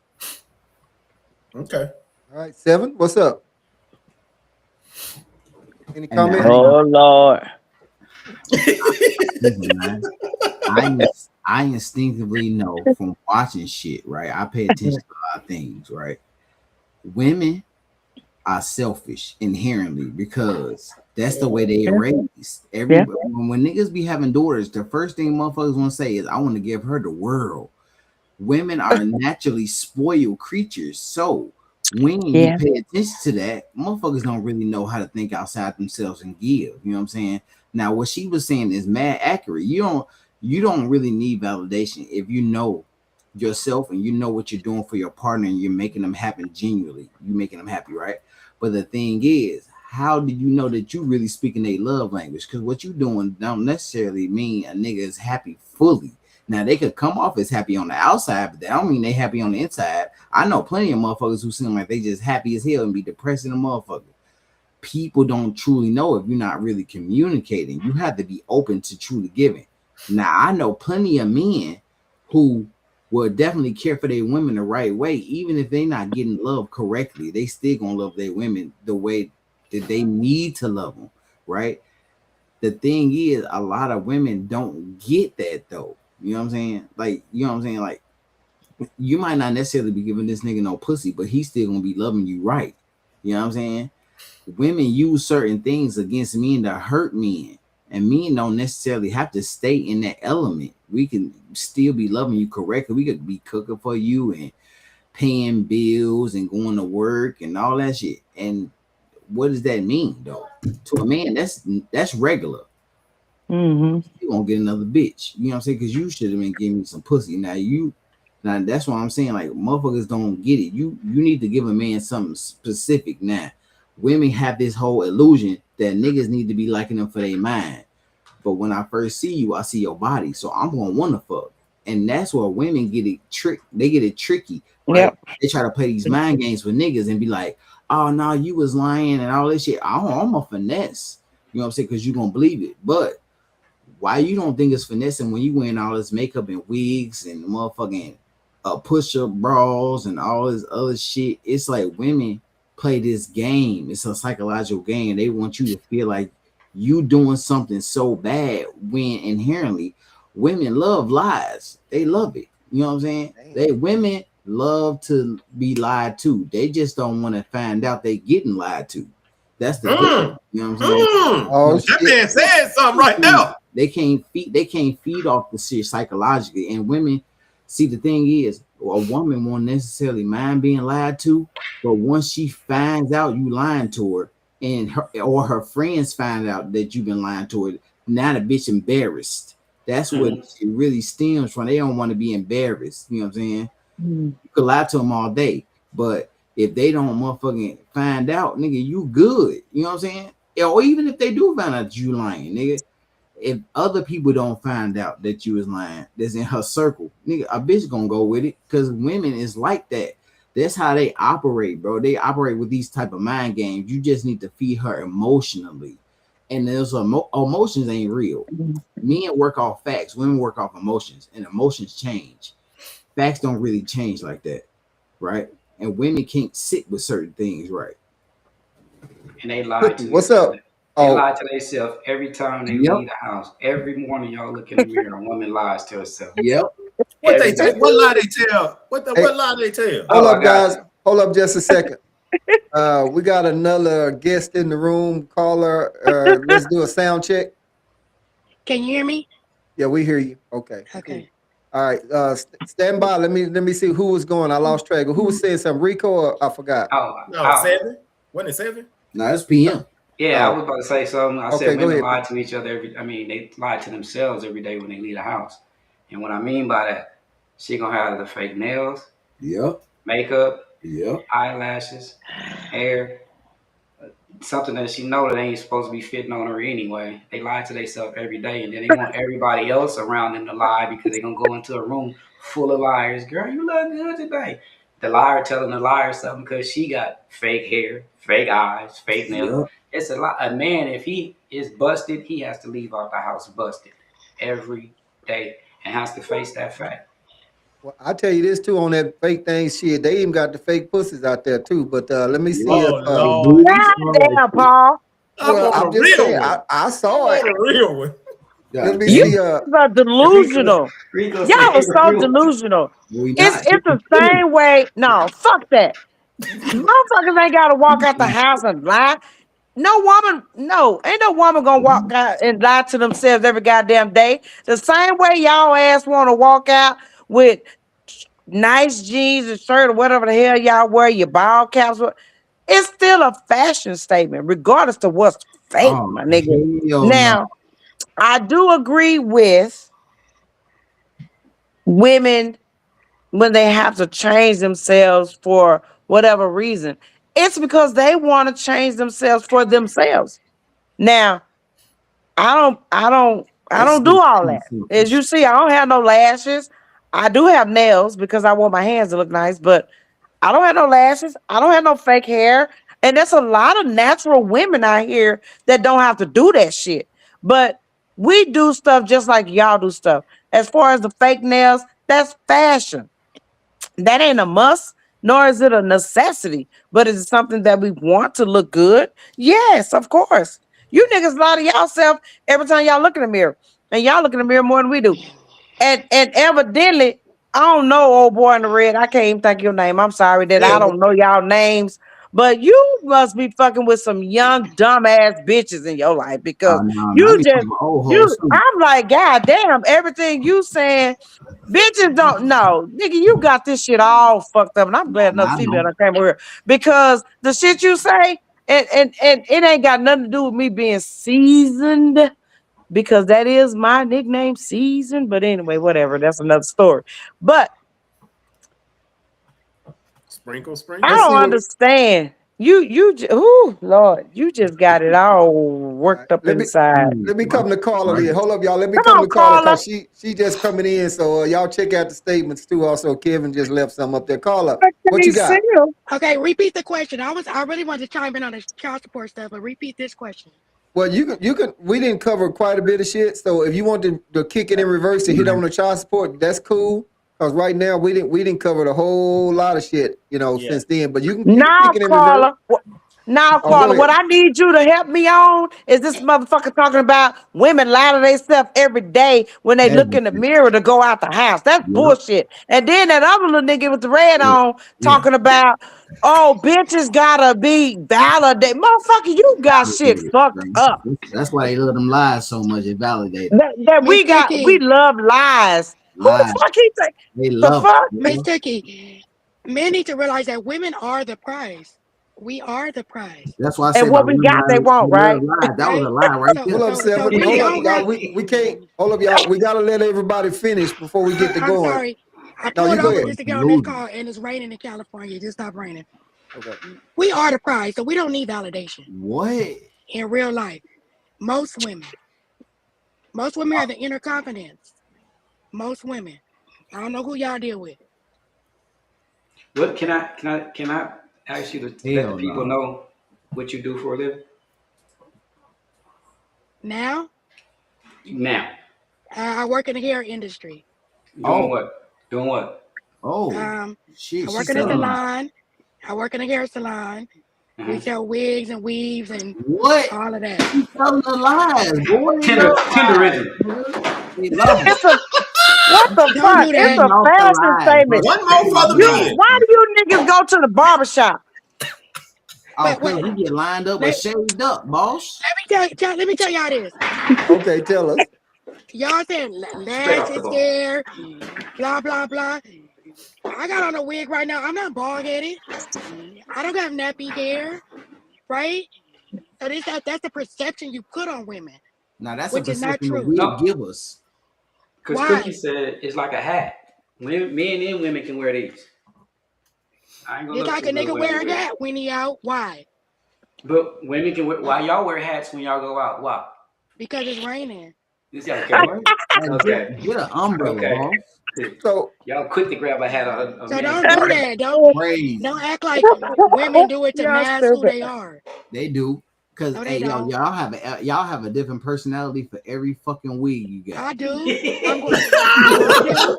[SPEAKER 2] Okay.
[SPEAKER 1] All right, 7. What's up? Any
[SPEAKER 3] And
[SPEAKER 1] comment?
[SPEAKER 5] Oh Lord.
[SPEAKER 3] listen, man. I instinctively know from watching shit, right? I pay attention to a lot of things, right? Women are selfish inherently because that's the way they are
[SPEAKER 5] Yeah.
[SPEAKER 3] raised. Every
[SPEAKER 5] Yeah.
[SPEAKER 3] when niggas be having daughters, the first thing motherfuckers want to say is, "I want to give her the world." Women are naturally spoiled creatures, so when you
[SPEAKER 5] Yeah.
[SPEAKER 3] pay attention to that, motherfuckers don't really know how to think outside themselves and give. You know what I'm saying? Now, what she was saying is mad accurate. You don't really need validation if you know yourself and you know what you're doing for your partner and you're making them happen genuinely. You making them happy, right? But the thing is, how do you know that you really speaking their love language? Because what you doing don't necessarily mean a nigga is happy fully. Now they could come off as happy on the outside, but that don't mean they happy on the inside. I know plenty of motherfuckers who seem like they just happy as hell and be depressing a motherfucker. People don't truly know if you're not really communicating. You have to be open to truly giving. Now I know plenty of men who will definitely care for their women the right way, even if they not getting love correctly. They still gonna love their women the way that they need to love them, right? The thing is, a lot of women don't get that though. You know what I'm saying? Like, you know what I'm saying? Like, you might not necessarily be giving this nigga no pussy, but he's still gonna be loving you right. You know what I'm saying? Women use certain things against men to hurt men, and men don't necessarily have to stay in that element. We can still be loving you correctly. We could be cooking for you and paying bills and going to work and all that shit. And what does that mean though? To a man, that's regular.
[SPEAKER 5] Mm-hmm.
[SPEAKER 3] You gonna get another bitch. You know what I'm saying? Because you should have been giving me some pussy. Now that's what I'm saying. Like, motherfuckers don't get it. You need to give a man something specific. Now, women have this whole illusion that niggas need to be liking them for their mind. But when I first see you, I see your body. So I'm gonna wanna fuck. And that's where women get it they get it tricky, right?
[SPEAKER 5] Yep.
[SPEAKER 3] They try to play these mind games with niggas and be like, oh no, you was lying and all this shit. I'm a finesse. You know what I'm saying? Because you gonna believe it. But why you don't think it's finessing when you wearing all this makeup and wigs and motherfucking push-up bras and all this other shit? It's like women play this game. It's a psychological game. They want you to feel like you doing something so bad when inherently women love lies. They love it. You know what I'm saying?
[SPEAKER 1] Damn.
[SPEAKER 3] They women love to be lied to. They just don't want to find out they getting lied to. That's the difference.
[SPEAKER 2] Mm,
[SPEAKER 3] You know what I'm saying?
[SPEAKER 1] Oh
[SPEAKER 2] that
[SPEAKER 1] shit.
[SPEAKER 2] man said something right now.
[SPEAKER 3] They can't feed off the shit psychologically. And women, see, the thing is, a woman won't necessarily mind being lied to, but once she finds out you lying to her, and her or her friends find out that you've been lying to her, now the bitch embarrassed. That's what
[SPEAKER 4] Mhm.
[SPEAKER 3] it really stems from. They don't want to be embarrassed. You know what I'm saying?
[SPEAKER 5] Mm.
[SPEAKER 3] You could lie to them all day, but if they don't motherfucking find out, nigga, you good. You know what I'm saying? Or even if they do find out you lying, nigga, if other people don't find out that you was lying, that's in her circle, nigga, a bitch gonna go with it because women is like that. That's how they operate, bro. They operate with these type of mind games. You just need to feed her emotionally, and those emotions ain't real. Men work off facts, women work off emotions, and emotions change. Facts don't really change like that, right? And women can't sit with certain things, right?
[SPEAKER 4] And they lie to
[SPEAKER 1] Cookie, what's
[SPEAKER 4] themselves.
[SPEAKER 1] up?
[SPEAKER 4] They
[SPEAKER 1] Oh,
[SPEAKER 4] lie to themselves every time they
[SPEAKER 3] Yep,
[SPEAKER 4] leave the house. Every morning, y'all look in the mirror, a woman lies to herself.
[SPEAKER 3] yep.
[SPEAKER 2] What they
[SPEAKER 4] Every
[SPEAKER 2] tell?
[SPEAKER 4] day.
[SPEAKER 2] What lie they tell?
[SPEAKER 1] hey,
[SPEAKER 2] What lie they tell?
[SPEAKER 1] hold
[SPEAKER 4] Oh,
[SPEAKER 1] up,
[SPEAKER 4] I got
[SPEAKER 1] guys.
[SPEAKER 4] you.
[SPEAKER 1] Hold up just a second. We got another guest in the room. Caller. Let's do a sound check.
[SPEAKER 6] Can you hear me?
[SPEAKER 1] Yeah, we hear you. Okay, cool.
[SPEAKER 6] Okay.
[SPEAKER 1] All right. Stand by. Let me see who was going. I lost track. Who was saying something? Rico or I forgot.
[SPEAKER 4] Oh,
[SPEAKER 2] No,
[SPEAKER 4] I,
[SPEAKER 2] 7. Wasn't it 7?
[SPEAKER 3] Now it's PM.
[SPEAKER 4] yeah, I
[SPEAKER 1] Oh,
[SPEAKER 4] was about to say something. I
[SPEAKER 1] okay.
[SPEAKER 4] said
[SPEAKER 1] Go
[SPEAKER 4] women
[SPEAKER 1] ahead,
[SPEAKER 4] lie
[SPEAKER 1] P.
[SPEAKER 4] to each other every. I mean, they lie to themselves every day when they leave the house. And what I mean by that, She gonna have the fake nails,
[SPEAKER 3] Yep.
[SPEAKER 4] makeup,
[SPEAKER 3] Yep.
[SPEAKER 4] eyelashes, hair, something that she know that ain't supposed to be fitting on her anyway. They lie to themselves every day, and then they want everybody else around them to lie because they gonna go into a room full of liars. Girl, you look good today. The liar telling the liar something because she got fake hair, fake eyes, fake nails.
[SPEAKER 3] Yep.
[SPEAKER 4] It's a lot. A man, if he is busted, he has to leave out the house busted every day and has to face that fact.
[SPEAKER 1] Well, I tell you this too on that fake thing shit. They even got the fake pussies out there too. But let me see
[SPEAKER 3] Yep.
[SPEAKER 1] if
[SPEAKER 2] Oh
[SPEAKER 3] The
[SPEAKER 2] Lord,
[SPEAKER 3] booties.
[SPEAKER 5] God
[SPEAKER 3] All that
[SPEAKER 5] damn,
[SPEAKER 3] shit.
[SPEAKER 5] Paul.
[SPEAKER 2] I
[SPEAKER 1] well,
[SPEAKER 2] want
[SPEAKER 1] I'm
[SPEAKER 2] a
[SPEAKER 1] just
[SPEAKER 2] real
[SPEAKER 1] saying
[SPEAKER 2] one.
[SPEAKER 1] I
[SPEAKER 2] I
[SPEAKER 1] saw it.
[SPEAKER 2] want a real one.
[SPEAKER 1] Let
[SPEAKER 3] God
[SPEAKER 1] me
[SPEAKER 5] You
[SPEAKER 3] damn.
[SPEAKER 1] see
[SPEAKER 5] are
[SPEAKER 4] And Rico,
[SPEAKER 5] delusional.
[SPEAKER 4] Rico said
[SPEAKER 5] Y'all
[SPEAKER 4] he
[SPEAKER 5] are
[SPEAKER 4] the
[SPEAKER 5] so
[SPEAKER 4] real.
[SPEAKER 5] delusional.
[SPEAKER 3] We
[SPEAKER 5] It's
[SPEAKER 3] not.
[SPEAKER 5] it's the same way. No, fuck that. Motherfuckers ain't gotta walk out the house and lie. No woman, no, ain't no woman gonna walk out and lie to themselves every goddamn day. The same way y'all ass wanna walk out with nice jeans and shirt or whatever the hell y'all wear, your ball caps. It's still a fashion statement, regardless of what's fake,
[SPEAKER 3] Oh
[SPEAKER 5] my nigga.
[SPEAKER 3] hell no.
[SPEAKER 5] Now, I do agree with women when they have to change themselves for whatever reason. It's because they want to change themselves for themselves. Now, I don't
[SPEAKER 3] That's so
[SPEAKER 5] do all
[SPEAKER 3] too
[SPEAKER 5] that. As
[SPEAKER 3] selfish.
[SPEAKER 5] you see, I don't have no lashes. I do have nails because I want my hands to look nice, but I don't have no lashes. I don't have no fake hair. And there's a lot of natural women out here that don't have to do that shit. But we do stuff just like y'all do stuff. As far as the fake nails, that's fashion. That ain't a must, nor is it a necessity. But is it something that we want to look good? Yes, of course. You niggas lie to yourself every time y'all look in the mirror. And y'all look in the mirror more than we do. And evidently, I don't know, old boy in the red. I can't even think your name. I'm sorry that
[SPEAKER 2] Yeah,
[SPEAKER 5] I don't know y'all names. But you must be fucking with some young dumbass bitches in your life because
[SPEAKER 3] No, no, I
[SPEAKER 5] you
[SPEAKER 3] be
[SPEAKER 5] just
[SPEAKER 3] talking about old hoes
[SPEAKER 5] you.
[SPEAKER 3] too.
[SPEAKER 5] I'm like, God damn, everything you saying, bitches don't know, nigga. You got this shit all fucked up, and I'm glad another
[SPEAKER 3] Nah, I
[SPEAKER 5] female
[SPEAKER 3] know.
[SPEAKER 5] that came over here because the shit you say, and it ain't got nothing to do with me being seasoned because that is my nickname, Season. But anyway, whatever. That's another story. But
[SPEAKER 2] sprinkle,
[SPEAKER 5] I
[SPEAKER 1] let's
[SPEAKER 2] sprinkle.
[SPEAKER 5] don't
[SPEAKER 1] see what.
[SPEAKER 5] understand. Oh Lord, you just got it all
[SPEAKER 1] All right,
[SPEAKER 5] worked up inside.
[SPEAKER 1] let me come
[SPEAKER 3] Right.
[SPEAKER 1] to Carla
[SPEAKER 3] Right.
[SPEAKER 1] then. Hold up, y'all. Let me
[SPEAKER 5] Come
[SPEAKER 1] come
[SPEAKER 5] on,
[SPEAKER 1] to Carla
[SPEAKER 5] caller.
[SPEAKER 1] because she just coming in. So y'all check out the statements too. Also, Kevin just left some up there. Carla, what
[SPEAKER 5] Okay,
[SPEAKER 1] you got?
[SPEAKER 5] Sil.
[SPEAKER 6] Okay, repeat the question. I really wanted to chime in on the child support stuff, but repeat this question.
[SPEAKER 1] Well, you can. We didn't cover quite a bit of shit. So if you want to kick it in reverse and hit
[SPEAKER 3] Right.
[SPEAKER 1] on the child support, that's cool. Because right now we didn't cover the whole lot of shit,
[SPEAKER 2] Yeah.
[SPEAKER 1] since then. But you can
[SPEAKER 5] Now,
[SPEAKER 1] kick it in reverse.
[SPEAKER 5] caller. Now,
[SPEAKER 1] Oh, go
[SPEAKER 5] caller, what
[SPEAKER 1] ahead.
[SPEAKER 5] I need you to help me on is this motherfucker talking about women lie to themselves every day when they look in the
[SPEAKER 3] Everything.
[SPEAKER 5] mirror to go out the house. That's
[SPEAKER 3] Yep.
[SPEAKER 5] bullshit. And then that other little nigga with the red
[SPEAKER 3] Yeah.
[SPEAKER 5] on
[SPEAKER 3] Yeah.
[SPEAKER 5] talking about, oh, bitches gotta be validated. Motherfucker, you got shit
[SPEAKER 3] Validated,
[SPEAKER 5] fucked
[SPEAKER 3] bro.
[SPEAKER 5] up.
[SPEAKER 3] That's why they love them lies so much. It validated.
[SPEAKER 5] That
[SPEAKER 6] Miss
[SPEAKER 5] we
[SPEAKER 6] Cookie,
[SPEAKER 5] love lies. Who the
[SPEAKER 3] Lies.
[SPEAKER 5] fuck he think?
[SPEAKER 3] They
[SPEAKER 5] The
[SPEAKER 3] love
[SPEAKER 5] fuck?
[SPEAKER 3] it,
[SPEAKER 6] Miss
[SPEAKER 3] bro.
[SPEAKER 6] Cookie, men need to realize that women are the prize. We are the prize,
[SPEAKER 3] That's why I say
[SPEAKER 5] And what
[SPEAKER 3] about
[SPEAKER 5] we
[SPEAKER 3] women
[SPEAKER 5] got, they
[SPEAKER 3] lies. They
[SPEAKER 5] won't,
[SPEAKER 3] love
[SPEAKER 5] right?
[SPEAKER 3] lies. That was a
[SPEAKER 6] right?
[SPEAKER 3] lie right
[SPEAKER 1] Hold
[SPEAKER 3] there.
[SPEAKER 1] up,
[SPEAKER 6] So
[SPEAKER 1] Seven.
[SPEAKER 6] really,
[SPEAKER 1] Hold up,
[SPEAKER 6] all
[SPEAKER 1] y'all.
[SPEAKER 6] right.
[SPEAKER 1] We can't. Hold up, y'all. We gotta let everybody finish before we get to
[SPEAKER 6] I'm
[SPEAKER 1] going.
[SPEAKER 6] sorry. I
[SPEAKER 1] No, you
[SPEAKER 6] pulled
[SPEAKER 1] go
[SPEAKER 6] over
[SPEAKER 1] ahead.
[SPEAKER 6] just to get on this
[SPEAKER 3] Delusion.
[SPEAKER 6] call, and it's raining in California. It just stopped raining.
[SPEAKER 1] Okay.
[SPEAKER 6] We are the prize, so we don't need validation
[SPEAKER 3] What?
[SPEAKER 6] in real life. Most women, most women have the inner confidence. Most women. I don't know who y'all deal with.
[SPEAKER 4] What can I ask you to let the
[SPEAKER 3] Hell
[SPEAKER 4] people
[SPEAKER 3] no.
[SPEAKER 4] know what you do for a living?
[SPEAKER 6] Now,
[SPEAKER 4] Now,
[SPEAKER 6] I work in the hair industry.
[SPEAKER 4] doing
[SPEAKER 3] Oh.
[SPEAKER 4] what? Doing what?
[SPEAKER 3] Oh.
[SPEAKER 6] Um,
[SPEAKER 3] Shit.
[SPEAKER 6] I
[SPEAKER 3] She's
[SPEAKER 6] work in a
[SPEAKER 3] selling out.
[SPEAKER 6] salon. I work in a hair salon. We
[SPEAKER 4] Uh-huh.
[SPEAKER 6] sell wigs and weaves and
[SPEAKER 3] What?
[SPEAKER 6] all of that.
[SPEAKER 3] She's selling the lies. Boy, they love lies,
[SPEAKER 4] Tenderism.
[SPEAKER 3] nigga. They love them.
[SPEAKER 5] It's a what the
[SPEAKER 6] Don't
[SPEAKER 5] fuck?
[SPEAKER 6] do
[SPEAKER 5] It's
[SPEAKER 6] that.
[SPEAKER 3] Feeding
[SPEAKER 5] a
[SPEAKER 3] off the
[SPEAKER 5] fashion
[SPEAKER 3] lies, bro.
[SPEAKER 5] statement.
[SPEAKER 2] One
[SPEAKER 3] She's
[SPEAKER 2] more for
[SPEAKER 3] feeding
[SPEAKER 2] the
[SPEAKER 3] the
[SPEAKER 5] You
[SPEAKER 2] men.
[SPEAKER 3] lies,
[SPEAKER 5] why
[SPEAKER 3] bro.
[SPEAKER 5] do you niggas go to the barbershop?
[SPEAKER 3] Oh,
[SPEAKER 6] But
[SPEAKER 3] cause
[SPEAKER 6] wait,
[SPEAKER 3] we get lined up or
[SPEAKER 6] let,
[SPEAKER 3] shaved up, boss.
[SPEAKER 6] let me tell y'all this.
[SPEAKER 1] Okay. Tell us.
[SPEAKER 6] Y'all saying
[SPEAKER 4] Straight off the
[SPEAKER 6] lashes,
[SPEAKER 4] bone.
[SPEAKER 6] hair, blah blah blah. I got on a wig right now. I'm not bald headed. I don't have nappy hair, right? So that's the perception you put on women,
[SPEAKER 3] Now that's a
[SPEAKER 6] which is not
[SPEAKER 3] perception the
[SPEAKER 6] true.
[SPEAKER 3] wig
[SPEAKER 4] No,
[SPEAKER 3] give us.
[SPEAKER 4] because Cookie
[SPEAKER 6] Why?
[SPEAKER 4] said it's like a hat. Men and women can wear these. I ain't gonna
[SPEAKER 6] It's
[SPEAKER 4] look
[SPEAKER 6] like
[SPEAKER 4] too
[SPEAKER 6] a
[SPEAKER 4] good
[SPEAKER 6] nigga
[SPEAKER 4] when they
[SPEAKER 6] wearing
[SPEAKER 4] wear it.
[SPEAKER 6] that when he out. Why?
[SPEAKER 4] But women can wear. Why y'all wear hats when y'all go out? Why?
[SPEAKER 6] Because it's raining.
[SPEAKER 4] This okay.
[SPEAKER 3] What? And
[SPEAKER 4] Okay.
[SPEAKER 3] get an umbrella,
[SPEAKER 4] Okay.
[SPEAKER 3] boss.
[SPEAKER 1] So
[SPEAKER 4] Y'all quick to grab a hat. A
[SPEAKER 6] So
[SPEAKER 4] man's
[SPEAKER 6] don't
[SPEAKER 4] hat.
[SPEAKER 6] do that. Don't
[SPEAKER 3] Crazy.
[SPEAKER 6] act like women do it to
[SPEAKER 5] Y'all
[SPEAKER 6] mask who
[SPEAKER 5] stupid.
[SPEAKER 6] they are.
[SPEAKER 3] They do. Cause
[SPEAKER 6] No,
[SPEAKER 3] hey
[SPEAKER 6] they
[SPEAKER 3] yo,
[SPEAKER 6] don't.
[SPEAKER 3] y'all have a different personality for every fucking wig you got.
[SPEAKER 6] I do. I'm going. I do.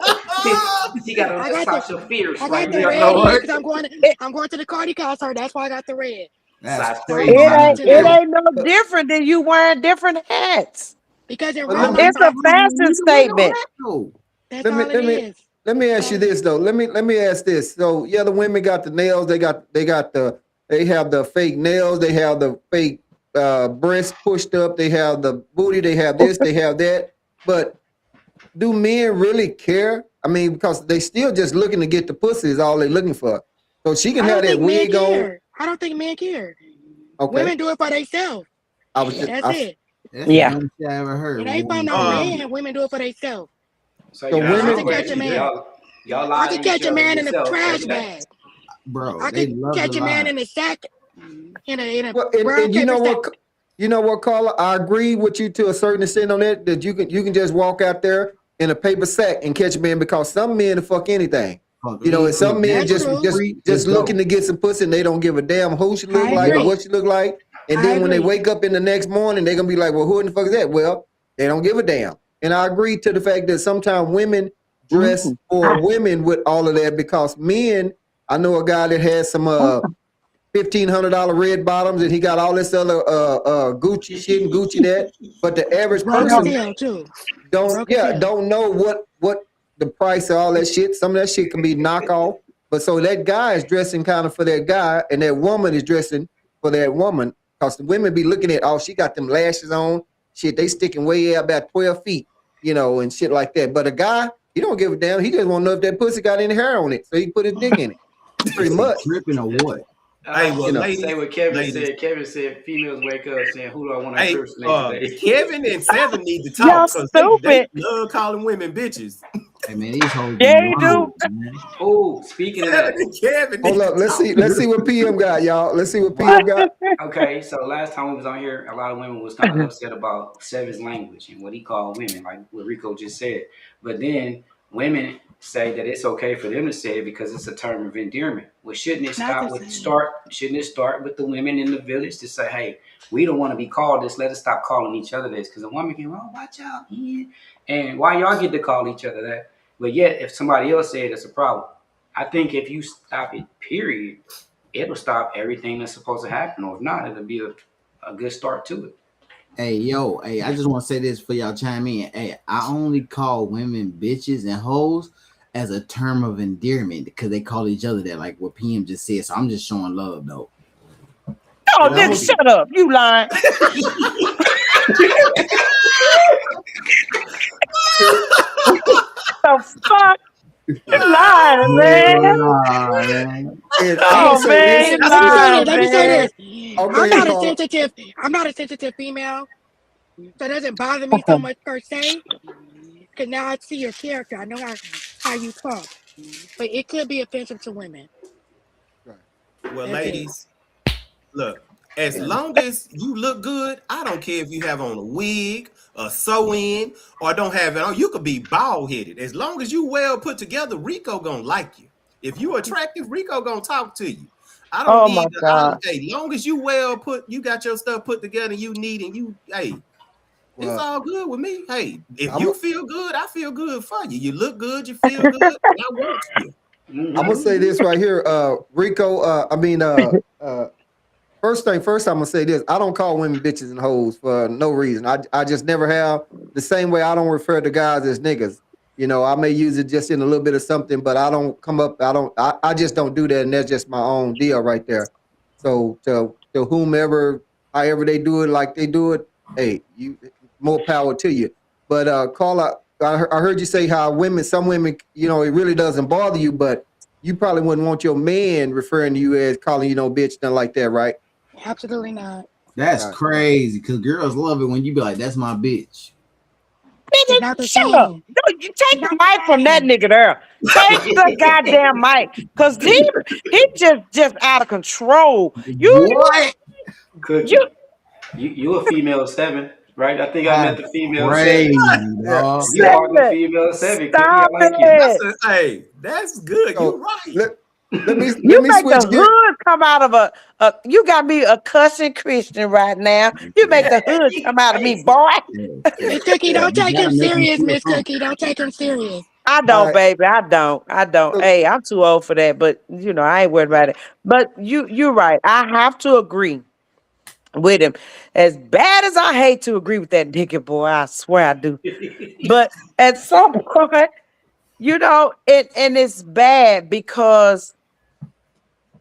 [SPEAKER 4] She got on
[SPEAKER 6] I
[SPEAKER 4] that
[SPEAKER 6] got the
[SPEAKER 4] Sasha Fierce
[SPEAKER 6] I got
[SPEAKER 4] right
[SPEAKER 6] the
[SPEAKER 3] Yeah,
[SPEAKER 4] there.
[SPEAKER 6] red
[SPEAKER 3] Lord.
[SPEAKER 6] in because I'm going to the Cardi concert. That's why I got the red.
[SPEAKER 3] That's
[SPEAKER 4] Sasha
[SPEAKER 6] So I'm
[SPEAKER 3] crazy.
[SPEAKER 5] It
[SPEAKER 6] popping
[SPEAKER 5] ain't it
[SPEAKER 6] tonight
[SPEAKER 1] so
[SPEAKER 5] ain't no different than you wearing different hats.
[SPEAKER 6] because in
[SPEAKER 1] but
[SPEAKER 6] real
[SPEAKER 1] let me
[SPEAKER 6] life,
[SPEAKER 5] It's a
[SPEAKER 3] I don't
[SPEAKER 5] fashion
[SPEAKER 3] need to wear no
[SPEAKER 5] statement.
[SPEAKER 3] hat though.
[SPEAKER 6] that's
[SPEAKER 1] let me
[SPEAKER 6] all it
[SPEAKER 1] let me
[SPEAKER 6] is.
[SPEAKER 1] let me
[SPEAKER 6] That's
[SPEAKER 1] ask
[SPEAKER 6] all
[SPEAKER 1] you
[SPEAKER 6] it is.
[SPEAKER 1] this though. Let me ask this. So yeah, the women got the nails. They have the fake nails. They have the fake breast pushed up. They have the booty. They have this. They have that. But do men really care? I mean, because they still just looking to get the pussy is all they looking for. So she can
[SPEAKER 6] I
[SPEAKER 1] have
[SPEAKER 6] don't
[SPEAKER 1] that
[SPEAKER 6] think men
[SPEAKER 1] wig on.
[SPEAKER 6] care. I don't think men care.
[SPEAKER 1] Okay,
[SPEAKER 6] Women do it for themselves.
[SPEAKER 1] I was just
[SPEAKER 6] That's it.
[SPEAKER 3] That's the
[SPEAKER 5] Yeah.
[SPEAKER 3] dumbest shit I ever heard.
[SPEAKER 6] It
[SPEAKER 3] When
[SPEAKER 6] ain't for
[SPEAKER 3] women
[SPEAKER 6] no
[SPEAKER 3] say that.
[SPEAKER 2] Um,
[SPEAKER 6] man. Women do it for themselves.
[SPEAKER 4] So
[SPEAKER 1] so
[SPEAKER 4] y'all
[SPEAKER 6] I
[SPEAKER 1] women.
[SPEAKER 6] can catch a
[SPEAKER 4] already
[SPEAKER 6] man.
[SPEAKER 4] y'all
[SPEAKER 6] I
[SPEAKER 4] lie
[SPEAKER 6] can
[SPEAKER 4] to each
[SPEAKER 6] catch a
[SPEAKER 4] other and
[SPEAKER 6] man in a
[SPEAKER 4] yourself
[SPEAKER 6] trash
[SPEAKER 4] every day.
[SPEAKER 6] bag.
[SPEAKER 3] Bro,
[SPEAKER 6] I
[SPEAKER 3] they
[SPEAKER 6] could
[SPEAKER 3] love to
[SPEAKER 6] catch a man
[SPEAKER 3] lie.
[SPEAKER 6] in a sack in a
[SPEAKER 1] Well,
[SPEAKER 6] brown
[SPEAKER 1] and you
[SPEAKER 6] paper
[SPEAKER 1] know
[SPEAKER 6] sack.
[SPEAKER 1] what? You know what, Carla? I agree with you to a certain extent on that. That you can just walk out there in a paper sack and catch a man because some men will fuck anything.
[SPEAKER 3] Fuck
[SPEAKER 1] You know, and
[SPEAKER 3] anything.
[SPEAKER 1] some
[SPEAKER 3] If
[SPEAKER 1] men
[SPEAKER 6] That's
[SPEAKER 3] that
[SPEAKER 1] just
[SPEAKER 3] shit
[SPEAKER 6] true.
[SPEAKER 1] just
[SPEAKER 3] free,
[SPEAKER 1] just
[SPEAKER 3] just
[SPEAKER 1] looking
[SPEAKER 3] go.
[SPEAKER 1] to get some pussy and they don't give a damn who she look
[SPEAKER 6] I
[SPEAKER 1] like or
[SPEAKER 6] agree.
[SPEAKER 1] what she look like. And
[SPEAKER 6] I
[SPEAKER 1] then when they
[SPEAKER 6] agree.
[SPEAKER 1] wake up in the next morning, they're gonna be like, "Well, who in the fuck is that?" Well, they don't give a damn. And I agree to the fact that sometimes women dress
[SPEAKER 5] Mhm.
[SPEAKER 1] for women with all of that because men. I know a guy that has some $1,500 red bottoms, and he got all this other Gucci shit and Gucci that. But the average
[SPEAKER 6] Broke as
[SPEAKER 1] person
[SPEAKER 5] No.
[SPEAKER 6] hell too.
[SPEAKER 1] don't,
[SPEAKER 6] Broke as
[SPEAKER 1] yeah,
[SPEAKER 6] hell.
[SPEAKER 1] don't know what the price of all that shit. Some of that shit can be knockoff. But so that guy is dressing kind of for that guy, and that woman is dressing for that woman. Because the women be looking at, oh, she got them lashes on. Shit, they sticking way out about 12 feet, and shit like that. But a guy, he don't give a damn. He just want to know if that pussy got any hair on it. So he put his dick in it. Pretty
[SPEAKER 3] Is he
[SPEAKER 1] much,
[SPEAKER 3] tripping or what?
[SPEAKER 2] hey,
[SPEAKER 4] I
[SPEAKER 2] well,
[SPEAKER 1] you
[SPEAKER 4] was
[SPEAKER 1] know.
[SPEAKER 4] gonna say
[SPEAKER 2] ladies,
[SPEAKER 4] what Kevin
[SPEAKER 2] ladies.
[SPEAKER 4] said. Kevin said females wake up saying, "Who do I want to
[SPEAKER 2] Hey,
[SPEAKER 4] impersonate today?"
[SPEAKER 2] Kevin and Seven need to
[SPEAKER 5] Y'all
[SPEAKER 2] talk because they
[SPEAKER 5] stupid.
[SPEAKER 2] love calling women bitches.
[SPEAKER 3] Hey man, these hoes be
[SPEAKER 5] Yeah, you
[SPEAKER 3] lying,
[SPEAKER 5] do.
[SPEAKER 3] man.
[SPEAKER 4] Oh, speaking of
[SPEAKER 2] Seven
[SPEAKER 4] that,
[SPEAKER 2] and Kevin
[SPEAKER 1] Hold
[SPEAKER 2] need to
[SPEAKER 1] up. Let's
[SPEAKER 2] talk.
[SPEAKER 1] see. Let's see what PM got, y'all. Let's see what PM
[SPEAKER 4] wow.
[SPEAKER 1] got.
[SPEAKER 4] Okay, so last time we was on here, a lot of women was kind of upset about Seven's language and what he called women, like what Rico just said. But then women say that it's okay for them to say it because it's a term of endearment. Well,
[SPEAKER 6] Not the same.
[SPEAKER 4] Shouldn't it start with the women in the village to say, hey, we don't want to be called this. Let us stop calling each other this. Because a woman can, oh, watch out. Yeah. And why y'all get to call each other that? But yet, if somebody else said it's a problem. I think if you stop it, period, it'll stop everything that's supposed to happen. Or if not, it'll be a good start to it.
[SPEAKER 3] Hey yo, hey, I just want to say this for y'all chime in. Hey, I only call women bitches and hoes as a term of endearment because they call each other that, like what PM just said. So I'm just showing love though.
[SPEAKER 5] Oh,
[SPEAKER 1] Well, I'm
[SPEAKER 5] nigga,
[SPEAKER 1] gonna
[SPEAKER 5] shut up. You lying. The fuck? You lying, man.
[SPEAKER 3] Nah, man.
[SPEAKER 1] and I'm gonna
[SPEAKER 5] Oh,
[SPEAKER 1] say
[SPEAKER 5] man,
[SPEAKER 1] this.
[SPEAKER 5] you
[SPEAKER 6] Let me say this.
[SPEAKER 5] lying,
[SPEAKER 6] Let me say
[SPEAKER 5] man.
[SPEAKER 6] this.
[SPEAKER 1] Oh, go
[SPEAKER 6] I'm
[SPEAKER 1] ahead,
[SPEAKER 6] not a
[SPEAKER 1] Carla.
[SPEAKER 6] sensitive. I'm not a sensitive female, so it doesn't bother me so much per se. Because now I see your character. I know how you talk, but it could be offensive to women.
[SPEAKER 1] Right.
[SPEAKER 2] Well,
[SPEAKER 6] That's it.
[SPEAKER 2] ladies, look, as long as you look good, I don't care if you have on a wig, a sew in, or don't have it on. You could be bald headed. As long as you well put together, Rico gonna like you. If you attractive, Rico gonna talk to you. I don't
[SPEAKER 5] Oh, my
[SPEAKER 2] need.
[SPEAKER 5] God.
[SPEAKER 2] Hey, long as you well put, you got your stuff put together. You need and you. Hey, it's
[SPEAKER 1] Well,
[SPEAKER 2] all good with me. Hey, if
[SPEAKER 1] I'm
[SPEAKER 2] you feel good, I feel good for you. You look good, you feel good. I want you.
[SPEAKER 1] I'm gonna
[SPEAKER 4] Mm-hmm.
[SPEAKER 1] say this right here, Rico. First thing first, I'm gonna say this. I don't call women bitches and hoes for no reason. I just never have. The same way I don't refer to guys as niggas. I may use it just in a little bit of something, but I don't come up. I just don't do that, and that's just my own deal right there. So to whomever, however they do it, like they do it, hey, you more power to you. But Carla, I heard you say how some women, it really doesn't bother you, but you probably wouldn't want your man referring to you as calling you no bitch, nothing like that, right?
[SPEAKER 6] Absolutely not.
[SPEAKER 3] That's
[SPEAKER 1] Right.
[SPEAKER 3] crazy because girls love it when you be like, "That's my bitch."
[SPEAKER 6] It's
[SPEAKER 5] Nigga,
[SPEAKER 6] not the
[SPEAKER 5] shut up.
[SPEAKER 6] same.
[SPEAKER 5] Dude, you
[SPEAKER 6] It's
[SPEAKER 5] take the
[SPEAKER 6] not the
[SPEAKER 5] mic from that
[SPEAKER 6] same.
[SPEAKER 5] nigga there. Take the goddamn mic. Cause he just out of control.
[SPEAKER 3] Boy,
[SPEAKER 5] You
[SPEAKER 4] Cookie. You a female 7, right? I think I met
[SPEAKER 3] that's
[SPEAKER 4] the female 7.
[SPEAKER 3] crazy,
[SPEAKER 1] Yeah.
[SPEAKER 3] dog.
[SPEAKER 4] You
[SPEAKER 5] said
[SPEAKER 1] Yeah.
[SPEAKER 4] part of the
[SPEAKER 5] it.
[SPEAKER 4] female 7, Cookie. I
[SPEAKER 5] Stop
[SPEAKER 4] like you.
[SPEAKER 5] it.
[SPEAKER 2] Hey, that's good. You
[SPEAKER 1] So
[SPEAKER 2] right.
[SPEAKER 1] let let
[SPEAKER 5] You
[SPEAKER 1] me
[SPEAKER 5] make the
[SPEAKER 1] switch gear.
[SPEAKER 5] hood come out of a you got me a cussing Christian right now. You make the hood
[SPEAKER 2] You
[SPEAKER 5] come out of me,
[SPEAKER 2] crazy.
[SPEAKER 5] boy.
[SPEAKER 6] Miss Cookie,
[SPEAKER 1] Yeah.
[SPEAKER 6] don't
[SPEAKER 3] You
[SPEAKER 6] take him
[SPEAKER 3] gotta make them
[SPEAKER 6] serious,
[SPEAKER 3] feel
[SPEAKER 6] Miss
[SPEAKER 3] something.
[SPEAKER 6] Cookie. Don't take him serious.
[SPEAKER 5] I
[SPEAKER 1] All
[SPEAKER 5] don't,
[SPEAKER 1] right.
[SPEAKER 5] baby. I don't. I don't.
[SPEAKER 1] So,
[SPEAKER 5] Hey, I'm too old for that. But I ain't worried about it. But you're right. I have to agree with him. As bad as I hate to agree with that nigga boy, I swear I do. But at some point, and it's bad because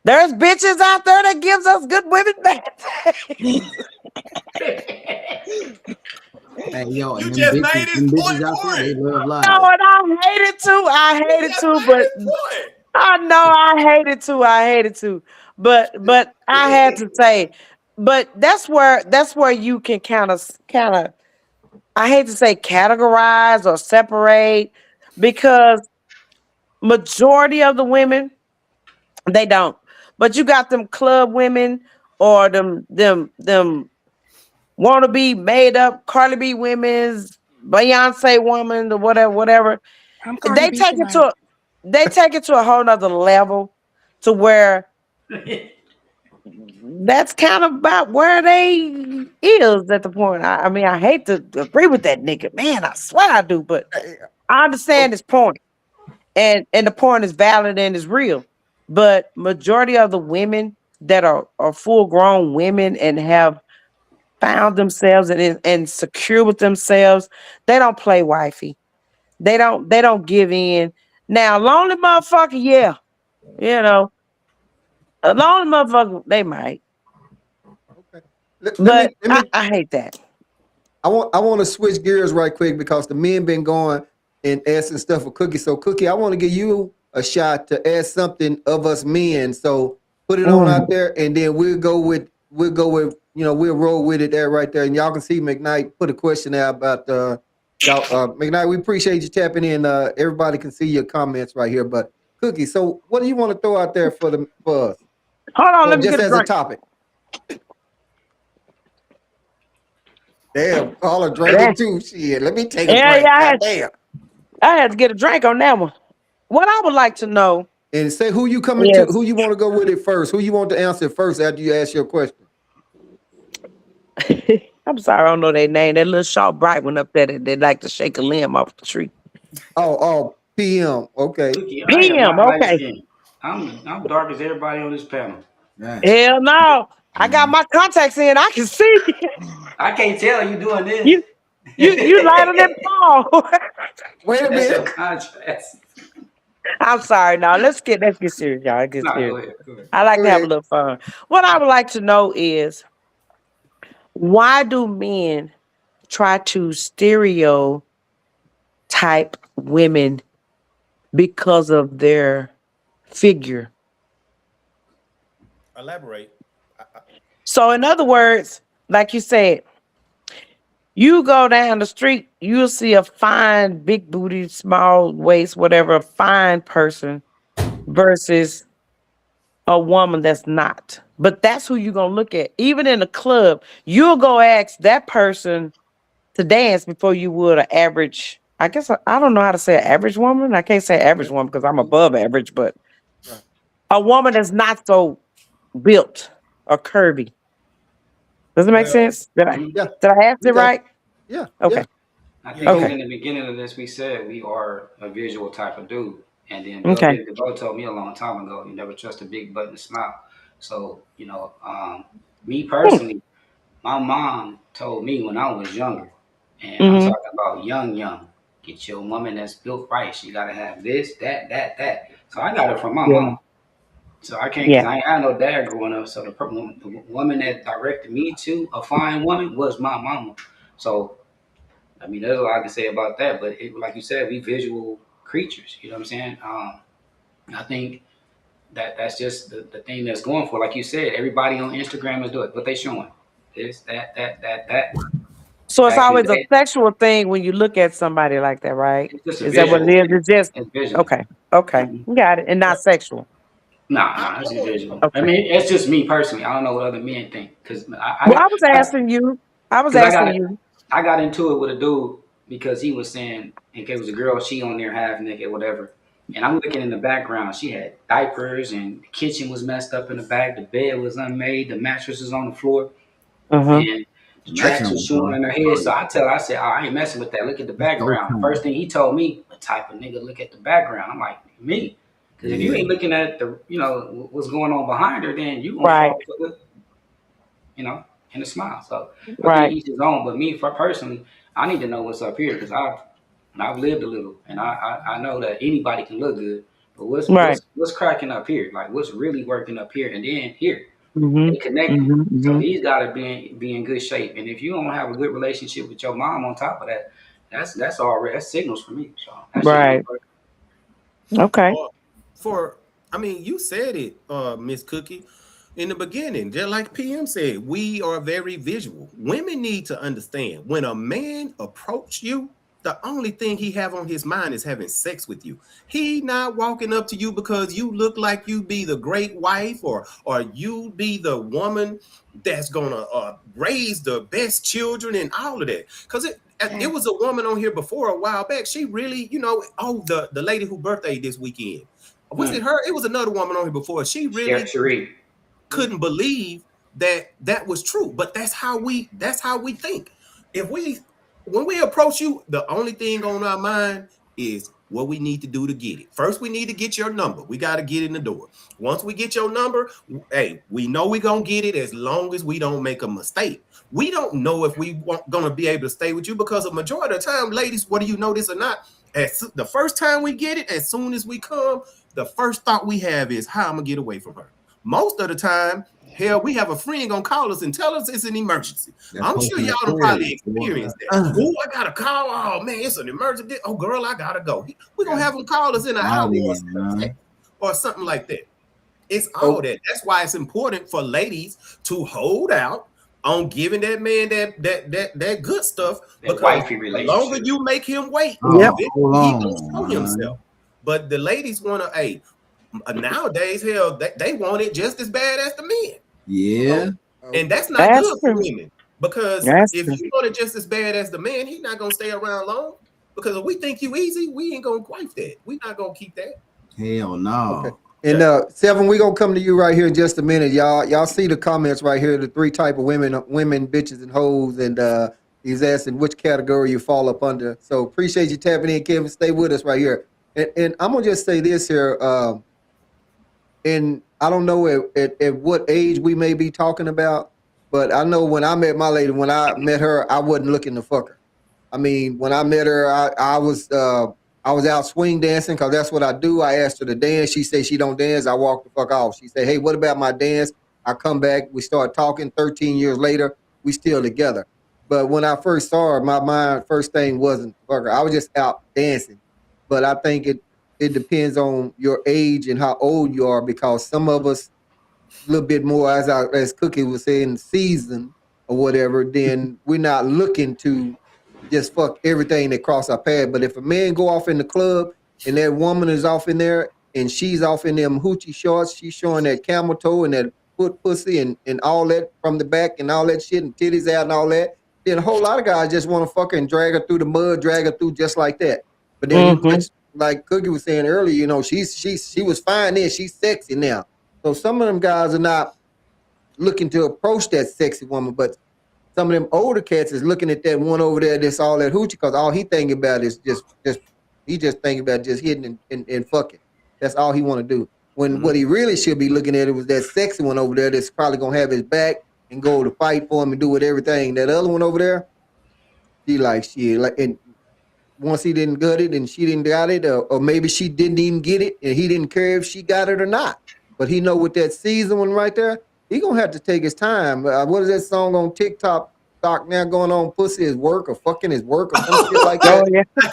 [SPEAKER 5] there's bitches out there that gives us good women bad things.
[SPEAKER 3] Hey, yo, and
[SPEAKER 2] You just made his
[SPEAKER 3] them
[SPEAKER 2] point.
[SPEAKER 3] bitches out there, they love
[SPEAKER 5] No,
[SPEAKER 3] lies.
[SPEAKER 5] and I hate it too. I
[SPEAKER 2] He
[SPEAKER 5] hate it
[SPEAKER 2] just
[SPEAKER 5] too,
[SPEAKER 2] made
[SPEAKER 5] but
[SPEAKER 2] his
[SPEAKER 5] I know I hate it too. I hate it too. But I had
[SPEAKER 2] point.
[SPEAKER 5] to say, but that's where you can kind of I hate to say categorize or separate because majority of the women they don't. But you got them club women or them wanna be made up Carly B women's Beyonce woman or whatever.
[SPEAKER 6] I'm Cardi
[SPEAKER 5] They
[SPEAKER 6] B
[SPEAKER 5] take it
[SPEAKER 6] tonight.
[SPEAKER 5] to a whole nother level to where that's kind of about where they is at the point. I mean, I hate to agree with that nigga, man. I swear I do, but I understand his point, and the point is valid and is real. But majority of the women that are full grown women and have found themselves and secure with themselves, they don't play wifey. They don't give in. Now, lonely motherfucker, yeah, you know, a lonely motherfucker, they might,
[SPEAKER 1] okay.
[SPEAKER 5] but I hate that.
[SPEAKER 1] I want to switch gears right quick because the men been going and asking stuff for Cookie. So Cookie, I want to give you a shot to ask something of us men. So put it on out
[SPEAKER 5] Mm.
[SPEAKER 1] there, and then we'll roll with it there right there, and y'all can see McKnight put a question out about y'all McKnight. We appreciate you tapping in. Everybody can see your comments right here, but Cookie. So what do you want to throw out there for us,
[SPEAKER 5] Hold on,
[SPEAKER 1] or
[SPEAKER 5] let me
[SPEAKER 1] just
[SPEAKER 5] get a
[SPEAKER 1] as a
[SPEAKER 5] drink.
[SPEAKER 1] topic? Damn, call her
[SPEAKER 5] Yeah,
[SPEAKER 1] drinking too. Shit, let me take a
[SPEAKER 5] yeah,
[SPEAKER 1] drink.
[SPEAKER 5] yeah.
[SPEAKER 1] God damn.
[SPEAKER 5] I had to get a drink on that one. What I would like to know
[SPEAKER 1] And say who you coming to,
[SPEAKER 5] is,
[SPEAKER 1] who you want to go with it first, who you want to answer first after you ask your question.
[SPEAKER 5] I'm sorry, I don't know their name. That little short bright one up there that they like to shake a limb off the tree.
[SPEAKER 1] Oh, PM. Okay.
[SPEAKER 4] Cookie, I am
[SPEAKER 5] PM,
[SPEAKER 4] not light
[SPEAKER 5] okay.
[SPEAKER 4] skinned. I'm dark as everybody on this panel.
[SPEAKER 3] That's
[SPEAKER 5] Hell no. I got my contacts in. I can see
[SPEAKER 4] I can't tell you doing this.
[SPEAKER 5] you. You lighter than Paul.
[SPEAKER 1] Wait a
[SPEAKER 4] That's your
[SPEAKER 1] minute.
[SPEAKER 4] contrast.
[SPEAKER 5] I'm sorry. Now let's get serious, y'all. Let's get
[SPEAKER 4] No,
[SPEAKER 5] serious.
[SPEAKER 4] go ahead. Go ahead.
[SPEAKER 5] I like
[SPEAKER 1] Go
[SPEAKER 5] to have a
[SPEAKER 1] ahead.
[SPEAKER 5] little fun. What I would like to know is why do men try to stereotype women because of their figure?
[SPEAKER 2] Elaborate.
[SPEAKER 5] So, in other words, like you said, you go down the street, you'll see a fine, big booty, small waist, whatever, a fine person versus a woman that's not. But that's who you're gonna look at. Even in the club, you'll go ask that person to dance before you would an average. I guess I don't know how to say an average woman. I can't say average woman because I'm above average, but
[SPEAKER 1] Right.
[SPEAKER 5] a woman that's not so built or curvy. Does it make
[SPEAKER 2] Well,
[SPEAKER 5] sense? Did I
[SPEAKER 4] Mhm.
[SPEAKER 1] Yeah,
[SPEAKER 5] did I ask
[SPEAKER 1] we
[SPEAKER 5] it
[SPEAKER 1] got you.
[SPEAKER 5] right?
[SPEAKER 1] Yeah, yeah.
[SPEAKER 5] Okay.
[SPEAKER 4] I
[SPEAKER 2] yeah,
[SPEAKER 4] think
[SPEAKER 2] you
[SPEAKER 5] Okay.
[SPEAKER 4] even in the beginning of this, we said we are a visual type of dude. And then Bill
[SPEAKER 5] Okay.
[SPEAKER 4] Big DeVoe told me a long time ago, you never trust a big button smile. So, me
[SPEAKER 5] Hmm.
[SPEAKER 4] personally, my mom told me when I was younger, and I'm
[SPEAKER 5] Mm-hmm.
[SPEAKER 4] talking about young, get your woman that's built right. She got to have this, that. So I got it from my
[SPEAKER 5] Yeah.
[SPEAKER 4] mom. So I can't, because
[SPEAKER 5] Yeah.
[SPEAKER 4] I ain't had no dad growing up. So the woman that directed me to a fine woman was my mama. So I mean, there's a lot I can say about that, but like you said, we visual creatures. You know what I'm saying? I think that's just the thing that's going for. Like you said, everybody on Instagram is doing what they showing. This, that.
[SPEAKER 5] So it's
[SPEAKER 4] back in the
[SPEAKER 5] always a
[SPEAKER 4] day.
[SPEAKER 5] sexual thing when you look at somebody like that, right?
[SPEAKER 4] It's just a
[SPEAKER 5] Is that what it
[SPEAKER 4] visual.
[SPEAKER 5] is? It's just
[SPEAKER 4] It's visual.
[SPEAKER 5] okay. Okay.
[SPEAKER 4] Mhm.
[SPEAKER 5] Got it. And not sexual.
[SPEAKER 4] Nah,
[SPEAKER 2] I,
[SPEAKER 4] nah, it's
[SPEAKER 2] I
[SPEAKER 4] just
[SPEAKER 2] want
[SPEAKER 4] visual. I
[SPEAKER 5] Okay.
[SPEAKER 4] mean, it's just me personally. I don't know what other men think because
[SPEAKER 5] Well, I was
[SPEAKER 4] I,
[SPEAKER 5] asking you. I was
[SPEAKER 4] because
[SPEAKER 5] asking you.
[SPEAKER 4] I got into it with a dude because he was saying if it was a girl, she on there half naked, whatever. And I'm looking in the background. She had diapers, and the kitchen was messed up in the back. The bed was unmade. The mattress was on the floor,
[SPEAKER 5] Uh-huh.
[SPEAKER 4] and the tracks
[SPEAKER 3] Matching
[SPEAKER 4] was
[SPEAKER 3] was
[SPEAKER 4] showing
[SPEAKER 3] on.
[SPEAKER 4] in her head. So I said, oh, I ain't messing with that. Look at the
[SPEAKER 3] It's go
[SPEAKER 4] background. First
[SPEAKER 3] time.
[SPEAKER 4] thing he told me, what type of nigga look at the background? I'm like, me. Because if you
[SPEAKER 3] Yeah.
[SPEAKER 4] ain't looking at the, what's going on behind her, then you gonna
[SPEAKER 5] Right.
[SPEAKER 4] fall for the, you know, and a smile. So I think
[SPEAKER 5] Right.
[SPEAKER 4] each his own. But me, for personally, I need to know what's up here because I've lived a little, and I know that anybody can look good. But what's
[SPEAKER 5] Right.
[SPEAKER 4] what's what's cracking up here? Like what's really working up here, and then here
[SPEAKER 5] Mm-hmm.
[SPEAKER 4] they connected.
[SPEAKER 5] Mm-hmm.
[SPEAKER 4] So
[SPEAKER 5] Mm-hmm.
[SPEAKER 4] he's got to be in good shape. And if you don't have a good relationship with your mom on top of that, that's already that's signals for me. So that shit ain't
[SPEAKER 5] Right.
[SPEAKER 4] working.
[SPEAKER 5] Okay.
[SPEAKER 2] for, for I mean, you said it, Miss Cookie, in the beginning. Just like PM said, we are very visual. Women need to understand when a man approach you, the only thing he have on his mind is having sex with you. He not walking up to you because you look like you be the great wife, or you be the woman that's gonna raise the best children and all of that. Because it was a woman on here before a while back. She really, oh, the lady who birthday this weekend. Was it
[SPEAKER 4] Mm.
[SPEAKER 2] her? It was another woman on here before. She really
[SPEAKER 4] Cherie.
[SPEAKER 2] couldn't believe that that was true. But that's how we think. If we when we approach you, the only thing on our mind is what we need to do to get it. First, we need to get your number. We got to get in the door. Once we get your number, hey, we know we're gonna get it as long as we don't make a mistake. We don't know if we gonna be able to stay with you because a majority of the time, ladies, whether you know this or not, the first time we get it, as soon as we come, the first thought we have is how I'm gonna get away from her. Most of the time, hell, we have a friend gonna call us and tell us it's an emergency.
[SPEAKER 3] That
[SPEAKER 2] I'm sure
[SPEAKER 3] posting
[SPEAKER 2] y'all
[SPEAKER 3] of
[SPEAKER 2] done probably
[SPEAKER 3] prayer. Boy.
[SPEAKER 2] experienced that. Oh, I got a call. Oh man, it's an emergency. Oh girl, I gotta go. We're gonna
[SPEAKER 3] Got
[SPEAKER 2] have them call us in an hour
[SPEAKER 3] body, man.
[SPEAKER 2] or something like that. It's all
[SPEAKER 1] Oh,
[SPEAKER 2] that. That's why it's important for ladies to hold out on giving that man that good stuff,
[SPEAKER 4] That
[SPEAKER 2] because
[SPEAKER 4] wifey
[SPEAKER 2] the longer
[SPEAKER 4] relationship.
[SPEAKER 2] you make him wait,
[SPEAKER 5] Yep.
[SPEAKER 3] Oh,
[SPEAKER 2] eventually
[SPEAKER 3] hold
[SPEAKER 2] he gonna
[SPEAKER 3] on,
[SPEAKER 2] show himself.
[SPEAKER 3] man.
[SPEAKER 2] But the ladies wanna, hey, nowadays, hell, they want it just as bad as the men.
[SPEAKER 3] Yeah.
[SPEAKER 1] oh,
[SPEAKER 2] And
[SPEAKER 1] okay.
[SPEAKER 2] that's not
[SPEAKER 5] That's
[SPEAKER 2] good for
[SPEAKER 5] true.
[SPEAKER 2] women, because
[SPEAKER 5] That's
[SPEAKER 2] if
[SPEAKER 5] true.
[SPEAKER 2] you want it just as bad as the man, he's not gonna stay around long. Because if we think you easy, we ain't gonna wife that. We not gonna keep that.
[SPEAKER 3] Hell
[SPEAKER 1] Okay.
[SPEAKER 3] no.
[SPEAKER 1] And
[SPEAKER 2] Yeah.
[SPEAKER 1] Seven, we gonna come to you right here in just a minute, y'all. Y'all see the comments right here, the three type of women, bitches, and hoes, and he's asking which category you fall up under. So appreciate you tapping in, Kevin. Stay with us right here. And I'm gonna just say this here. And I don't know at what age we may be talking about, but I know when I met my lady, when I met her, I wasn't looking to fuck her. I mean, when I met her, I was out swing dancing because that's what I do. I asked her to dance. She said she don't dance. I walked the fuck off. She said, "Hey, what about my dance?" I come back. We start talking. 13 years later, we still together. But when I first saw her, my mind first thing wasn't fuck her. I was just out dancing. But I think it depends on your age and how old you are, because some of us a little bit more, as Cookie was saying, season or whatever, then we're not looking to just fuck everything that cross our path. But if a man go off in the club and that woman is off in there and she's off in them hoochie shorts, she's showing that camel toe and that foot pussy and all that from the back and all that shit and titties out and all that, then a whole lot of guys just want to fuck her and drag her through the mud, drag her through just like that. But then
[SPEAKER 5] Mm-hmm.
[SPEAKER 1] like Cookie was saying earlier, she was fine then, she's sexy now. So some of them guys are not looking to approach that sexy woman, but some of them older cats is looking at that one over there that's all that hoochie, because all he thinking about is just he just thinking about just hitting and fucking. That's all he want to do. When
[SPEAKER 4] Mm-hmm.
[SPEAKER 1] what he really should be looking at it was that sexy one over there that's probably gonna have his back and go to fight for him and do with everything. That other one over there, she like shit. Like, and once he didn't get it and she didn't got it, or maybe she didn't even get it and he didn't care if she got it or not. But he know with that season one right there, he gonna have to take his time. What is that song on TikTok? Stock now going on, pussy is work or fucking is work or some shit like
[SPEAKER 5] Oh
[SPEAKER 1] that,
[SPEAKER 5] yeah.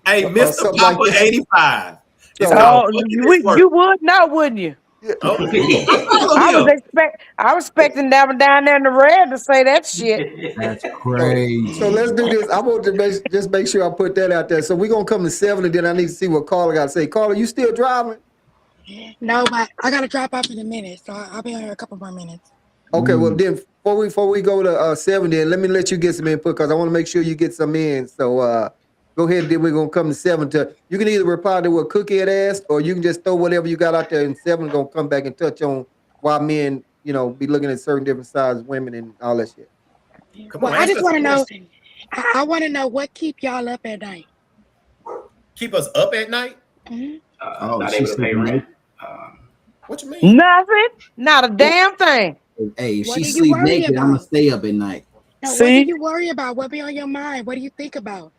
[SPEAKER 2] Hey,
[SPEAKER 1] or
[SPEAKER 2] Mr.
[SPEAKER 1] something like
[SPEAKER 2] Papa
[SPEAKER 1] that.
[SPEAKER 2] 85. It's
[SPEAKER 1] So
[SPEAKER 2] called
[SPEAKER 5] Oh,
[SPEAKER 2] Fucking This Work.
[SPEAKER 5] you would know, wouldn't you?
[SPEAKER 1] Yeah.
[SPEAKER 2] Oh, I
[SPEAKER 5] I was
[SPEAKER 2] follow him.
[SPEAKER 5] I was expecting down there in the red to say that shit.
[SPEAKER 3] That's
[SPEAKER 1] So let's
[SPEAKER 3] crazy.
[SPEAKER 1] do this. I want to just make sure I put that out there. So we're gonna come to 7, and then I need to see what Carla got to say. Carla, you still driving?
[SPEAKER 6] No, but I gotta drop off in a minute, so I'll be on here a couple more minutes.
[SPEAKER 1] Okay, well
[SPEAKER 3] Mm.
[SPEAKER 1] then before we go to 7, then let me let you get some input because I want to make sure you get some in. So go ahead. Then we're gonna come to 7. To you can either reply to what Cookie had asked, or you can just throw whatever you got out there. And 7 gonna come back and touch on why men, be looking at certain different sized women and all that shit.
[SPEAKER 2] Come
[SPEAKER 6] Well,
[SPEAKER 2] on,
[SPEAKER 6] I
[SPEAKER 2] ask
[SPEAKER 6] just
[SPEAKER 2] us a
[SPEAKER 6] want to know.
[SPEAKER 2] question.
[SPEAKER 6] I want to know what keep y'all up at night.
[SPEAKER 2] Keep us up at night?
[SPEAKER 6] Hmm.
[SPEAKER 3] Oh,
[SPEAKER 4] Not able
[SPEAKER 3] she's
[SPEAKER 4] to pay
[SPEAKER 3] sleeping
[SPEAKER 4] rent.
[SPEAKER 3] naked.
[SPEAKER 2] What you mean?
[SPEAKER 5] Nothing. Not a damn thing.
[SPEAKER 3] Hey, if
[SPEAKER 6] What
[SPEAKER 3] she
[SPEAKER 6] do you
[SPEAKER 3] sleep
[SPEAKER 6] worry
[SPEAKER 3] naked, I'm gonna
[SPEAKER 6] about?
[SPEAKER 3] stay up at night.
[SPEAKER 6] Now, what do
[SPEAKER 5] See?
[SPEAKER 6] you worry about? What be on your mind? What do you think about?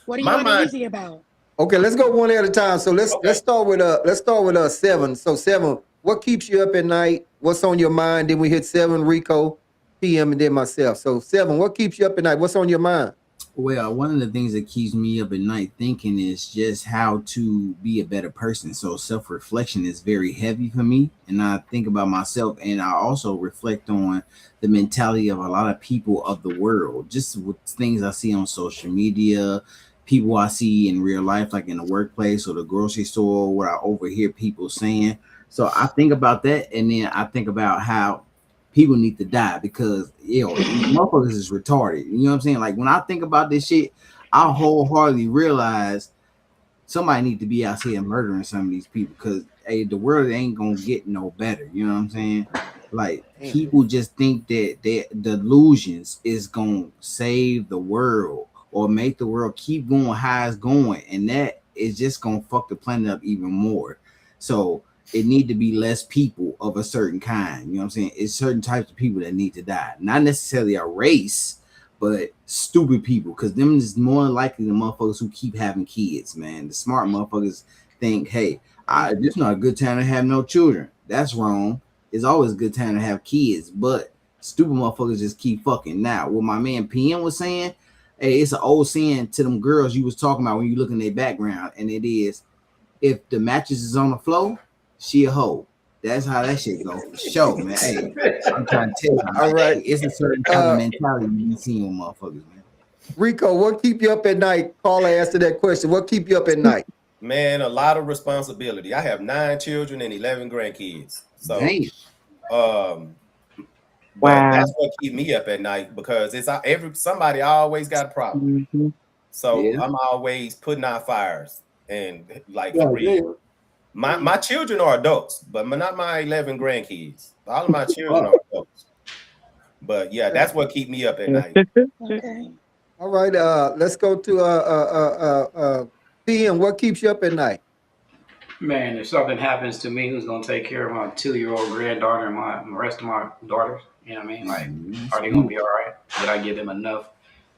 [SPEAKER 6] What are
[SPEAKER 2] My
[SPEAKER 6] you
[SPEAKER 2] mind.
[SPEAKER 6] uneasy about?
[SPEAKER 1] Okay, let's go one at a time. So let's
[SPEAKER 2] Okay.
[SPEAKER 1] start with 7. So 7, what keeps you up at night? What's on your mind? Then we hit 7, Rico, PM, and then myself. So 7, what keeps you up at night? What's on your mind?
[SPEAKER 3] Well, one of the things that keeps me up at night thinking is just how to be a better person. So self reflection is very heavy for me. And I think about myself and I also reflect on the mentality of a lot of people of the world, just with things I see on social media, people I see in real life, like in the workplace or the grocery store, what I overhear people saying. So I think about that and then I think about how people need to die because motherfuckers is retarded. You know what I'm saying? Like when I think about this shit, I wholeheartedly realize somebody need to be out here murdering some of these people because hey, the world ain't gonna get no better. You know what I'm saying? Like
[SPEAKER 1] Damn.
[SPEAKER 3] people just think that their delusions is gonna save the world or make the world keep going how it's going, and that is just gonna fuck the planet up even more. So it need to be less people of a certain kind. You know what I'm saying? It's certain types of people that need to die, not necessarily a race, but stupid people, because them is more likely the motherfuckers who keep having kids, man. The smart motherfuckers think, hey, this is not a good time to have no children. That's wrong. It's always a good time to have kids, but stupid motherfuckers just keep fucking. Now, what my man PM was saying, hey, it's an old saying to them girls you was talking about when you look in their background, and it is, if the mattress is on the floor, she a hoe. That's how that shit go for sure, man. Hey, I'm trying to tell you,
[SPEAKER 1] All
[SPEAKER 3] man.
[SPEAKER 1] right.
[SPEAKER 3] Hey, it's a certain type of
[SPEAKER 1] Uh,
[SPEAKER 3] mentality you see in motherfuckers, man.
[SPEAKER 1] Rico, what keep you up at night? Carla asked that question. What keep you up at night?
[SPEAKER 2] Man, a lot of responsibility. I have 9 children and 11 grandkids. So,
[SPEAKER 3] Damn.
[SPEAKER 2] um, but
[SPEAKER 5] Wow.
[SPEAKER 2] that's what keep me up at night because it's every somebody always got a problem.
[SPEAKER 5] Mhm.
[SPEAKER 2] So
[SPEAKER 3] Yeah.
[SPEAKER 2] I'm always putting out fires and like for
[SPEAKER 1] Yeah,
[SPEAKER 2] real.
[SPEAKER 1] yeah.
[SPEAKER 2] My children are adults, but not my 11 grandkids. All of my children
[SPEAKER 1] Oh,
[SPEAKER 2] are adults. But yeah,
[SPEAKER 1] okay.
[SPEAKER 2] that's what keep me up at night.
[SPEAKER 6] Okay.
[SPEAKER 1] All right. Let's go to PM. What keeps you up at night?
[SPEAKER 4] Man, if something happens to me, who's gonna take care of my 2-year-old granddaughter and the rest of my daughters? You know what I mean? Like,
[SPEAKER 3] That's
[SPEAKER 4] are they gonna be
[SPEAKER 3] beautiful.
[SPEAKER 4] all right? Did I give them enough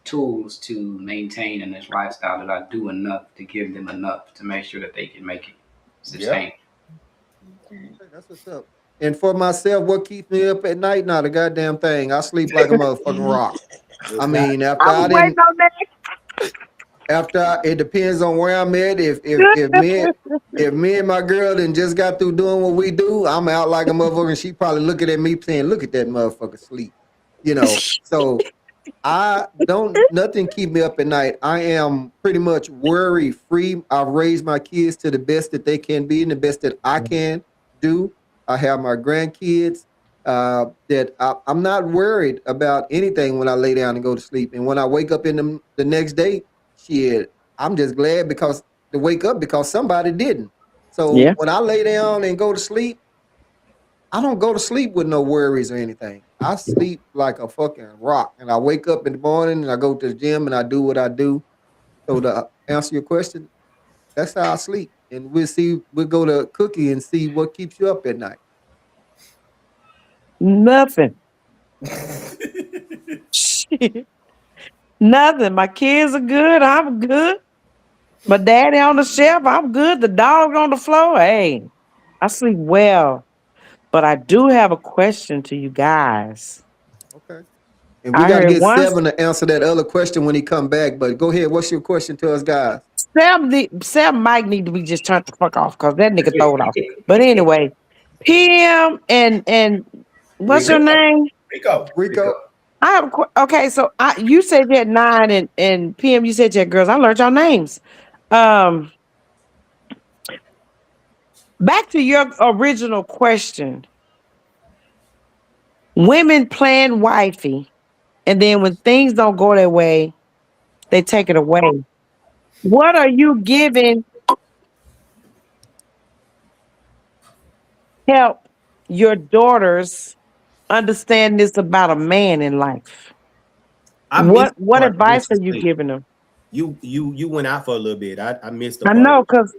[SPEAKER 4] tools to maintain in this lifestyle? Did I do enough to give them enough to make sure that they can make it
[SPEAKER 2] Yep.
[SPEAKER 4] sustain?
[SPEAKER 6] Okay.
[SPEAKER 1] Okay, that's what's up. And for myself, what keeps me up at night? Not a goddamn thing. I sleep like a motherfucking rock. I mean,
[SPEAKER 5] I was waiting on that.
[SPEAKER 1] it depends on where I'm at. If me and my girl then just got through doing what we do, I'm out like a motherfucker, and she probably looking at me saying, "Look at that motherfucker sleep," So I don't nothing keep me up at night. I am pretty much worry free. I've raised my kids to the best that they can be and the best that I can do. I have my grandkids that I'm not worried about anything when I lay down and go to sleep. And when I wake up in the next day, shit, I'm just glad because to wake up because somebody didn't. So
[SPEAKER 5] Yeah.
[SPEAKER 1] when I lay down and go to sleep, I don't go to sleep with no worries or anything. I sleep like a fucking rock, and I wake up in the morning and I go to the gym and I do what I do. So to answer your question, that's how I sleep. And we'll go to Cookie and see what keeps you up at night.
[SPEAKER 5] Nothing. Shit. Nothing. My kids are good. I'm good. My daddy on the shelf. I'm good. The dog on the floor. Hey, I sleep well. But I do have a question to you guys.
[SPEAKER 1] Okay. And we
[SPEAKER 5] I
[SPEAKER 1] got to
[SPEAKER 5] heard
[SPEAKER 1] get
[SPEAKER 5] once
[SPEAKER 1] 7 to answer that other question when he come back. But go ahead. What's your question to us guys?
[SPEAKER 5] Sam Mike need to be just turned the fuck off because that nigga throw it off. But anyway, PM and what's your
[SPEAKER 4] Rico.
[SPEAKER 5] name?
[SPEAKER 2] Rico.
[SPEAKER 1] Rico.
[SPEAKER 4] Rico.
[SPEAKER 5] I have okay. So you said you had 9 and PM. You said you had girls. I learned y'all names. Um, Back to your original question. Women plan wifey, and then when things don't go their way, they take it away. What are you giving help your daughters understand this about a man in life?
[SPEAKER 2] I missed the
[SPEAKER 5] What
[SPEAKER 2] part when
[SPEAKER 5] advice
[SPEAKER 2] she
[SPEAKER 5] are you
[SPEAKER 2] said
[SPEAKER 5] giving them?
[SPEAKER 2] you went out for a little bit. I missed the
[SPEAKER 5] I
[SPEAKER 2] part
[SPEAKER 5] know,
[SPEAKER 2] when
[SPEAKER 5] because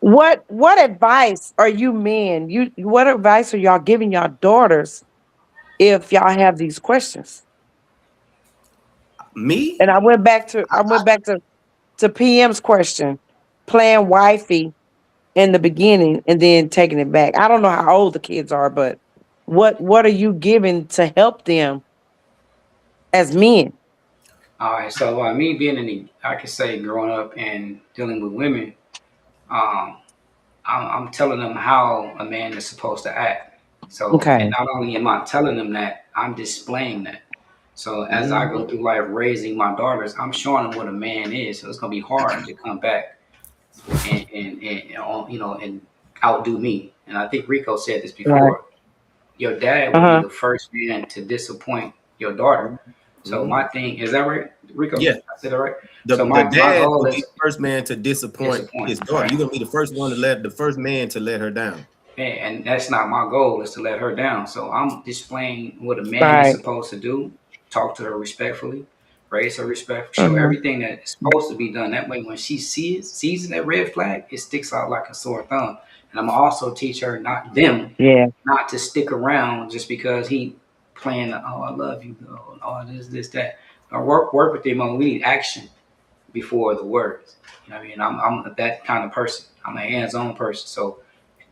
[SPEAKER 5] what advice are you men? What advice are y'all giving y'all daughters if y'all have these questions?
[SPEAKER 2] me.
[SPEAKER 5] And I went back to PM's question, playing wifey in the beginning and then taking it back. I don't know how old the kids are, but what are you giving to help them as men?
[SPEAKER 4] All right. So me being in the, I could say growing up and dealing with women, um, I'm telling them how a man is supposed to act. So, and
[SPEAKER 5] Okay.
[SPEAKER 4] not only am I telling them that, I'm displaying that. So as I go
[SPEAKER 1] Mm-hmm.
[SPEAKER 4] through life raising my daughters, I'm showing them what a man is. So it's gonna be hard to come back and outdo me. And I think Rico said this
[SPEAKER 5] Right.
[SPEAKER 4] before. Your dad will be
[SPEAKER 5] Uh-huh.
[SPEAKER 4] the first man to disappoint your daughter. So
[SPEAKER 2] Mhm.
[SPEAKER 4] my thing is that right, Rico?
[SPEAKER 2] Yeah,
[SPEAKER 4] I said it right.
[SPEAKER 2] the
[SPEAKER 4] So
[SPEAKER 2] the
[SPEAKER 4] my
[SPEAKER 2] dad
[SPEAKER 4] goal
[SPEAKER 2] will be
[SPEAKER 4] is
[SPEAKER 2] the first man to disappoint
[SPEAKER 4] disappoint,
[SPEAKER 2] his daughter.
[SPEAKER 4] right?
[SPEAKER 2] You're gonna be the first one to let the first man to let her down.
[SPEAKER 4] And that's not my goal is to let her down. So I'm displaying what a man is
[SPEAKER 5] Right.
[SPEAKER 4] supposed to do. Talk to her respectfully, raise her respect, show
[SPEAKER 5] Uh-huh.
[SPEAKER 4] everything that is supposed to be done. That way, when she sees that red flag, it sticks out like a sore thumb. And I'm also teach her
[SPEAKER 5] Yeah.
[SPEAKER 4] not to stick around just because he playing. Oh, I love you. Oh, this that. Work with them on. We need action before the words. You know what I mean? I'm that kind of person. I'm a hands-on person. So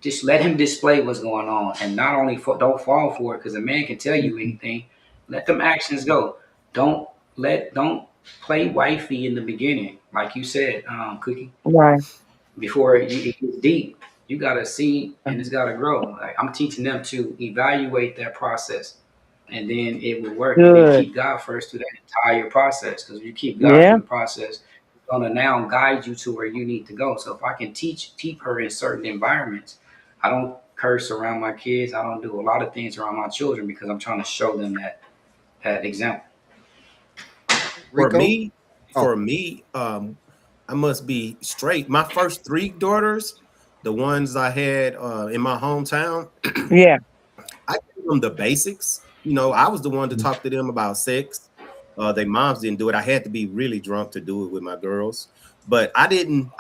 [SPEAKER 4] just let him display what's going on, and not only don't fall for it because a man can tell you anything. Let them actions go. Don't don't play wifey in the beginning, like you said, Cookie.
[SPEAKER 5] Right.
[SPEAKER 4] Before it gets deep, you gotta see, and it's gotta grow. Like I'm teaching them to evaluate that process, and then it will work. And then
[SPEAKER 5] Good.
[SPEAKER 4] keep God first through that entire process. Because if you keep God
[SPEAKER 5] Yeah.
[SPEAKER 4] through the process, it's gonna now guide you to where you need to go. So if I can keep her in certain environments, I don't curse around my kids. I don't do a lot of things around my children because I'm trying to show them that example.
[SPEAKER 2] For
[SPEAKER 1] Rico.
[SPEAKER 2] me,
[SPEAKER 1] Oh,
[SPEAKER 2] I must be straight. My first three daughters, the ones I had in my hometown,
[SPEAKER 5] Yeah.
[SPEAKER 2] I gave them the basics. You know, I was the one to talk to them about sex. Their moms didn't do it. I had to be really drunk to do it with my girls. But I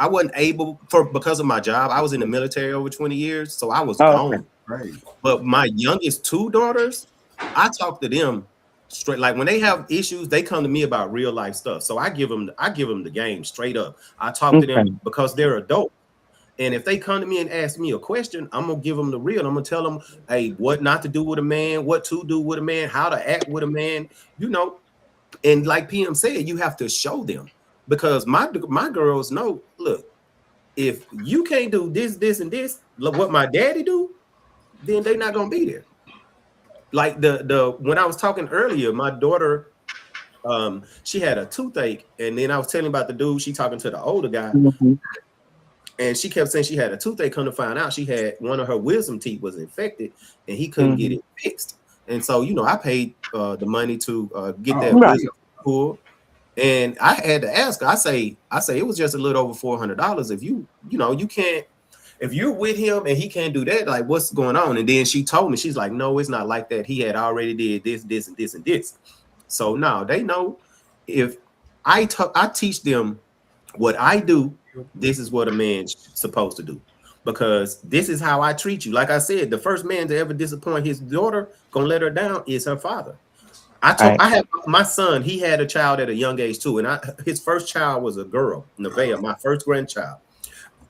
[SPEAKER 2] wasn't able because of my job. I was in the military over 20 years, so I was
[SPEAKER 5] Oh, okay.
[SPEAKER 2] gone. But my youngest two daughters, I talk to them straight. Like when they have issues, they come to me about real life stuff. So I give them the game straight up. I talk to them
[SPEAKER 5] Okay.
[SPEAKER 2] because they're adults. And if they come to me and ask me a question, I'm gonna give them the real. I'm gonna tell them, hey, what not to do with a man, what to do with a man, how to act with a man, you know. And like PM said, you have to show them because my girls know. Look, if you can't do this, this, and this, look what my daddy do, then they're not gonna be there. Like the when I was talking earlier, my daughter, she had a toothache, and then I was telling about the dude. She talking to the older guy,
[SPEAKER 5] Mhm.
[SPEAKER 2] and she kept saying she had a toothache. Come to find out, she had one of her wisdom teeth was infected, and he couldn't get
[SPEAKER 5] Mhm.
[SPEAKER 2] it fixed. And so, you know, I paid the money to get
[SPEAKER 4] Oh,
[SPEAKER 2] that
[SPEAKER 5] Right.
[SPEAKER 2] wisdom pulled. And I had to ask her. I say it was just a little over $400. If you know, you can't. If you're with him and he can't do that, like what's going on? And then she told me, she's like, no, it's not like that. He had already did this, this, and this, and this. So now they know if I teach them what I do, this is what a man's supposed to do. Because this is how I treat you. Like I said, the first man to ever disappoint his daughter, gonna let her down, is her father.
[SPEAKER 5] Right.
[SPEAKER 2] I had my son, he had a child at a young age too. And his first child was a girl, Nevaeh, my first grandchild.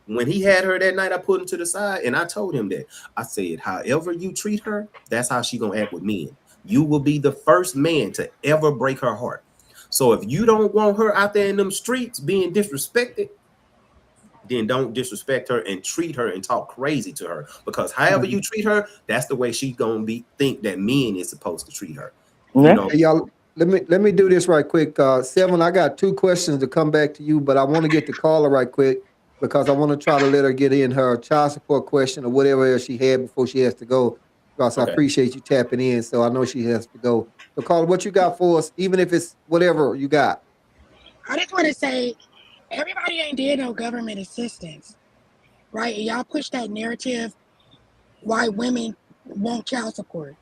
[SPEAKER 2] When he had her that night, I put him to the side and I told him that. I said, however you treat her, that's how she gonna act with men. You will be the first man to ever break her heart. So if you don't want her out there in them streets being disrespected, then don't disrespect her and treat her and talk crazy to her. Because however you treat her, that's the way she's gonna be think that men is supposed to treat her. You
[SPEAKER 5] Yeah.
[SPEAKER 2] know,
[SPEAKER 1] Hey, y'all, let me do this right quick. Seven, I got two questions to come back to you, but I want to get the caller right quick because I want to try to let her get in her child support question or whatever else she had before she has to go. Because I
[SPEAKER 2] okay.
[SPEAKER 1] appreciate you tapping in, so I know she has to go. So, caller, what you got for us? Even if it's whatever you got.
[SPEAKER 6] I just want to say, everybody ain't did no government assistance, right? And y'all push that narrative why women want child support.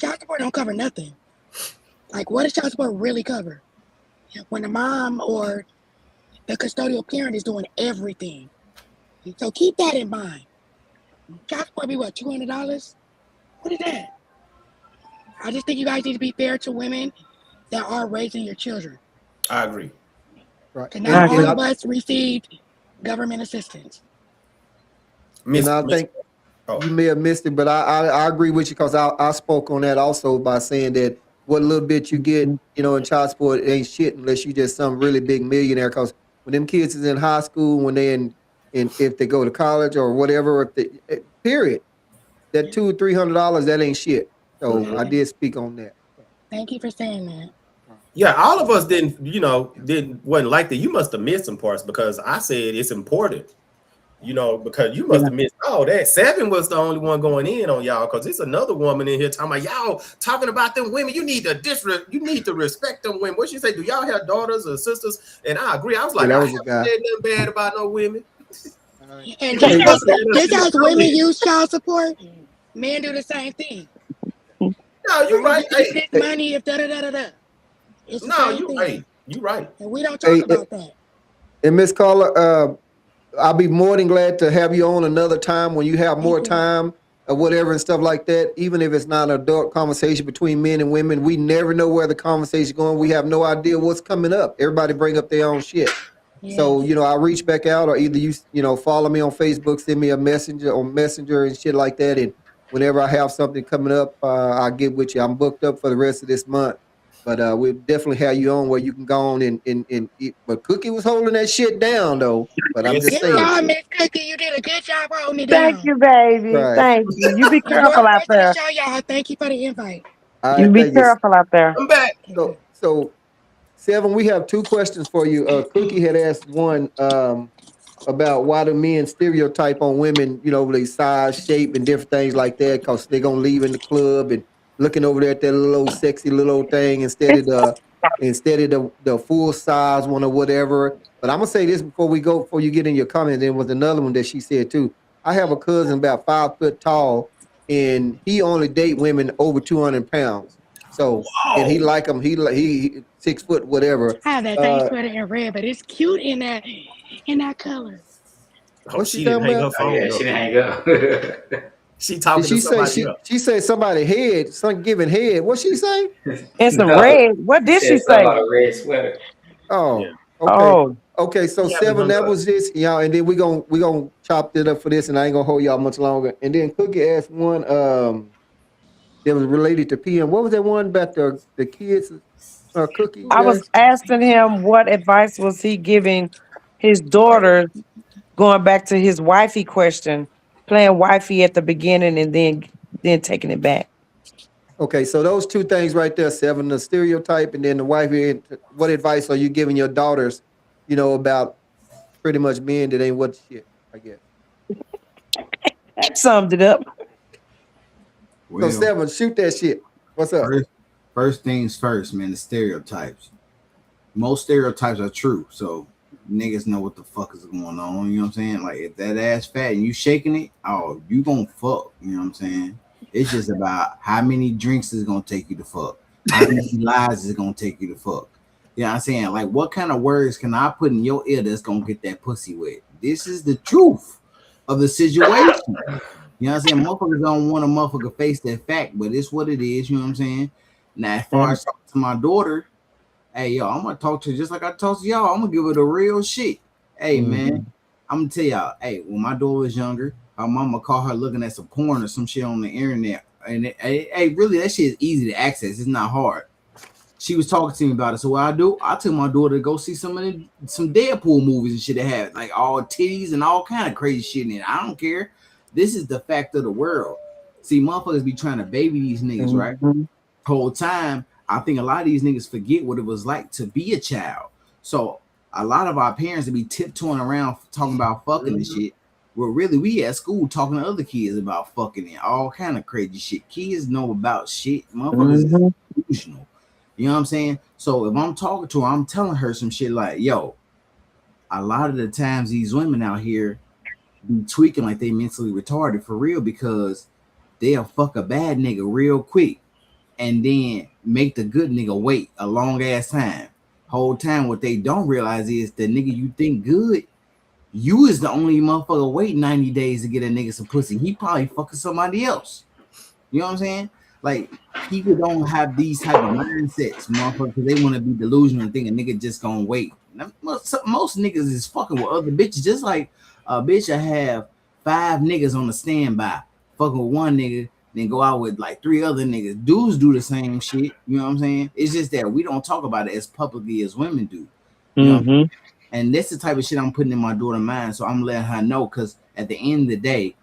[SPEAKER 6] Child support don't cover nothing. Like, what does child support really cover? When the mom or the custodial parent is doing everything. So keep that in mind. Child support be what, $200? What is that? I just think you guys need to be fair to women that are raising your children.
[SPEAKER 2] I agree.
[SPEAKER 1] Right.
[SPEAKER 6] And not
[SPEAKER 5] I
[SPEAKER 6] all
[SPEAKER 5] agree.
[SPEAKER 6] of us received government assistance.
[SPEAKER 2] Miss
[SPEAKER 1] I
[SPEAKER 2] Miss
[SPEAKER 1] think
[SPEAKER 2] oh,
[SPEAKER 1] you may have missed it, but I agree with you because I spoke on that also by saying that what little bit you get, in child support ain't shit unless you just some really big millionaire. Because when them kids is in high school, when they in if they go to college or whatever, if they period, that $200-300 that ain't shit. So
[SPEAKER 2] mhm.
[SPEAKER 1] I
[SPEAKER 6] Okay.
[SPEAKER 1] did speak on that. So,
[SPEAKER 6] Thank you for saying that.
[SPEAKER 2] Yeah, all of us didn't, didn't wasn't like that. You must have missed some parts because I said it's important. Because you must
[SPEAKER 5] Yeah.
[SPEAKER 2] have missed all that. Seven was the only one going in on y'all because it's another woman in here talking about y'all talking about them women. You need to respect them women. What she say? Do y'all have daughters or sisters? And I agree. I was
[SPEAKER 1] yeah,
[SPEAKER 2] like,
[SPEAKER 1] that
[SPEAKER 2] I
[SPEAKER 1] was a
[SPEAKER 2] haven't
[SPEAKER 1] guy.
[SPEAKER 2] said nothing bad about no women.
[SPEAKER 1] All right.
[SPEAKER 6] And
[SPEAKER 2] You
[SPEAKER 1] Hey,
[SPEAKER 2] know what I'm saying? That's
[SPEAKER 6] just
[SPEAKER 2] in the
[SPEAKER 6] as women
[SPEAKER 2] comments.
[SPEAKER 6] use child support, men do the same thing.
[SPEAKER 2] No, you
[SPEAKER 6] Right?
[SPEAKER 2] right.
[SPEAKER 6] You get
[SPEAKER 2] Hey,
[SPEAKER 6] this
[SPEAKER 1] hey,
[SPEAKER 6] money if da da da da da. It's the
[SPEAKER 2] no,
[SPEAKER 6] same
[SPEAKER 2] you right.
[SPEAKER 6] thing.
[SPEAKER 2] You right.
[SPEAKER 6] And we don't talk
[SPEAKER 1] hey,
[SPEAKER 6] about that.
[SPEAKER 1] and Miss Carla, I'll be more than glad to have you on another time when you have more
[SPEAKER 6] Thank you.
[SPEAKER 1] time or whatever and stuff like that. Even if it's not an adult conversation between men and women, we never know where the conversation's going. We have no idea what's coming up. Everybody bring up their own shit. So,
[SPEAKER 6] Yes.
[SPEAKER 1] I'll reach back out or either follow me on Facebook, send me a messenger on Messenger and shit like that. And whenever I have something coming up, I'll get with you. I'm booked up for the rest of this month. But we'll definitely have you on where you can go on and eat. But Cookie was holding that shit down though. But I'm
[SPEAKER 2] Yes,
[SPEAKER 1] just
[SPEAKER 6] Good
[SPEAKER 2] sir.
[SPEAKER 1] saying.
[SPEAKER 6] job, Miss Cookie. You did a good job holding it
[SPEAKER 5] Thank
[SPEAKER 6] down.
[SPEAKER 5] you, baby.
[SPEAKER 1] Right.
[SPEAKER 5] Thank you. You be
[SPEAKER 6] And more
[SPEAKER 5] careful out
[SPEAKER 6] rest of the
[SPEAKER 5] there.
[SPEAKER 6] show, y'all. Thank you for the invite.
[SPEAKER 1] All
[SPEAKER 5] You
[SPEAKER 1] right,
[SPEAKER 5] be
[SPEAKER 1] thank you.
[SPEAKER 5] careful out there.
[SPEAKER 2] I'm back.
[SPEAKER 6] Okay,
[SPEAKER 1] So
[SPEAKER 6] good.
[SPEAKER 1] so Seven, we have two questions for you. Cookie had asked one about why do men stereotype on women, with their size, shape, and different things like that, because they're gonna leave in the club and looking over there at that little old sexy little old thing instead of the full size one or whatever. But I'm gonna say this before you get in your comment. There was another one that she said too. I have a cousin about 5 foot tall, and he only date women over 200 pounds. So and he
[SPEAKER 2] Oh,
[SPEAKER 1] like them. He 6 foot whatever.
[SPEAKER 6] I have that same
[SPEAKER 1] Uh,
[SPEAKER 6] sweater in red, but it's cute in that color.
[SPEAKER 2] oh,
[SPEAKER 1] what's she
[SPEAKER 2] she didn't
[SPEAKER 1] talking
[SPEAKER 2] hang her
[SPEAKER 1] about?
[SPEAKER 4] Oh yeah,
[SPEAKER 2] phone
[SPEAKER 4] she
[SPEAKER 2] up.
[SPEAKER 4] didn't hang up.
[SPEAKER 2] She
[SPEAKER 1] Did
[SPEAKER 2] talking to
[SPEAKER 1] she say
[SPEAKER 2] somebody
[SPEAKER 1] she
[SPEAKER 2] else.
[SPEAKER 1] she said somebody head, some giving head? What she say?
[SPEAKER 5] And some
[SPEAKER 4] No,
[SPEAKER 5] red. What
[SPEAKER 4] he
[SPEAKER 5] did
[SPEAKER 4] said
[SPEAKER 5] she
[SPEAKER 4] something
[SPEAKER 5] say?
[SPEAKER 4] about a red sweater.
[SPEAKER 2] Yeah,
[SPEAKER 1] Oh, okay.
[SPEAKER 5] Oh,
[SPEAKER 1] Okay, so
[SPEAKER 2] he haven't
[SPEAKER 1] Seven,
[SPEAKER 2] hung
[SPEAKER 1] that
[SPEAKER 2] up.
[SPEAKER 1] was this, y'all, and then we gonna chop it up for this, and I ain't gonna hold y'all much longer. And then Cookie asked one that was related to PM. What was that one about the kids? Cookie,
[SPEAKER 5] I
[SPEAKER 1] you
[SPEAKER 5] was
[SPEAKER 1] asked?
[SPEAKER 5] asking him what advice was he giving his daughter, going back to his wifey question, playing wifey at the beginning and then taking it back.
[SPEAKER 1] Okay, so those two things right there, Seven, the stereotype, and then the wife. What advice are you giving your daughters? About pretty much men that ain't what shit. I guess.
[SPEAKER 5] That summed it up.
[SPEAKER 1] So
[SPEAKER 3] Well,
[SPEAKER 1] Seven, shoot that shit. What's up?
[SPEAKER 3] first things first, man. The stereotypes. Most stereotypes are true, so niggas know what the fuck is going on. You know what I'm saying? Like if that ass fat and you shaking it, oh, you gonna fuck. You know what I'm saying? It's just about how many drinks is gonna take you to fuck. How many lies is gonna take you to fuck. You know what I'm saying? Like what kind of words can I put in your ear that's gonna get that pussy wet? This is the truth of the situation. You know what I'm saying? Motherfuckers don't want a motherfucker face that fact, but it's what it is. You know what I'm saying? Now, as far
[SPEAKER 5] Mhm.
[SPEAKER 3] as talking to my daughter, hey, yo, I'm gonna talk to her just like I talk to y'all. I'm gonna give her the real shit. Hey, man,
[SPEAKER 5] Mhm.
[SPEAKER 3] I'm gonna tell y'all. Hey, when my daughter was younger, her mama caught her looking at some porn or some shit on the internet, and really, that shit is easy to access. It's not hard. she was talking to me about it. So what I do, I took my daughter to go see some Deadpool movies and shit that had like all titties and all kind of crazy shit in it. I don't care. This is the fact of the world. See, motherfuckers be trying to baby these niggas, right?
[SPEAKER 5] Mm-hmm.
[SPEAKER 3] Whole time, I think a lot of these niggas forget what it was like to be a child. So a lot of our parents would be tiptoeing around talking about fucking and shit. Well, really, we at school talking to other kids about fucking and all kind of crazy shit. Kids know about shit. Motherfuckers is
[SPEAKER 5] Mm-hmm.
[SPEAKER 3] delusional. You know what I'm saying? So if I'm talking to her, I'm telling her some shit like, yo, a lot of the times these women out here be tweaking like they mentally retarded for real because they'll fuck a bad nigga real quick and then make the good nigga wait a long ass time. Whole time, what they don't realize is the nigga you think good, you is the only motherfucker wait 90 days to get a nigga some pussy. He probably fucking somebody else. You know what I'm saying? Like people don't have these type of mindsets, motherfucker, because they want to be delusional and think a nigga just gonna wait. Now, most niggas is fucking with other bitches, just like a bitch I have 5 niggas on the standby, fucking with one nigga, then go out with like 3 other niggas. Dudes do the same shit. You know what I'm saying? It's just that we don't talk about it as publicly as women do. You know,
[SPEAKER 5] Mm-hmm.
[SPEAKER 3] and that's the type of shit I'm putting in my daughter's mind. So I'm letting her know because at the end of the day,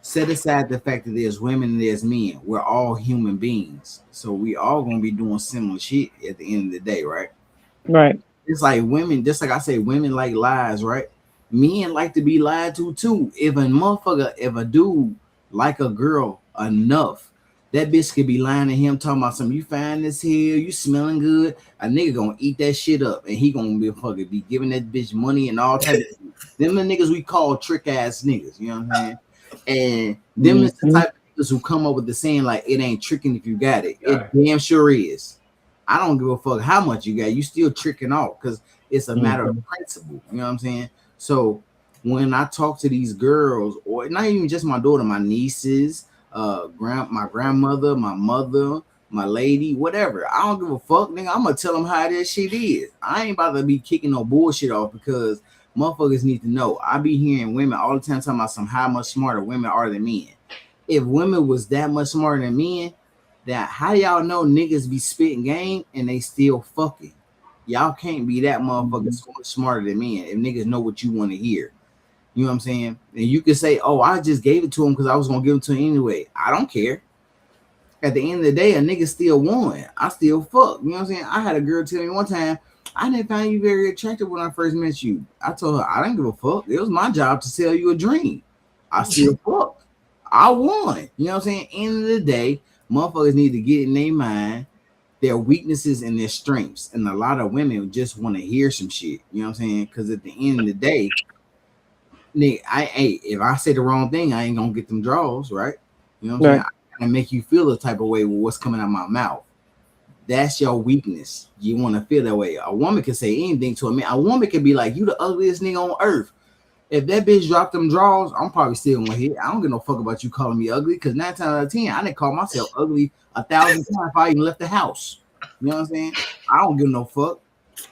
[SPEAKER 3] set aside the fact that there's women and there's men. We're all human beings. So we all gonna be doing similar shit at the end of the day, right?
[SPEAKER 5] Right.
[SPEAKER 3] It's like women, just like I say, women like lies, right? Men like to be lied to too. If a dude like a girl enough, that bitch could be lying to him, talking about something. You fine as hell, you smelling good. A nigga gonna eat that shit up, and he gonna be giving that bitch money and all type of shit. Them the niggas we call trick ass niggas. You know what I'm saying? And them is the
[SPEAKER 5] Mm-hmm.
[SPEAKER 3] type of niggas who come up with the saying like, "It ain't tricking if you got it." It damn sure is. I don't give a fuck how much you got. You still tricking off because it's a matter of
[SPEAKER 5] Mm-hmm.
[SPEAKER 3] principle. You know what I'm saying? So when I talk to these girls, or not even just my daughter, my nieces, my grandmother, my mother, my lady, whatever, I don't give a fuck, nigga. I'm gonna tell them how that shit is. I ain't about to be kicking no bullshit off because motherfuckers need to know. I be hearing women all the time talking about some how much smarter women are than men. If women was that much smarter than men, that how y'all know niggas be spitting game and they still fucking? Y'all can't be that motherfucker so much smarter than men if niggas know what you want to hear. You know what I'm saying? And you can say, "Oh, I just gave it to him because I was gonna give it to him anyway." I don't care. At the end of the day, a nigga still won. I still fuck. You know what I'm saying? I had a girl tell me one time, "I didn't find you very attractive when I first met you." I told her, "I didn't give a fuck. It was my job to sell you a dream." I still fucked. I won. You know what I'm saying? End of the day, motherfuckers need to get in their mind their weaknesses and their strengths. And a lot of women just want to hear some shit. You know what I'm saying? Because at the end of the day, nigga, if I say the wrong thing, I ain't gonna get them draws, right? You know what I'm saying?
[SPEAKER 5] Right.
[SPEAKER 3] I gotta make you feel the type of way with what's coming out my mouth. That's your weakness. You want to feel that way. A woman can say anything to a man. A woman can be like, "You the ugliest nigga on earth." If that bitch dropped them draws, I'm probably still gonna hit. I don't give no fuck about you calling me ugly because 9 times out of 10, I didn't call myself ugly 1,000 times if I even left the house. You know what I'm saying? I don't give no fuck.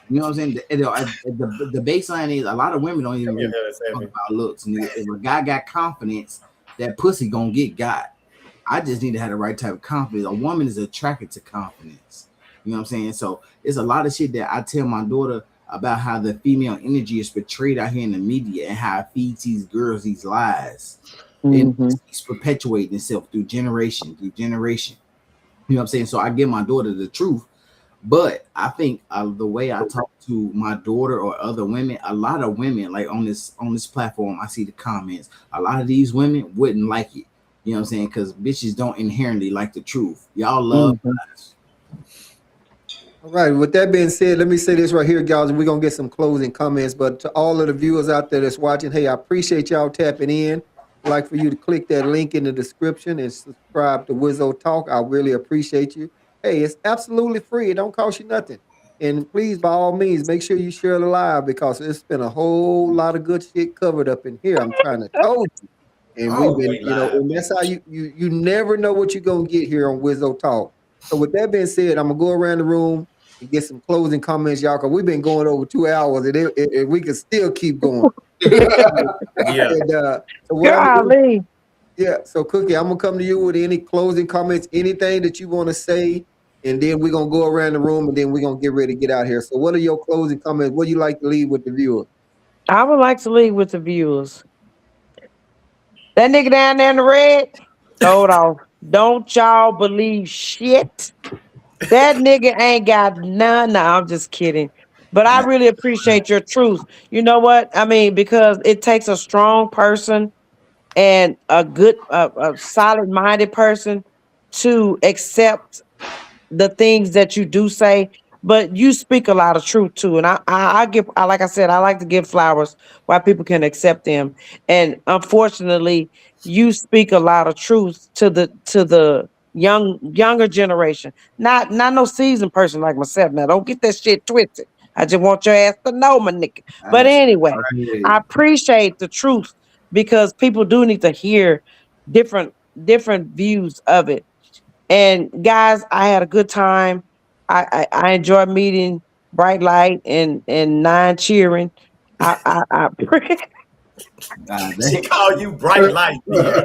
[SPEAKER 3] You know what I'm saying? The baseline is a lot of women don't even really fuck about looks. Nigga. If a guy got confidence, that pussy gonna get got. I just need to have the right type of confidence. A woman is attracted to confidence. You know what I'm saying? So it's a lot of shit that I tell my daughter about how the female energy is portrayed out here in the media and how it feeds these girls these lies. And
[SPEAKER 5] Mm-hmm.
[SPEAKER 3] it's perpetuating itself through generation through generation. You know what I'm saying? So I give my daughter the truth, but I think the way I talk to my daughter or other women, a lot of women like on this platform, I see the comments. A lot of these women wouldn't like it. You know what I'm saying? Because bitches don't inherently like the truth. Y'all love
[SPEAKER 5] Mm-hmm.
[SPEAKER 3] lies.
[SPEAKER 1] All right. With that being said, let me say this right here, guys. We're gonna get some closing comments. But to all of the viewers out there that's watching, hey, I appreciate y'all tapping in. I'd like for you to click that link in the description and subscribe to Wizzo Talk. I really appreciate you. Hey, it's absolutely free. It don't cost you nothing. And please, by all means, make sure you share the live because it's been a whole lot of good shit covered up in here. I'm trying to tell you. And we've been,
[SPEAKER 2] Always
[SPEAKER 1] you know,
[SPEAKER 2] live.
[SPEAKER 1] and that's how you never know what you're gonna get here on Wizzo Talk. So with that being said, I'm gonna go around the room and get some closing comments, y'all, because we've been going over 2 hours and we can still keep going.
[SPEAKER 2] Yeah.
[SPEAKER 1] And so what I'm gonna do,
[SPEAKER 5] Golly.
[SPEAKER 1] yeah. So Cookie, I'm gonna come to you with any closing comments, anything that you want to say. and then we're gonna go around the room, and then we're gonna get ready to get out here. So, what are your closing comments? What do you like to leave with the viewers?
[SPEAKER 5] I would like to leave with the viewers. That nigga down there in the red, hold on. Don't y'all believe shit. That nigga ain't got none. No, I'm just kidding. But I really appreciate your truth. You know what? I mean, because it takes a strong person and a good, a solid minded person to accept the things that you do say, but you speak a lot of truth too. And I give, like I said, I like to give flowers why people can accept them. And unfortunately, you speak a lot of truth to the younger generation. Not no seasoned person like myself. Now, don't get that shit twisted. I just want your ass to know, my nigga. But anyway, I
[SPEAKER 3] Absolutely.
[SPEAKER 5] appreciate the truth because people do need to hear different different views of it. And guys, I had a good time. I enjoyed meeting Bright Light and Nine Cheering. I
[SPEAKER 3] God
[SPEAKER 2] She called you bright light, man.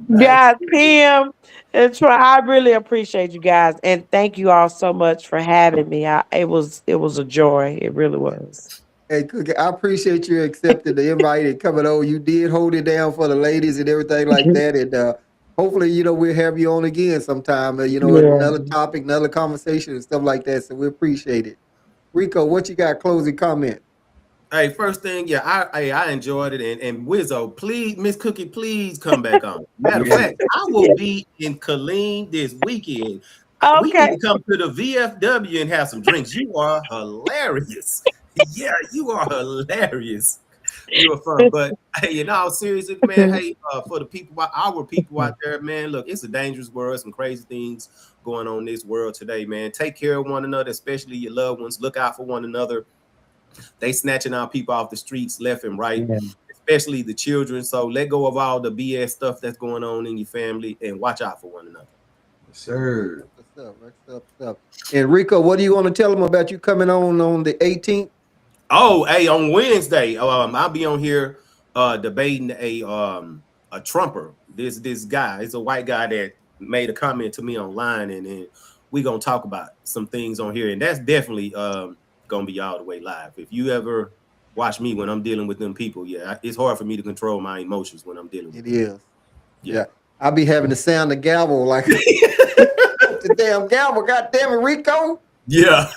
[SPEAKER 2] Hey,
[SPEAKER 5] guys, PM and try. I really appreciate you guys, and thank you all so much for having me. It was a joy. It really was.
[SPEAKER 1] Hey, Cookie, I appreciate you accepting the invite and coming over. You did hold it down for the ladies and everything like that. And hopefully, we'll have you on again sometime.
[SPEAKER 5] Yeah.
[SPEAKER 1] Another topic, another conversation and stuff like that. So we appreciate it. Rico, what you got closing comment?
[SPEAKER 2] hey, first thing, yeah, I enjoyed it, and Wizzo, please, Miss Cookie, please come back on. Matter of
[SPEAKER 3] yeah.
[SPEAKER 2] fact, I will be in Killeen this weekend. We need
[SPEAKER 5] Okay.
[SPEAKER 2] to come to the VFW and have some drinks. You are hilarious. Yeah, you are hilarious. You are fun, but hey, in all seriousness, man, hey, for the people, our people out there, man, look, it's a dangerous world. Some crazy things going on in this world today, man. Take care of one another, especially your loved ones. Look out for one another. They snatching our people off the streets left and right,
[SPEAKER 5] Yeah.
[SPEAKER 2] especially the children. So let go of all the BS stuff that's going on in your family and watch out for one another.
[SPEAKER 3] Sir.
[SPEAKER 1] What's up? What's up? And Rico, what do you want to tell them about you coming on the 18th?
[SPEAKER 2] Oh, hey, on Wednesday, I'll be on here debating a Trumper. This guy, it's a white guy that made a comment to me online, and we gonna talk about some things on here, and that's definitely gonna be all the way live. If you ever watch me when I'm dealing with them people, yeah, it's hard for me to control my emotions when I'm dealing with
[SPEAKER 1] It
[SPEAKER 2] them people.
[SPEAKER 1] is.
[SPEAKER 2] Yeah.
[SPEAKER 1] Yeah. I'll be having to sound the gavel like the damn gavel. God damn it, Rico.
[SPEAKER 2] Yeah.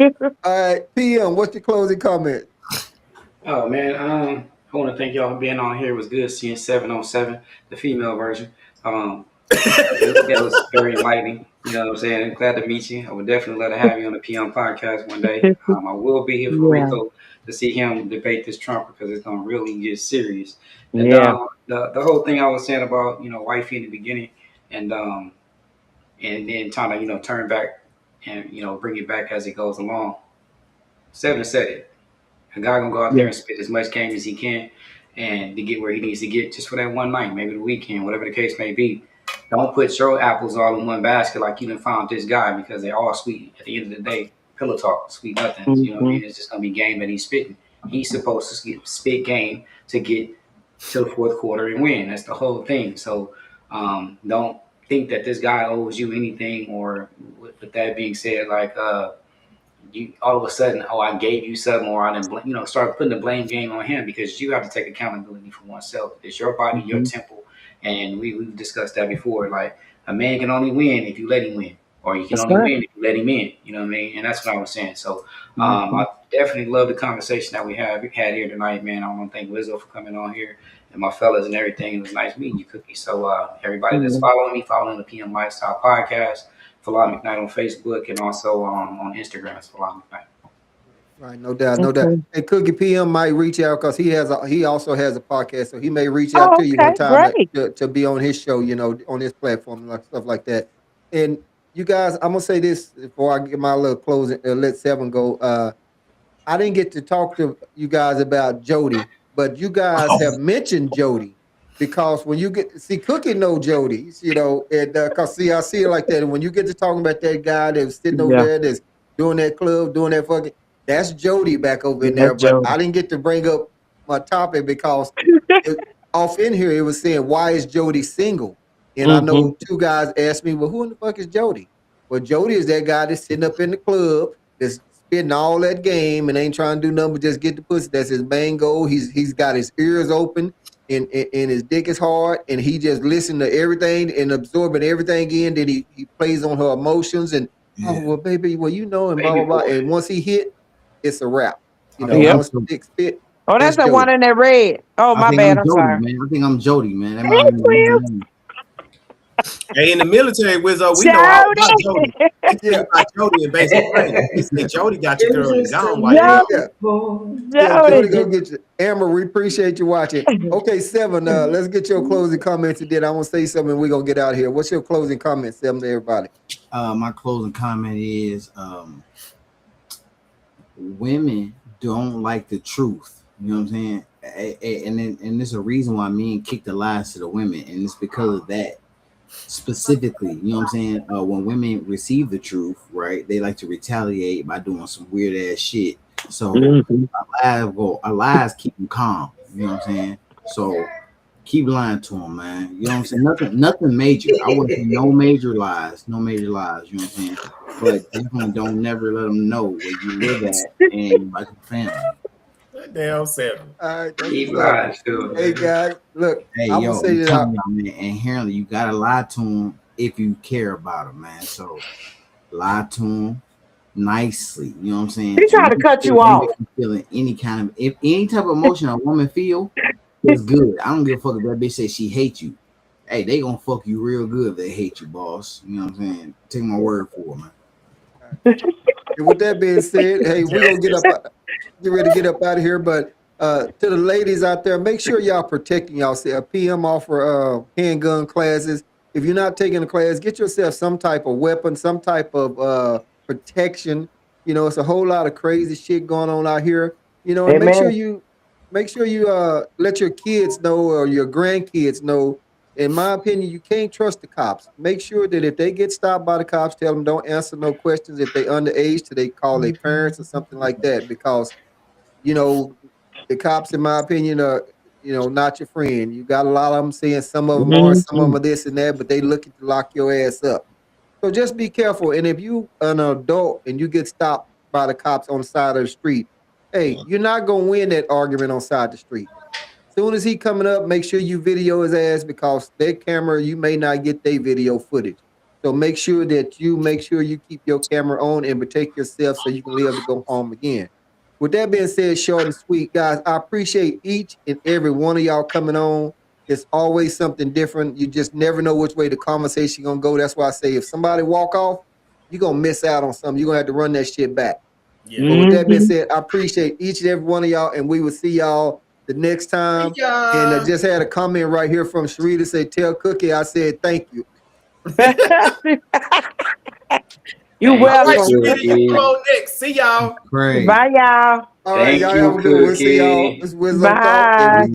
[SPEAKER 1] All right, PM, what's your closing comment?
[SPEAKER 4] Oh man, I want to thank y'all for being on here. It was good seeing 707, the female version. Um, that was very enlightening. You know what I'm saying? Glad to meet you. I would definitely love to have you on the PM podcast one day. I will be here for
[SPEAKER 5] Yeah.
[SPEAKER 4] Rico to see him debate this Trump because it's gonna really get serious. And
[SPEAKER 5] Yeah.
[SPEAKER 4] the whole thing I was saying about wifey in the beginning, and and then trying to turn back and bring it back as it goes along. Seven said it. A guy gonna go out there
[SPEAKER 5] Yeah.
[SPEAKER 4] and spit as much game as he can, and to get where he needs to get just for that one night, maybe the weekend, whatever the case may be. Don't put your apples all in one basket like you done found this guy because they're all sweet. At the end of the day, pillow talk, sweet nothings. You know what I
[SPEAKER 5] Hmm.
[SPEAKER 4] mean? It's just gonna be game that he's spitting. He's supposed to spit game to get to the fourth quarter and win. That's the whole thing. So don't think that this guy owes you anything. Or with that being said, like you all of a sudden, oh, I gave you something, or I didn't, start putting the blame game on him because you have to take accountability for oneself. It's your body, your
[SPEAKER 5] Hmm.
[SPEAKER 4] temple, and we've discussed that before. Like a man can only win if you let him win, or you can
[SPEAKER 5] That's
[SPEAKER 4] only
[SPEAKER 5] right.
[SPEAKER 4] win if you let him in. You know what I mean? And that's what I was saying. So
[SPEAKER 5] Hmm.
[SPEAKER 4] I definitely love the conversation that we had here tonight, man. I want to thank Wizzo for coming on here and my fellas and everything. It was nice meeting you, Cookie. So everybody that's following me, following the PM Lifestyle Podcast. Falon McKnight on Facebook and also on Instagram as Falon McKnight.
[SPEAKER 1] Right, no doubt, no doubt.
[SPEAKER 5] Okay.
[SPEAKER 1] Hey, Cookie PM might reach out because he also has a podcast, so he may reach out
[SPEAKER 5] Oh,
[SPEAKER 1] to you one
[SPEAKER 5] okay.
[SPEAKER 1] time
[SPEAKER 5] Great.
[SPEAKER 1] to be on his show, on his platform and like stuff like that. And you guys, I'm gonna say this before I get my little closing. Let Seven go. I didn't get to talk to you guys about Jody, but you guys have mentioned Jody because when you get see Cookie know Jody's, and cause see I see it like that. And when you get to talking about that guy that was sitting over
[SPEAKER 5] Yeah.
[SPEAKER 1] there that's doing that club, doing that fucking, that's Jody back over in there.
[SPEAKER 5] That's
[SPEAKER 1] But
[SPEAKER 5] Joe.
[SPEAKER 1] I didn't get to bring up my topic because it, off in here it was saying why is Jody single? And I
[SPEAKER 5] Mm-hmm.
[SPEAKER 1] know two guys asked me, well, who in the fuck is Jody? Well, Jody is that guy that's sitting up in the club that's spitting all that game and ain't trying to do nothing but just get the pussy. That's his main goal. He's got his ears open and his dick is hard and he just listen to everything and absorbing everything in. Then he plays on her emotions and oh
[SPEAKER 3] Yeah.
[SPEAKER 1] well, baby, well you know and blah blah
[SPEAKER 4] Baby
[SPEAKER 1] blah.
[SPEAKER 4] boy.
[SPEAKER 1] And once he hit, it's a wrap. You
[SPEAKER 3] I
[SPEAKER 1] know,
[SPEAKER 3] think
[SPEAKER 5] Yep.
[SPEAKER 3] I'm
[SPEAKER 1] once
[SPEAKER 3] so,
[SPEAKER 1] the dick spit,
[SPEAKER 5] Oh,
[SPEAKER 1] that's
[SPEAKER 5] that's the one
[SPEAKER 1] Jody.
[SPEAKER 5] in that red. Oh,
[SPEAKER 3] I
[SPEAKER 5] my
[SPEAKER 3] think
[SPEAKER 5] bad.
[SPEAKER 3] I'm
[SPEAKER 5] I'm
[SPEAKER 3] Jody,
[SPEAKER 5] sorry.
[SPEAKER 3] man. I think I'm Jody, man. That
[SPEAKER 5] Hey, Will.
[SPEAKER 3] my name.
[SPEAKER 2] Hey, in the military, Wizzo, we know all about Jody.
[SPEAKER 5] Jody.
[SPEAKER 2] They tell you
[SPEAKER 1] Yeah,
[SPEAKER 2] about Jody in basic training. They say Jody got your
[SPEAKER 4] You're
[SPEAKER 2] girl and
[SPEAKER 4] just a
[SPEAKER 2] gone while you
[SPEAKER 5] Jody.
[SPEAKER 2] gone.
[SPEAKER 1] yeah.
[SPEAKER 4] baby boy.
[SPEAKER 1] Yeah,
[SPEAKER 5] Jody.
[SPEAKER 1] Jody, go get you. Amber, we appreciate you watching. Okay, Seven, let's get your closing comments and then I want to say something and we're going to get out of here. What's your closing comments, Seven, to everybody?
[SPEAKER 3] My closing comment is women don't like the truth. You know what I'm saying? And there's a reason why men kick the lies to the women, and it's because of that specifically. You know what I'm saying? When women receive the truth, right, they like to retaliate by doing some weird ass shit. So
[SPEAKER 5] Mhm.
[SPEAKER 3] a lies keep them calm. You know what I'm saying? So keep lying to them, man. You know what I'm saying? Nothing major. I wouldn't say no major lies, no major lies. You know what I'm saying? But definitely don't never let them know where you live at and like a family.
[SPEAKER 2] That damn seven.
[SPEAKER 1] All right, that's
[SPEAKER 4] Keep
[SPEAKER 1] what's up.
[SPEAKER 4] lying to
[SPEAKER 1] Hey,
[SPEAKER 4] it.
[SPEAKER 1] guys, look,
[SPEAKER 3] Hey,
[SPEAKER 1] I'm going to
[SPEAKER 3] yo,
[SPEAKER 1] say
[SPEAKER 3] I'm
[SPEAKER 1] that
[SPEAKER 3] telling y'all, man. Inherently, you gotta lie to them if you care about them, man. So lie to them nicely. You know what I'm saying?
[SPEAKER 5] He
[SPEAKER 3] And
[SPEAKER 5] tried to
[SPEAKER 3] make
[SPEAKER 5] cut
[SPEAKER 3] sure
[SPEAKER 5] you
[SPEAKER 3] you
[SPEAKER 5] off.
[SPEAKER 3] make them feeling any kind of if any type of emotion a woman feel is good. I don't give a fuck if that bitch says she hates you. Hey, they gonna fuck you real good if they hate you, boss. You know what I'm saying? Take my word for it, man.
[SPEAKER 1] and with that being said, hey, we're going to get ready to get up out of here. But to the ladies out there, make sure y'all protecting yourself. PM offer handgun classes. If you're not taking a class, get yourself some type of weapon, some type of protection. You know, it's a whole lot of crazy shit going on out here. You know, and
[SPEAKER 5] Amen.
[SPEAKER 1] make sure you let your kids know or your grandkids know. In my opinion, you can't trust the cops. Make sure that if they get stopped by the cops, tell them don't answer no questions. If they underage, till they call their parents or something like that, because you know the cops, in my opinion, are not your friend. You got a lot of them saying some of them are, some of them
[SPEAKER 5] Mhm.
[SPEAKER 1] are this and that, but they looking to lock your ass up. So just be careful. And if you an adult and you get stopped by the cops on the side of the street, hey, you're not gonna win that argument on side the street. Soon as he coming up, make sure you video his ass because their camera, you may not get their video footage. So make sure you keep your camera on and protect yourself so you can live to go home again. With that being said, short and sweet, guys, I appreciate each and every one of y'all coming on. It's always something different. You just never know which way the conversation gonna go. That's why I say if somebody walk off, you're gonna miss out on something. You're gonna have to run that shit back.
[SPEAKER 2] Yeah.
[SPEAKER 1] But with that being
[SPEAKER 5] Mhm.
[SPEAKER 1] said, I appreciate each and every one of y'all, and we will see y'all the next
[SPEAKER 2] Thank
[SPEAKER 1] time. And I
[SPEAKER 2] y'all.
[SPEAKER 1] just had a comment right here from Sharita say, "Tell Cookie I said thank you."
[SPEAKER 5] You
[SPEAKER 2] All
[SPEAKER 4] Thank
[SPEAKER 2] right,
[SPEAKER 4] you,
[SPEAKER 5] welcome.
[SPEAKER 2] Sharita, you come
[SPEAKER 4] Cookie.
[SPEAKER 2] on next. See y'all.
[SPEAKER 3] Crazy.
[SPEAKER 5] Bye, y'all.
[SPEAKER 1] All right,
[SPEAKER 4] Thank
[SPEAKER 1] y'all
[SPEAKER 4] you,
[SPEAKER 1] have a good one. We'll see y'all.
[SPEAKER 4] Cookie.
[SPEAKER 1] This is Wizzo Talk, and we
[SPEAKER 5] Bye.